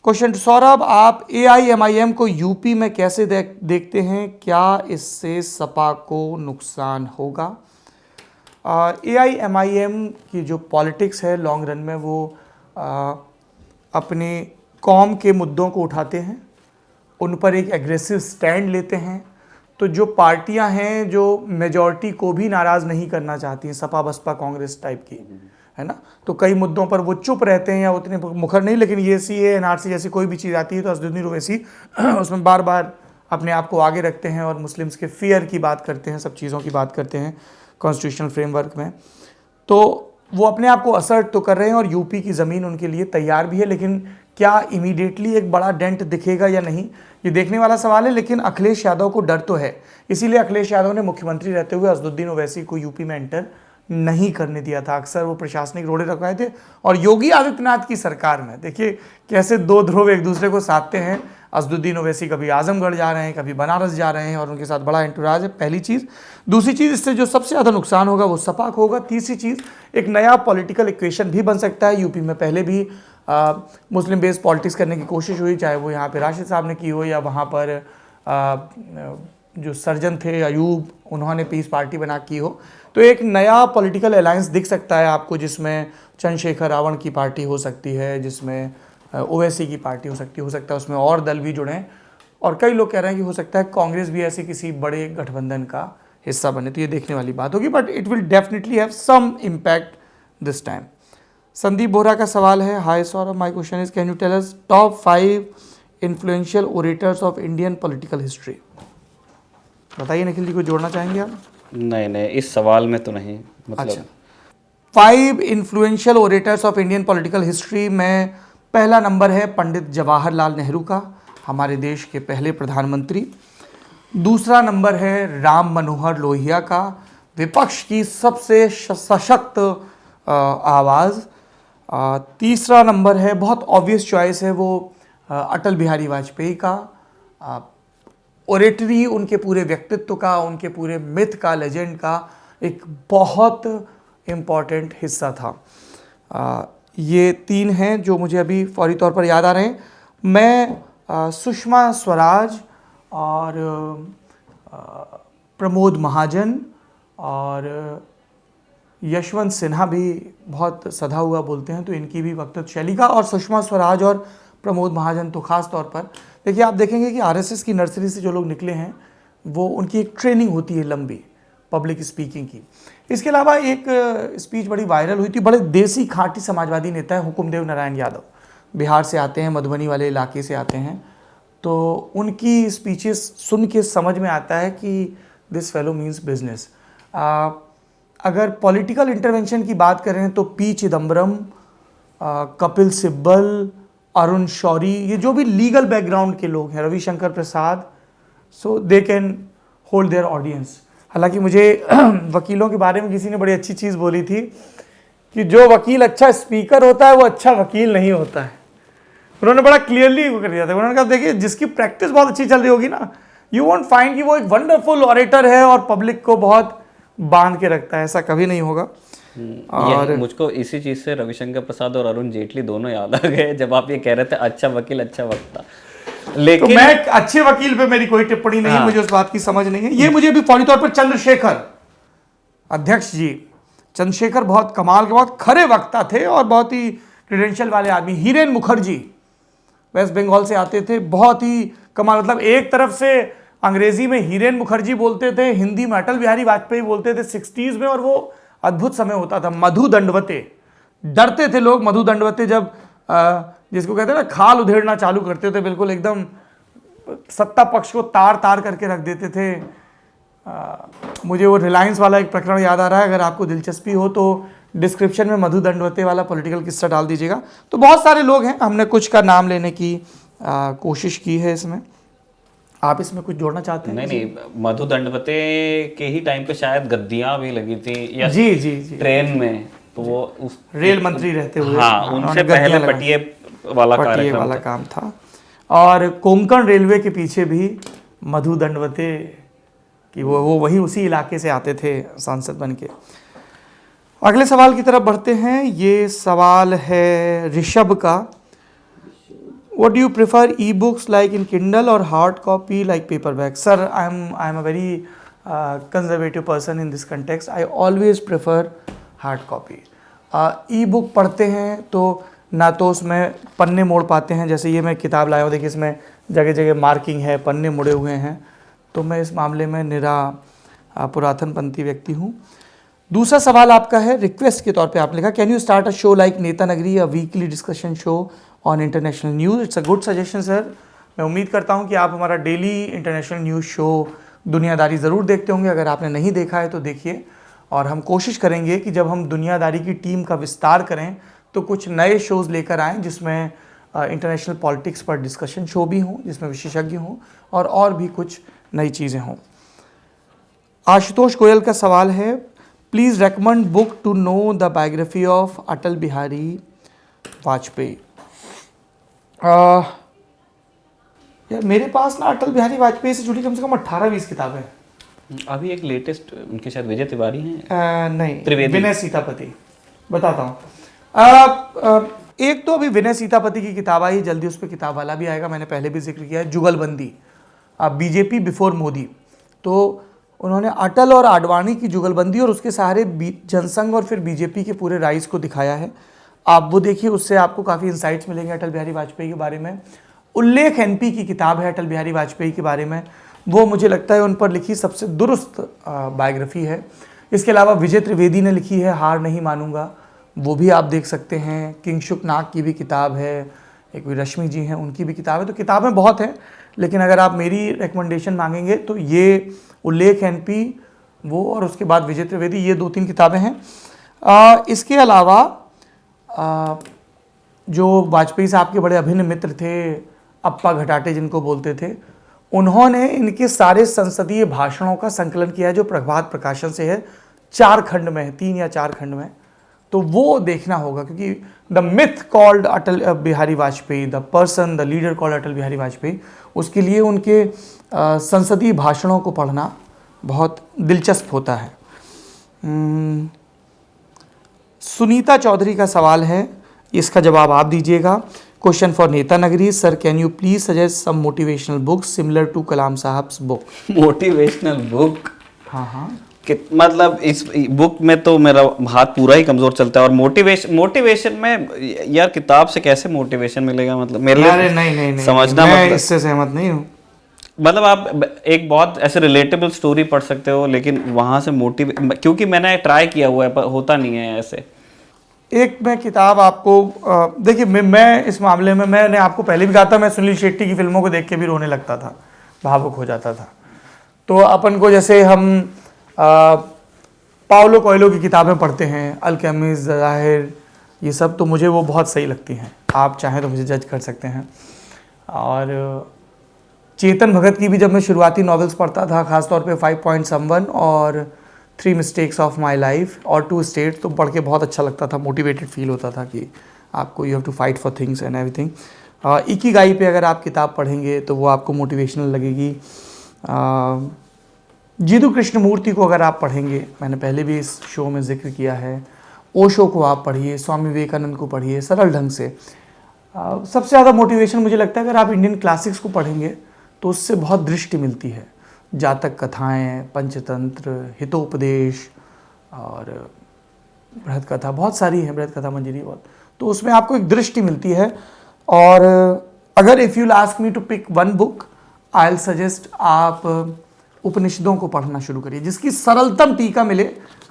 क्वेश्चन, सौरभ आप AIMIM को यूपी में कैसे देखते हैं, क्या इससे सपा को नुकसान होगा? AIMIM की जो पॉलिटिक्स है लॉन्ग रन में वो अपने कौम के मुद्दों को उठाते हैं, उन पर एक एग्रेसिव स्टैंड लेते हैं। तो जो पार्टियां हैं जो मेजॉरिटी को भी नाराज़ नहीं करना चाहती हैं, सपा बसपा कांग्रेस टाइप की, है ना, तो कई मुद्दों पर वो चुप रहते हैं या उतने मुखर नहीं, लेकिन ये CA NRC जैसी कोई भी चीज़ आती है तो असदुद्दीन ओवैसी उसमें बार बार अपने आप को आगे रखते हैं और मुस्लिम्स के फियर की बात करते हैं, सब चीज़ों की बात करते हैं कॉन्स्टिट्यूशनल फ्रेमवर्क में। तो वो अपने आप को असर्ट तो कर रहे हैं और यूपी की ज़मीन उनके लिए तैयार भी है, लेकिन क्या इमीडिएटली एक बड़ा डेंट दिखेगा या नहीं, ये देखने वाला सवाल है। लेकिन अखिलेश यादव को डर तो है, इसीलिए अखिलेश यादव ने मुख्यमंत्री रहते हुए असदुद्दीन ओवैसी को यूपी में एंटर नहीं करने दिया था। अक्सर वो प्रशासनिक रोड़े रखवाए थे। और योगी आदित्यनाथ की सरकार में देखिए कैसे दो ध्रुव एक दूसरे को साधते हैं। असदुद्दीन ओवैसी कभी आजमगढ़ जा रहे हैं, कभी बनारस जा रहे हैं और उनके साथ बड़ा एंटुराज है, पहली चीज़। दूसरी चीज़, इससे जो सबसे ज़्यादा नुकसान होगा वो सपा को होगा। तीसरी चीज़, एक नया पॉलिटिकल इक्वेशन भी बन सकता है। यूपी में पहले भी मुस्लिम बेस्ड पॉलिटिक्स करने की कोशिश हुई, चाहे वो यहाँ पे राशिद साहब ने की हो या वहाँ पर जो सर्जन थे अयूब, उन्होंने पीस पार्टी बना की हो। तो एक नया पॉलिटिकल अलायंस दिख सकता है आपको, जिसमें चंद्रशेखर रावण की पार्टी हो सकती है, जिसमें ओवैसी की पार्टी हो सकता है, उसमें और दल भी जुड़ें। और कई लोग कह रहे हैं कि हो सकता है कांग्रेस भी ऐसे किसी बड़े गठबंधन का हिस्सा बने। तो ये देखने वाली बात होगी, but it will definitely have some impact this time. Sandeep Bora का सवाल है, hi Saurabh, my question is can you tell us top 5 influential orators of Indian political history. बताइए निखिल जी, को जोड़ना चाहेंगे आप? नहीं, इस सवाल में तो नहीं, मतलब अच्छा, 5 influential orators of Indian political history में पहला नंबर है पंडित जवाहरलाल नेहरू का, हमारे देश के पहले प्रधानमंत्री। दूसरा नंबर है राम मनोहर लोहिया का, विपक्ष की सबसे सशक्त आवाज़। तीसरा नंबर है, बहुत ऑब्वियस चॉइस है, वो अटल बिहारी वाजपेयी का। ओरेटरी, उनके पूरे व्यक्तित्व का, उनके पूरे मिथ का, लेजेंड का एक बहुत इम्पॉर्टेंट हिस्सा था। ये 3 हैं जो मुझे अभी फौरी तौर पर याद आ रहे हैं। मैं सुषमा स्वराज और प्रमोद महाजन और यशवंत सिन्हा भी बहुत सधा हुआ बोलते हैं, तो इनकी भी वक्तव्य शैली का, और सुषमा स्वराज और प्रमोद महाजन तो खास तौर पर देखिए, आप देखेंगे कि RSS की नर्सरी से जो लोग निकले हैं वो उनकी एक ट्रेनिंग होती है लंबी पब्लिक स्पीकिंग की। इसके अलावा एक स्पीच बड़ी वायरल हुई थी, बड़े देसी खांटी समाजवादी नेता है हुकुमदेव नारायण यादव, बिहार से आते हैं, मधुबनी वाले इलाके से आते हैं। तो उनकी स्पीचेस सुन के समझ में आता है कि दिस फेलो मीन्स बिजनेस। अगर पॉलिटिकल इंटरवेंशन की बात करें तो P चिदम्बरम, कपिल सिब्बल, अरुण शौरी, ये जो भी लीगल बैकग्राउंड के लोग हैं, Ravishankar Prasad, so they can hold their audience. हालांकि मुझे वकीलों के बारे में किसी ने बड़ी अच्छी चीज़ बोली थी कि जो वकील अच्छा स्पीकर होता है वो अच्छा वकील नहीं होता है। उन्होंने बड़ा क्लियरली कर दिया था। उन्होंने कहा देखिए, जिसकी प्रैक्टिस बहुत अच्छी चल रही होगी ना, यू वोंट फाइंड कि वो एक वंडरफुल ऑरेटर है और पब्लिक को बहुत बांध के रखता है, ऐसा कभी नहीं होगा। और मुझको इसी चीज़ से रविशंकर प्रसाद और अरुण जेटली दोनों याद आ गए जब आप ये कह रहे थे अच्छा वकील अच्छा वक्ता। लेकिन तो मैं अच्छे वकील पे मेरी कोई टिप्पणी नहीं, मुझे उस बात की समझ नहीं है। ये मुझे भी फौरी तौर पर चंद्रशेखर अध्यक्ष जी, चंद्रशेखर बहुत कमाल के, बहुत खरे वक्ता थे और बहुत ही क्रेडेंशियल वाले आदमी। हीरेन मुखर्जी वेस्ट बंगाल से आते थे, बहुत ही कमाल, मतलब एक तरफ से अंग्रेजी में हीरेन मुखर्जी बोलते थे, हिंदी में अटल बिहारी वाजपेयी बोलते थे 60s में, और वो अद्भुत समय होता था। मधु दंडवते, डरते थे लोग मधु दंडवते जब जिसको कहते हैं ना खाल उधेड़ना चालू करते थे, बिल्कुल एकदम सत्ता पक्ष को तार तार करके रख देते थे। मुझे वो रिलायंस वाला एक प्रकरण याद आ रहा है, अगर आपको दिलचस्पी हो तो डिस्क्रिप्शन में मधु दंडवते वाला पॉलिटिकल किस्सा डाल दीजिएगा। तो बहुत सारे लोग हैं, हमने कुछ का नाम लेने की कोशिश की है इसमें। आप इसमें कुछ जोड़ना चाहते हैं? नहीं, मधु दंडवते के ही टाइम पे शायद गद्दियां भी लगी थी या जी ट्रेन में, तो वो उस रेल मंत्री रहते हुए, हाँ, उनसे पहले पटिए वाला काम था। और कोंकण रेलवे के पीछे भी मधु दंडवते कि वो वही उसी इलाके से आते थे सांसद बन के। अगले सवाल की तरफ बढ़ते हैं। ये सवाल है ऋषभ का। What do you prefer, e-books like in Kindle or hard copy like paperback? Sir, I am a very conservative person in this context. I always prefer hard copy. E-book पढ़ते हैं तो ना तो उसमें पन्ने मोड़ पाते हैं, जैसे ये मैं किताब लाया हूँ, देखिए इसमें जगह जगह मार्किंग है, पन्ने मुड़े हुए हैं, तो मैं इस मामले में निरा पुरातनपंथी व्यक्ति हूँ। दूसरा सवाल आपका है रिक्वेस्ट के तौर पे, आपने लिखा can you start a show like नेता नगरी, a weekly discussion show on international news. It's a good suggestion sir. मैं उम्मीद करता हूँ कि आप हमारा डेली इंटरनेशनल न्यूज़ शो दुनियादारी ज़रूर देखते होंगे। अगर आपने नहीं देखा है तो देखिए, और हम कोशिश करेंगे कि जब हम दुनियादारी की टीम का विस्तार करें तो कुछ नए शोज़ लेकर आएँ जिसमें इंटरनेशनल पॉलिटिक्स पर डिस्कशन शो भी हों, जिसमें विशेषज्ञ हों और भी कुछ नई चीज़ें हों। आशुतोष गोयल का सवाल है please recommend book to know the biography of Atal Bihari Vajpayee. यार मेरे पास ना अटल बिहारी वाजपेयी से जुड़ी कम से कम 18-20 किताबें हैं। अभी एक लेटेस्ट उनके शायद विजय तिवारी हैं, नहीं, त्रिवेदी, विनय सीतापति। बताता हूँ। एक तो अभी विनय सीतापति की किताब आई, जल्दी उस पर किताब वाला भी आएगा, मैंने पहले भी जिक्र किया है, जुगलबंदी, बीजेपी बिफोर मोदी। तो उन्होंने अटल और आडवाणी की जुगलबंदी और उसके सहारे जनसंघ और फिर बीजेपी के पूरे राइज को दिखाया है। आप वो देखिए, उससे आपको काफ़ी इंसाइट्स मिलेंगे अटल बिहारी वाजपेयी के बारे में। उल्लेख एनपी की किताब है अटल बिहारी वाजपेयी के बारे में, वो मुझे लगता है उन पर लिखी सबसे दुरुस्त बायोग्राफी है। इसके अलावा विजय त्रिवेदी ने लिखी है हार नहीं मानूंगा, वो भी आप देख सकते हैं। किंगशुक नाग की भी किताब है, एक रश्मि जी हैं उनकी भी किताब है। तो किताबें बहुत हैं, लेकिन अगर आप मेरी रिकमेंडेशन मांगेंगे तो ये उल्लेख एनपी वो और उसके बाद विजय त्रिवेदी, ये 2-3 किताबें हैं। इसके अलावा जो वाजपेयी साहब के बड़े अभिन्न मित्र थे, अप्पा घटाटे जिनको बोलते थे, उन्होंने इनके सारे संसदीय भाषणों का संकलन किया है जो प्रभात प्रकाशन से है, 4 खंड में है, 3 या 4 खंड में। तो वो देखना होगा, क्योंकि the myth called Atal Bihari Vajpayee, the person, the leader called Atal Bihari Vajpayee, उसके लिए उनके संसदीय भाषणों को पढ़ना बहुत दिलचस्प होता है। सुनीता चौधरी का सवाल है, इसका जवाब आप दीजिएगा। Question for Neta Nagri, sir can you please suggest some motivational book similar to Kalam साहब्स बुक। मोटिवेशनल बुक, हाँ, मतलब इस बुक में तो मेरा हाथ पूरा ही कमजोर चलता है। और मोटिवेशन में यार किताब से कैसे मोटिवेशन मिलेगा, मतलब मेरे लिए नहीं, समझना, मैं मतलब इससे सहमत नहीं हूँ। मतलब आप एक बहुत ऐसे रिलेटेबल स्टोरी पढ़ सकते हो, लेकिन वहाँ से क्योंकि मैंने ट्राई किया हुआ है पर होता नहीं है ऐसे। एक मैं किताब आपको देखिए, मैं इस मामले में, मैंने आपको पहले भी कहा था, मैं सुनील शेट्टी की फिल्मों को देख के भी रोने लगता था, भावुक हो जाता था। तो अपन को जैसे हम पाउलो कोएल्हो की किताबें पढ़ते हैं, अल्केमिस्ट, ज़ाहिर, ये सब, तो मुझे वो बहुत सही लगती हैं। आप चाहें तो मुझे जज कर सकते हैं। और चेतन भगत की भी जब मैं शुरुआती नॉवेल्स पढ़ता था, ख़ासतौर पे 5.1 और 3 मिस्टेक्स ऑफ माई लाइफ और 2 स्टेट्स, तो पढ़ के बहुत अच्छा लगता था, मोटिवेटेड फील होता था कि आपको you have to fight for things and everything. Ikigai पे अगर आप किताब पढ़ेंगे तो वो आपको मोटिवेशनल लगेगी। जीदू कृष्णमूर्ति को अगर आप पढ़ेंगे, मैंने पहले भी इस शो में जिक्र किया है, ओशो को आप पढ़िए, स्वामी विवेकानंद को पढ़िए सरल ढंग से। सबसे ज़्यादा मोटिवेशन मुझे लगता है अगर आप इंडियन क्लासिक्स को पढ़ेंगे तो उससे बहुत दृष्टि मिलती है। जातक कथाएं, पंचतंत्र, हितोपदेश और बृहद कथा, बहुत सारी है, बृहद कथा मंजरी बहुत, तो उसमें आपको एक दृष्टि मिलती है। और अगर if you ask me to pick one book, I will suggest आप उपनिषदों को पढ़ना शुरू करिए, जिसकी सरलतम टीका मिले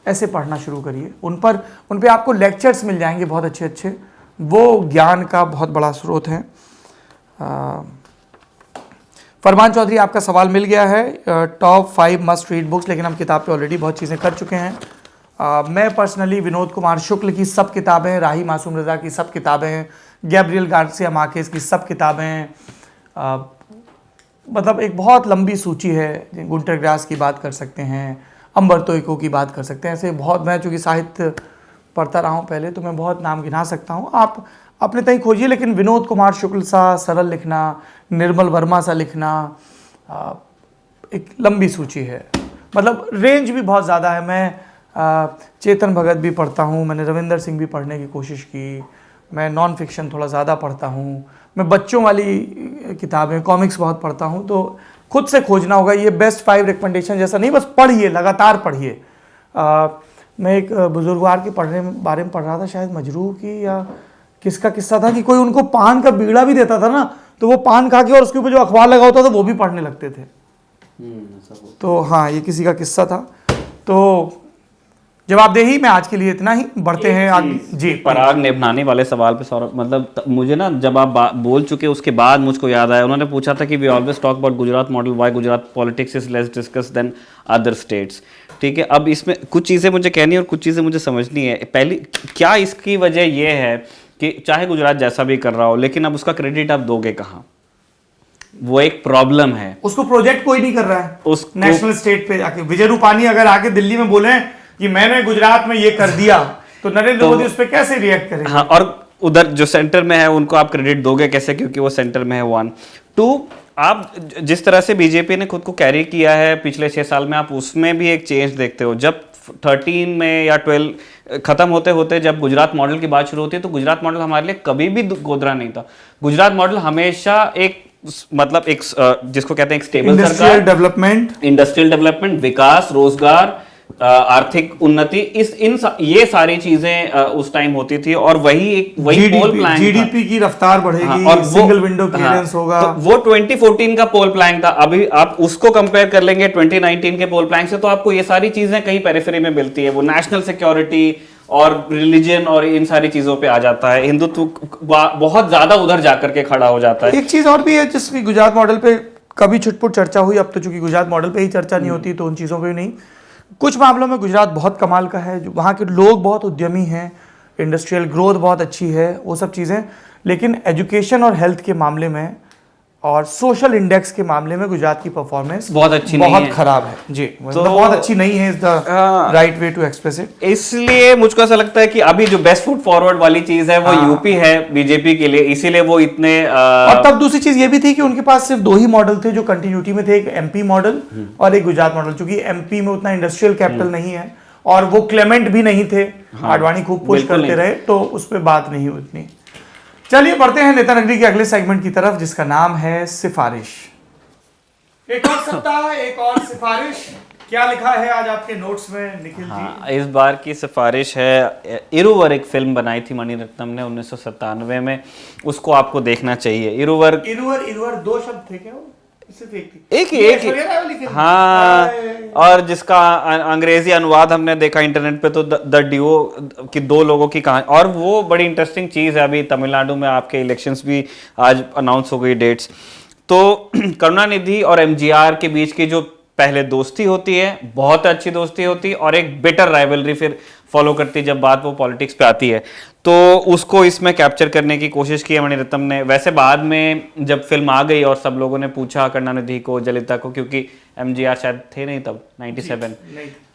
ऐसे पढ़ना शुरू करिए। उन पे आपको लेक्चर्स मिल जाएंगे बहुत अच्छे अच्छे, वो ज्ञान का बहुत बड़ा स्रोत है। फरमान चौधरी, आपका सवाल मिल गया है, टॉप 5 मस्ट रीड बुक्स, लेकिन हम किताब पे ऑलरेडी बहुत चीज़ें कर चुके हैं। मैं पर्सनली विनोद कुमार शुक्ल की सब किताबें, राही मासूम रज़ा की सब किताबें, गैब्रियल गार्सिया मार्केस की सब किताबें, मतलब एक बहुत लंबी सूची है। गुंटर ग्रास की बात कर सकते हैं, अम्बर्तो इको की बात कर सकते हैं, ऐसे बहुत, मैं चूँकि साहित्य पढ़ता रहा हूँ पहले, तो मैं बहुत नाम गिना सकता हूँ। आप अपने तय खोजिए, लेकिन विनोद कुमार शुक्ल सा सरल लिखना, निर्मल वर्मा सा लिखना, एक लंबी सूची है। मतलब रेंज भी बहुत ज़्यादा है। मैं चेतन भगत भी पढ़ता हूँ, मैंने रविंदर सिंह भी पढ़ने की कोशिश की, मैं नॉन फिक्शन थोड़ा ज़्यादा पढ़ता हूँ, मैं बच्चों वाली किताबें कॉमिक्स बहुत पढ़ता हूँ। तो खुद से खोजना होगा, ये बेस्ट 5 रिकमेंडेशन जैसा नहीं, बस पढ़िए, लगातार पढ़िए। मैं एक बुजुर्गवार के बारे में पढ़ रहा था, शायद मजरूह की या किसका किस्सा था कि कोई उनको पान का बीड़ा भी देता था ना, तो वो पान खा के और उसके ऊपर जो अखबार लगा होता था वो भी पढ़ने लगते थे। तो हाँ, ये किसी का किस्सा था। तो जवाबदेही में आज के लिए इतना ही, बढ़ते हैं आगे। जी, पराग निभाने वाले सवाल पे सौरभ, मतलब मुझे ना जब आप बोल चुके उसके बाद मुझको याद आया, उन्होंने पूछा था कि we always talk about Gujarat model, why Gujarat politics is less discuss than other states. ठीक है, अब इसमें कुछ चीज़ें मुझे कहनी है और कुछ चीज़ें मुझे समझनी है। पहली, क्या इसकी वजह यह है कि चाहे गुजरात जैसा भी कर रहा हो, लेकिन अब उसका क्रेडिट आप दोगे कहाँ? वो एक प्रॉब्लम है। उसको प्रोजेक्ट कोई नहीं कर रहा है नेशनल स्टेट पे जाके। विजय रूपानी अगर आके दिल्ली में बोले कि मैंने गुजरात में ये कर दिया, तो नरेंद्र मोदी उस पर कैसे रिएक्ट करेंगे? हाँ, और उधर जो सेंटर में है उनको आप क्रेडिट दोगे कैसे, क्योंकि वो सेंटर में है। 1 2, आप जिस तरह से बीजेपी ने खुद को कैरी किया है पिछले 6 साल में, आप उसमें भी एक चेंज देखते हो। जब 13 में या 12 खत्म होते होते जब गुजरात मॉडल की बात शुरू होती है, तो गुजरात मॉडल हमारे लिए कभी भी गोदरा नहीं था। गुजरात मॉडल हमेशा एक, मतलब एक जिसको कहते हैं एक स्टेबल सरकार, इंडस्ट्रियल डेवलपमेंट, विकास, रोजगार, आर्थिक उन्नति, ये सारी चीजें उस टाइम होती थी। और वही पोल प्लान, जीडीपी की रफ्तार बढ़ेगी, हाँ, और सिंगल विंडो क्लियरेंस होगा। तो वो 2014 का पोल प्लान था। अभी आप उसको कंपेयर कर लेंगे 2019 के पोल प्लान से, तो आपको ये सारी चीजें कहीं पेरिफेरी में मिलती है। वो नेशनल सिक्योरिटी और रिलीजन और इन सारी चीजों पे आ जाता है, हिंदुत्व बहुत ज्यादा उधर जाकर के खड़ा हो जाता है। एक चीज और भी है जिसकी गुजरात मॉडल पे कभी छुटपुट चर्चा हुई, अब तो चूंकि गुजरात मॉडल पे ही चर्चा नहीं होती तो उन चीजों पे नहीं। कुछ मामलों में गुजरात बहुत कमाल का है, जो वहाँ के लोग बहुत उद्यमी हैं, इंडस्ट्रियल ग्रोथ बहुत अच्छी है, वो सब चीज़ें। लेकिन एजुकेशन और हेल्थ के मामले में और सोशल इंडेक्स के मामले में गुजरात की परफॉर्मेंस बहुत अच्छी नहीं है, बहुत खराब है जी। तो बहुत अच्छी नहीं है, is the right way to express it. इसलिए मुझको ऐसा लगता है कि अभी जो बेस्ट फुट फॉरवर्ड वाली चीज है वो यूपी है बीजेपी के लिए, इसीलिए वो इतने और तब दूसरी चीज ये भी थी कि उनके पास सिर्फ 2 ही मॉडल थे जो कंटिन्यूटी में थे, एक एमपी मॉडल और एक गुजरात मॉडल। चूंकि एमपी में उतना इंडस्ट्रियल कैपिटल नहीं है और वो क्लेमेंट भी नहीं थे, आडवाणी खूब पुश करते रहे, तो उस पर बात नहीं हुई उतनी। चलिए बढ़ते हैं नेता नगरी के अगले सेगमेंट की तरफ, जिसका नाम है सिफारिश। एक और सप्ताह, एक और सिफारिश। क्या लिखा है आज आपके नोट्स में निखिल जी? इस बार की सिफारिश है इरुवर, एक फिल्म बनाई थी मणिरत्नम ने 1997 में, उसको आपको देखना चाहिए। इरुवर 2 शब्द थे क्या? वो सिर्फ एक ही हाँ, और जिसका अंग्रेजी अनुवाद हमने देखा इंटरनेट पे, तो द ड्यूओ की 2 लोगों की कहानी। और वो बड़ी इंटरेस्टिंग चीज़ है, अभी तमिलनाडु में आपके इलेक्शंस भी आज अनाउंस हो गई डेट्स। तो करुणानिधि और एमजीआर के बीच की जो पहले दोस्ती होती है, बहुत अच्छी दोस्ती होती है, और एक बिटर राइवलरी फिर फॉलो करती है जब बात वो पॉलिटिक्स पे आती है, तो उसको इसमें कैप्चर करने की कोशिश की है मणिरत्नम ने। वैसे बाद में जब फिल्म आ गई और सब लोगों ने पूछा करुणानिधि को, जलिता को, क्योंकि एमजीआर शायद थे नहीं तब 97,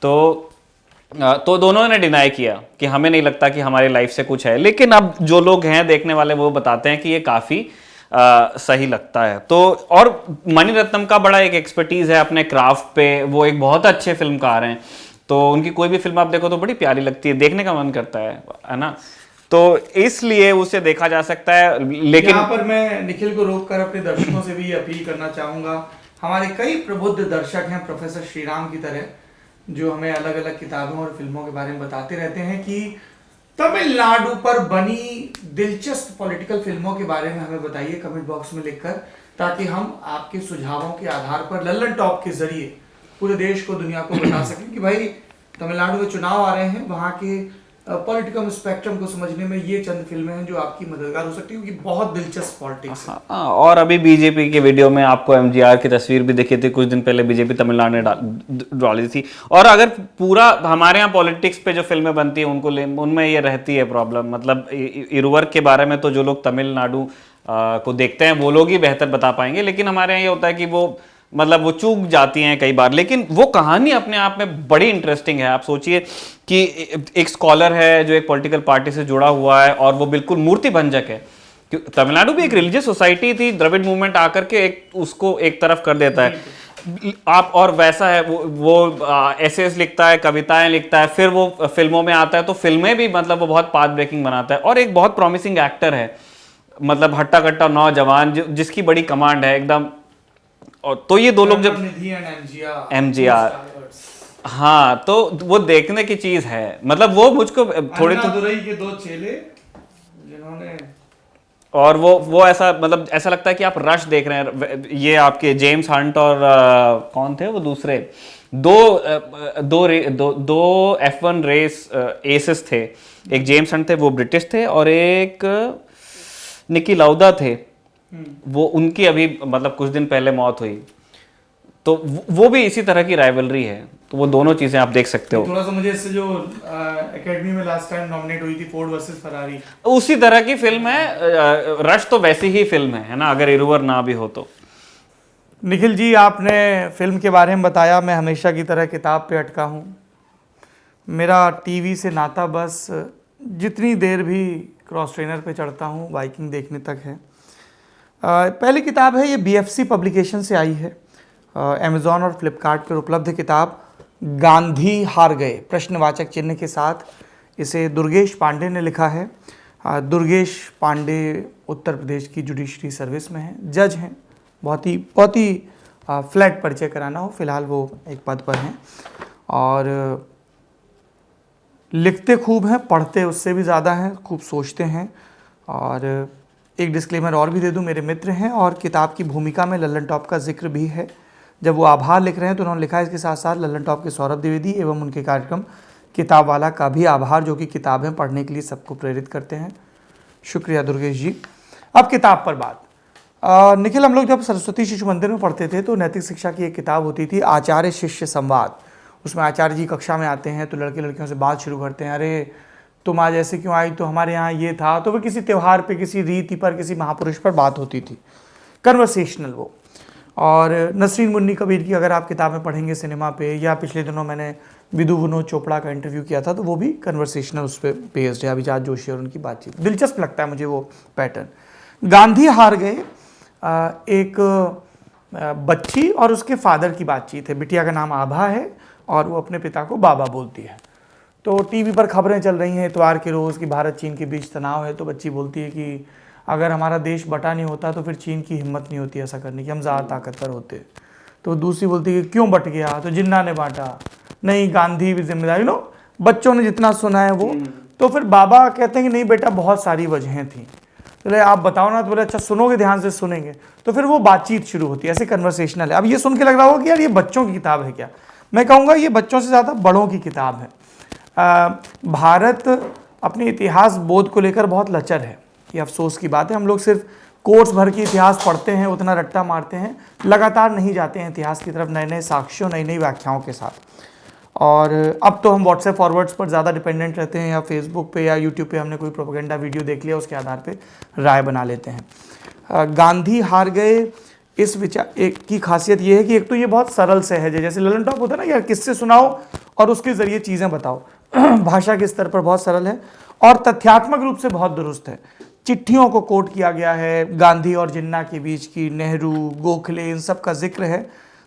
तो दोनों ने डिनाई किया कि हमें नहीं लगता कि हमारी लाइफ से कुछ है। लेकिन अब जो लोग हैं देखने वाले वो बताते हैं कि ये काफ़ी सही लगता है। तो और मणिरत्नम का बड़ा एक एक्सपर्टीज है अपने क्राफ्ट पे, वो एक बहुत अच्छे फिल्मकार हैं, तो उनकी कोई भी फिल्म आप देखो तो बड़ी प्यारी लगती है, देखने का मन करता है ना, तो इसलिए उसे देखा जा सकता है। लेकिन यहाँ पर मैं निखिल को रोककर अपने दर्शकों से भी अपील करना चाहूंगा। हमारे कई प्रबुद्ध दर्शक हैं प्रोफेसर श्रीराम की तरह, जो हमें अलग अलग किताबों और फिल्मों के बारे में बताते रहते हैं कि तमिलनाडु पर बनी दिलचस्प पॉलिटिकल फिल्मों के बारे में हमें बताइए कमेंट बॉक्स में लिखकर, ताकि हम आपके सुझावों के आधार पर लल्लन टॉप के जरिए पूरे देश को, दुनिया को बता सकें कि भाई तमिलनाडु में चुनाव आ रहे हैं, वहाँ के पॉलिटिकल स्पेक्ट्रम को समझने में ये चंद फिल्में हैं जो आपकी मददगार हो सकती है, क्योंकि बहुत दिलचस्प पॉलिटिक्स है। और अभी बीजेपी के वीडियो में आपको एमजीआर की तस्वीर भी दिखी थी कुछ दिन पहले, बीजेपी तमिलनाडु ने डाली थी। और अगर पूरा हमारे यहाँ पॉलिटिक्स पे जो फिल्में बनती है उनमें ये रहती है प्रॉब्लम, मतलब इरुवर के बारे में तो जो लोग तमिलनाडु को देखते हैं वो लोग ही बेहतर बता पाएंगे, लेकिन हमारे यहाँ ये होता है कि वो मतलब वो चूक जाती हैं कई बार। लेकिन वो कहानी अपने आप में बड़ी इंटरेस्टिंग है। आप सोचिए कि एक स्कॉलर है जो एक पॉलिटिकल पार्टी से जुड़ा हुआ है और वो बिल्कुल मूर्ति भंजक है। तमिलनाडु भी एक रिलीजियस सोसाइटी थी, द्रविड़ मूवमेंट आकर के उसको एक तरफ कर देता है। आप और वैसा है वो एसेस लिखता है, कविताएं लिखता है, फिर वो फिल्मों में आता है, तो फिल्में भी मतलब वो बहुत पाथ ब्रेकिंग बनाता है, और एक बहुत प्रॉमिसिंग एक्टर है, मतलब हट्टा कट्टा नौजवान जिसकी बड़ी कमांड है एकदम। और तो ये दो लोग जब MGR, हाँ, तो वो देखने की चीज है, मतलब वो मुझको थोड़े तो के दो चेले जिन्होंने, और वो ऐसा मतलब ऐसा लगता है कि आप रश देख रहे हैं। ये आपके जेम्स हंट और कौन थे वो दूसरे दो F1 रेस एसेस थे, एक जेम्स हंट थे, वो ब्रिटिश थे, और एक निकी लाउदा थे, वो उनकी अभी मतलब कुछ दिन पहले मौत हुई। तो वो भी इसी तरह की राइवलरी है, तो वो दोनों चीजें आप देख सकते हो। थोड़ा सा मुझे इससे जो एकेडमी में लास्ट टाइम नॉमिनेट हुई थी फोर्ड वर्सेस फरारी, उसी तरह की फिल्म है। रश तो वैसी ही फिल्म है ना, अगर इरुवर ना भी हो तो। निखिल जी, आपने फिल्म के बारे में बताया, मैं हमेशा की तरह किताब पे अटका हूँ। मेरा टीवी से नाता बस जितनी देर भी क्रॉस ट्रेनर पे चढ़ता हूँ बाइकिंग देखने तक है। पहली किताब है, ये BFC पब्लिकेशन से आई है, अमेज़ॉन और फ्लिपकार्ट पर उपलब्ध किताब, गांधी हार गए प्रश्नवाचक चिन्ह के साथ। इसे दुर्गेश पांडे ने लिखा है। दुर्गेश पांडे उत्तर प्रदेश की जुडिशरी सर्विस में हैं, जज हैं, बहुत ही फ्लैट परिचय कराना हो, फिलहाल वो एक पद पर हैं, और लिखते खूब हैं, पढ़ते उससे भी ज़्यादा हैं, खूब सोचते हैं। और एक डिस्क्लेमर और भी दे दूं, मेरे मित्र हैं, और किताब की भूमिका में लल्लन टॉप का जिक्र भी है। जब वो आभार लिख रहे हैं तो उन्होंने लिखा है इसके साथ साथ लल्लन टॉप के सौरभ द्विवेदी एवं उनके कार्यक्रम किताब वाला का भी आभार, जो कि किताबें पढ़ने के लिए सबको प्रेरित करते हैं। शुक्रिया दुर्गेश जी। अब किताब पर बात। निखिल, हम लोग जब सरस्वती शिशु मंदिर में पढ़ते थे तो नैतिक शिक्षा की एक किताब होती थी, आचार्य शिष्य संवाद। उसमें आचार्य जी कक्षा में आते हैं तो लड़के लड़कियों से बात शुरू करते हैं, अरे तुम आज ऐसे क्यों आई, तो हमारे यहाँ ये था, तो वो किसी त्यौहार पे, किसी रीति पर, किसी महापुरुष पर बात होती थी, कन्वर्सेशनल वो। और नसरीन मुन्नी कबीर की अगर आप किताबें पढ़ेंगे सिनेमा पे, या पिछले दिनों मैंने विदु विनोद चोपड़ा का इंटरव्यू किया था, तो वो भी कन्वर्सेशनल उस पर बेस्ड है, अभिजात जोशी और उनकी बातचीत। दिलचस्प लगता है मुझे वो पैटर्न। गांधी हार गए एक बच्ची और उसके फादर की बातचीत है। बिटिया का नाम आभा है और वो अपने पिता को बाबा बोलती है। तो टीवी पर खबरें चल रही हैं इतवार के रोज़ कि भारत चीन के बीच तनाव है, तो बच्ची बोलती है कि अगर हमारा देश बटा नहीं होता तो फिर चीन की हिम्मत नहीं होती ऐसा करने की, हम ज़्यादा ताकतवर होते। तो दूसरी बोलती है कि क्यों बट गया, तो जिन्ना ने बांटा, नहीं गांधी भी जिम्मेदारी, बच्चों ने जितना सुना है वो। तो फिर बाबा कहते हैं कि नहीं बेटा, बहुत सारी वजहें थी। चले आप बताओ ना, तो बोले अच्छा सुनोगे, ध्यान से सुनेंगे। तो फिर वो बातचीत शुरू होती है, ऐसे कन्वर्सेशनल है। अब ये सुन के लग रहा होगा कि यार ये बच्चों की किताब है क्या, मैं कहूँगा ये बच्चों से ज़्यादा बड़ों की किताब है। भारत अपने इतिहास बोध को लेकर बहुत लचर है, ये अफसोस की बात है। हम लोग सिर्फ कोर्स भर के इतिहास पढ़ते हैं, उतना रट्टा मारते हैं, लगातार नहीं जाते हैं इतिहास की तरफ नए नए साक्ष्यों, नई नई व्याख्याओं के साथ। और अब तो हम व्हाट्सएप फॉरवर्ड्स पर ज़्यादा डिपेंडेंट रहते हैं, या फेसबुक पे या यूट्यूब पे हमने कोई प्रोपेगेंडा वीडियो देख लिया, उसके आधार पे राय बना लेते हैं। गांधी हार गए इस विचार एक की खासियत ये है कि एक तो ये बहुत सरल सहज है, जैसे ललन टॉप होता है ना यार, किससे सुनाओ और उसके ज़रिए चीज़ें बताओ। भाषा के स्तर पर बहुत सरल है और तथ्यात्मक रूप से बहुत दुरुस्त है। चिट्ठियों को कोट किया गया है, गांधी और जिन्ना के बीच की, नेहरू, गोखले, इन सब का जिक्र है,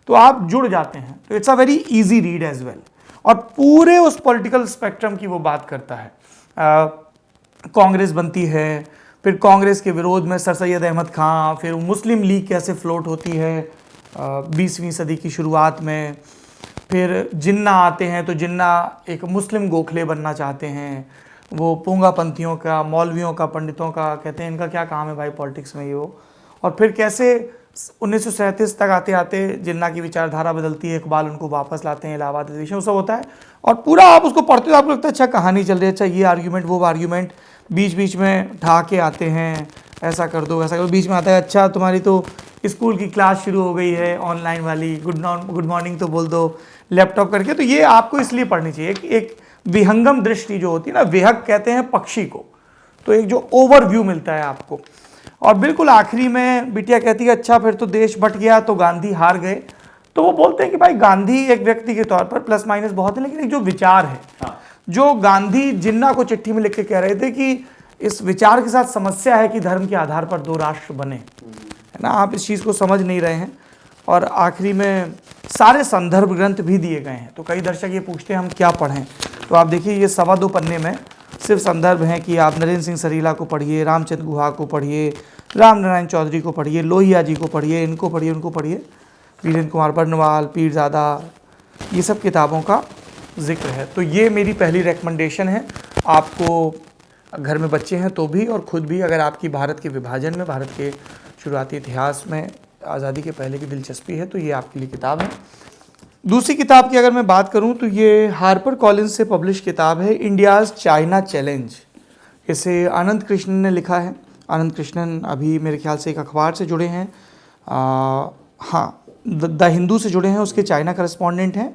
तो आप जुड़ जाते हैं। तो it's a very easy read as well, और पूरे उस पॉलिटिकल स्पेक्ट्रम की वो बात करता है। कांग्रेस बनती है, फिर कांग्रेस के विरोध में सर सैयद अहमद खां, फिर मुस्लिम लीग कैसे फ्लोट होती है 20वीं सदी की शुरुआत में, फिर जिन्ना आते हैं तो जिन्ना एक मुस्लिम गोखले बनना चाहते हैं, वो पोंगापंथियों का, मौलवियों का, पंडितों का, कहते हैं इनका क्या काम है भाई पॉलिटिक्स में ये वो। और फिर कैसे 1937 तक आते आते जिन्ना की विचारधारा बदलती है, इकबाल उनको वापस लाते हैं इलाहाबाद अधिवेशन, वो सब होता है। और पूरा आप उसको पढ़ते हो आपको लगता है अच्छा कहानी चल रही है, अच्छा ये आर्ग्यूमेंट वो आर्ग्यूमेंट, बीच बीच में ढा के आते हैं, ऐसा कर दो वैसा कर दो, बीच में आता है अच्छा तुम्हारी तो स्कूल की क्लास शुरू हो गई है ऑनलाइन वाली, गुड मॉर्निंग तो बोल दो लैपटॉप करके। तो ये आपको इसलिए पढ़नी चाहिए कि एक विहंगम दृष्टि जो होती है ना, विहग कहते हैं पक्षी को, तो एक जो ओवरव्यू मिलता है आपको। और बिल्कुल आखिरी में बिटिया कहती है अच्छा फिर तो देश बट गया तो गांधी हार गए, तो वो बोलते हैं कि भाई गांधी एक व्यक्ति के तौर पर प्लस माइनस बहुत है, लेकिन एक जो विचार है, जो गांधी जिन्ना को चिट्ठी में लिख के कह रहे थे कि इस विचार के साथ समस्या है कि धर्म के आधार पर 2 राष्ट्र बने, है ना, आप इस चीज़ को समझ नहीं रहे हैं। और आखिरी में सारे संदर्भ ग्रंथ भी दिए गए हैं। तो कई दर्शक ये पूछते हैं हम क्या पढ़ें, तो आप देखिए ये 2.25 पन्ने में सिर्फ संदर्भ हैं कि आप नरेंद्र सिंह सरीला को पढ़िए, रामचंद्र गुहा को पढ़िए, राम नारायण चौधरी को पढ़िए, लोहिया जी को पढ़िए, इनको पढ़िए, उनको पढ़िए, वीरेंद्र कुमार बर्नवाल, पीरजादा, ये सब किताबों का जिक्र है। तो ये मेरी पहली रिकमेंडेशन है आपको, घर में बच्चे हैं तो भी और ख़ुद भी, अगर आपकी भारत के विभाजन में, भारत के शुरुआती इतिहास में, आज़ादी के पहले की दिलचस्पी है तो ये आपके लिए किताब है। दूसरी किताब की अगर मैं बात करूं तो ये हार्पर कॉलिंस से पब्लिश किताब है, इंडियाज़ चाइना चैलेंज। इसे आनंद कृष्णन ने लिखा है। आनंद कृष्णन अभी मेरे ख्याल से एक अखबार से जुड़े हैं, हाँ, द हिंदू से जुड़े हैं, उसके चाइना करस्पॉन्डेंट हैं,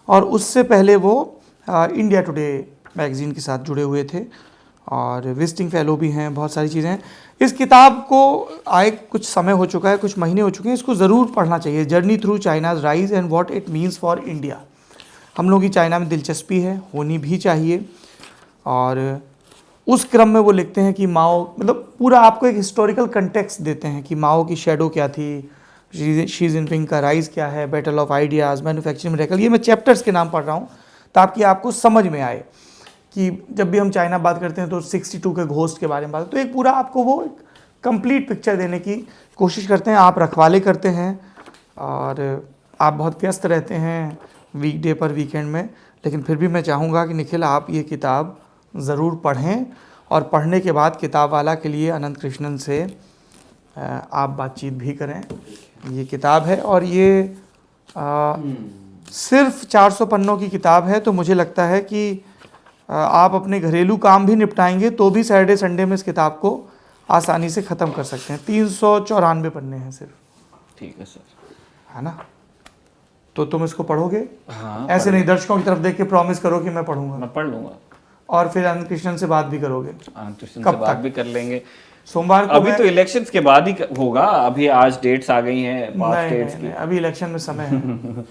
और उससे पहले वो इंडिया टुडे मैगज़ीन के साथ जुड़े हुए थे और विजिटिंग फेलो भी हैं, बहुत सारी चीज़ें हैं। इस किताब को आए कुछ समय हो चुका है, कुछ महीने हो चुके हैं, इसको ज़रूर पढ़ना चाहिए। Journey through China's rise and what it means for India. हम लोगों की चाइना में दिलचस्पी है, होनी भी चाहिए, और उस क्रम में वो लिखते हैं कि माओ, मतलब पूरा आपको एक हिस्टोरिकल कंटेक्स्ट देते हैं कि माओ की शेडो क्या थी, शी जिनपिंग का राइज़ क्या है, battle of ideas, manufacturing miracle. ये मैं चैप्टर्स के नाम पढ़ रहा हूँ ताकि आपको समझ में आए कि जब भी हम चाइना बात करते हैं तो 62 के घोस्ट के बारे में बात, तो एक पूरा आपको वो कंप्लीट पिक्चर देने की कोशिश करते हैं। आप रखवाले करते हैं और आप बहुत व्यस्त रहते हैं वीकडे पर, वीकेंड में, लेकिन फिर भी मैं चाहूँगा कि निखिल आप ये किताब ज़रूर पढ़ें, और पढ़ने के बाद किताब वाला के लिए अनंत कृष्णन से आप बातचीत भी करें। ये किताब है और ये सिर्फ 400 पन्नों की किताब है, तो मुझे लगता है कि आप अपने घरेलू काम भी निपटाएंगे तो भी सैटरडे संडे में इस किताब को आसानी से ख़त्म कर सकते हैं। 394 पन्ने हैं सिर्फ। ठीक है सर, है ना? तो तुम इसको पढ़ोगे? हाँ, ऐसे नहीं दर्शकों की तरफ देख के प्रॉमिस करो कि मैं पढ़ूंगा। मैं पढ़ लूँगा। और फिर अनंत कृष्णन से बात भी करोगे? अनंत कृष्णन कब से बात तक? भी कर लेंगे। सोमवार को। अभी तो इलेक्शंस के बाद ही होगा, अभी आज डेट्स आ गई हैं, पास डेट्स की। अभी इलेक्शन में समय है।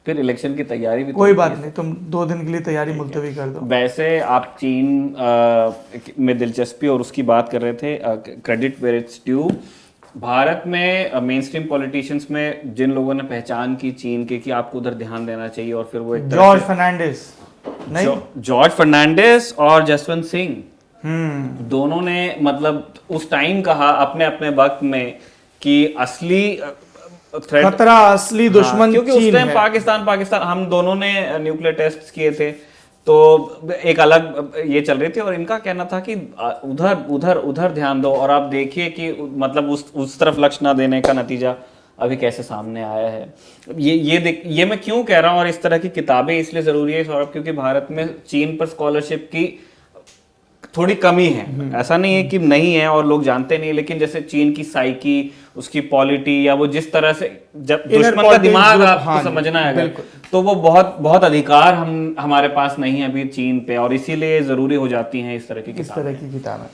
फिर इलेक्शन की तैयारी भी कोई बात नहीं, तुम 2 दिन के लिए तैयारी मुलतवी कर दो। वैसे आप चीन में दिलचस्पी और उसकी बात कर रहे थे, credit where it's due. Bharat में मेन स्ट्रीम पॉलिटिशियंस में जिन लोगों ने पहचान की चीन के कि आपको उधर ध्यान देना चाहिए, और फिर वो एक जॉर्ज फर्नांडिस, नहीं जॉर्ज फर्नांडिस और जसवंत सिंह, दोनों ने मतलब उस टाइम कहा अपने अपने वक्त में कि असली खतरा, असली दुश्मन क्योंकि उस टाइम पाकिस्तान हम दोनों ने न्यूक्लियर टेस्ट किए थे, तो एक अलग ये चल रही थी, और इनका कहना था कि उधर ध्यान दो, और आप देखिए कि मतलब उस तरफ लक्ष्य ना देने का नतीजा अभी कैसे सामने आया है। ये मैं क्यों कह रहा हूँ, और इस तरह की किताबें इसलिए ज़रूरी है सौरभ, क्योंकि भारत में चीन पर स्कॉलरशिप की थोड़ी कमी है। ऐसा नहीं है कि नहीं है और लोग जानते नहीं, लेकिन जैसे चीन की साइकी, उसकी पॉलिटी, या वो जिस तरह से जब दुश्मन का दिमाग आपको समझना है तो वो बहुत अधिकार हमारे पास नहीं है अभी चीन पे, और इसीलिए ज़रूरी हो जाती हैं इस तरह की किताबें।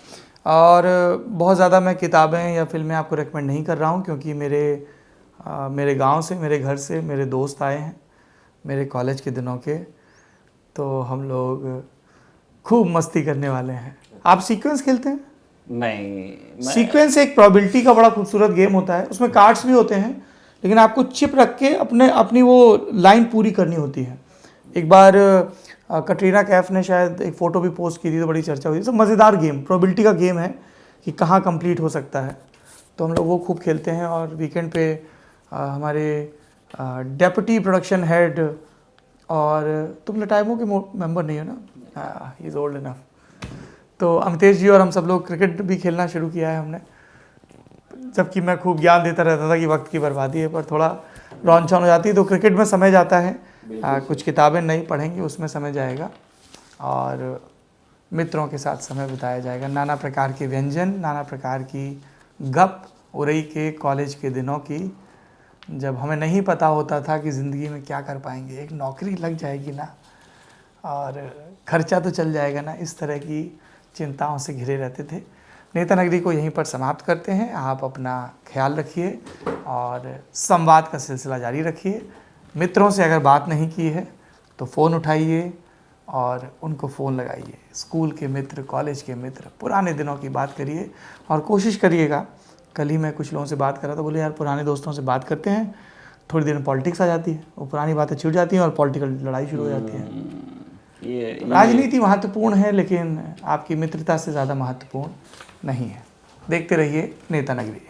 और बहुत ज़्यादा मैं किताबें या फिल्में आपको रेकमेंड नहीं कर रहा हूँ, क्योंकि मेरे गांव से, मेरे घर से मेरे दोस्त आए हैं मेरे कॉलेज के दिनों के, तो हम लोग खूब मस्ती करने वाले हैं। आप सीक्वेंस खेलते हैं? नहीं। सीक्वेंस एक प्रोबेबिलिटी का बड़ा खूबसूरत गेम होता है, उसमें कार्ड्स भी होते हैं, लेकिन आपको चिप रख के अपनी वो लाइन पूरी करनी होती है। एक बार कटरीना कैफ ने शायद एक फ़ोटो भी पोस्ट की थी, तो बड़ी चर्चा हुई। सब मज़ेदार गेम, प्रोबेबिलिटी का गेम है कि कहाँ कंप्लीट हो सकता है, तो हम लोग वो खूब खेलते हैं। और वीकेंड पे हमारे डेप्यूटी प्रोडक्शन हेड, और तुम लटाइमो के मेंबर नहीं हो ना? He is old enough. तो अमितेश जी और हम सब लोग क्रिकेट भी खेलना शुरू किया है हमने, जबकि मैं खूब ज्ञान देता रहता था कि वक्त की बर्बादी है, पर थोड़ा रौन छौन हो जाती है, तो क्रिकेट में समय जाता है। कुछ किताबें नहीं पढ़ेंगे, उसमें समय जाएगा, और मित्रों के साथ समय बिताया जाएगा। नाना प्रकार के व्यंजन, नाना प्रकार की गप उरई के कॉलेज के दिनों की, जब हमें नहीं पता होता था कि ज़िंदगी में क्या कर पाएंगे, एक नौकरी लग जाएगी ना, और खर्चा तो चल जाएगा ना, इस तरह की चिंताओं से घिरे रहते थे। नेता नगरी को यहीं पर समाप्त करते हैं। आप अपना ख्याल रखिए और संवाद का सिलसिला जारी रखिए। मित्रों से अगर बात नहीं की है तो फ़ोन उठाइए और उनको फ़ोन लगाइए। स्कूल के मित्र, कॉलेज के मित्र, पुराने दिनों की बात करिए, और कोशिश करिएगा। कल ही मैं कुछ लोगों से बात कर रहा था, बोले यार पुराने दोस्तों से बात करते हैं, थोड़ी देर में पॉलिटिक्स आ जाती है, वो पुरानी बातें छूट जाती हैं और पॉलिटिकल लड़ाई शुरू हो जाती है। ये राजनीति महत्वपूर्ण है, लेकिन आपकी मित्रता से ज़्यादा महत्वपूर्ण नहीं है। देखते रहिए नेता नगरी।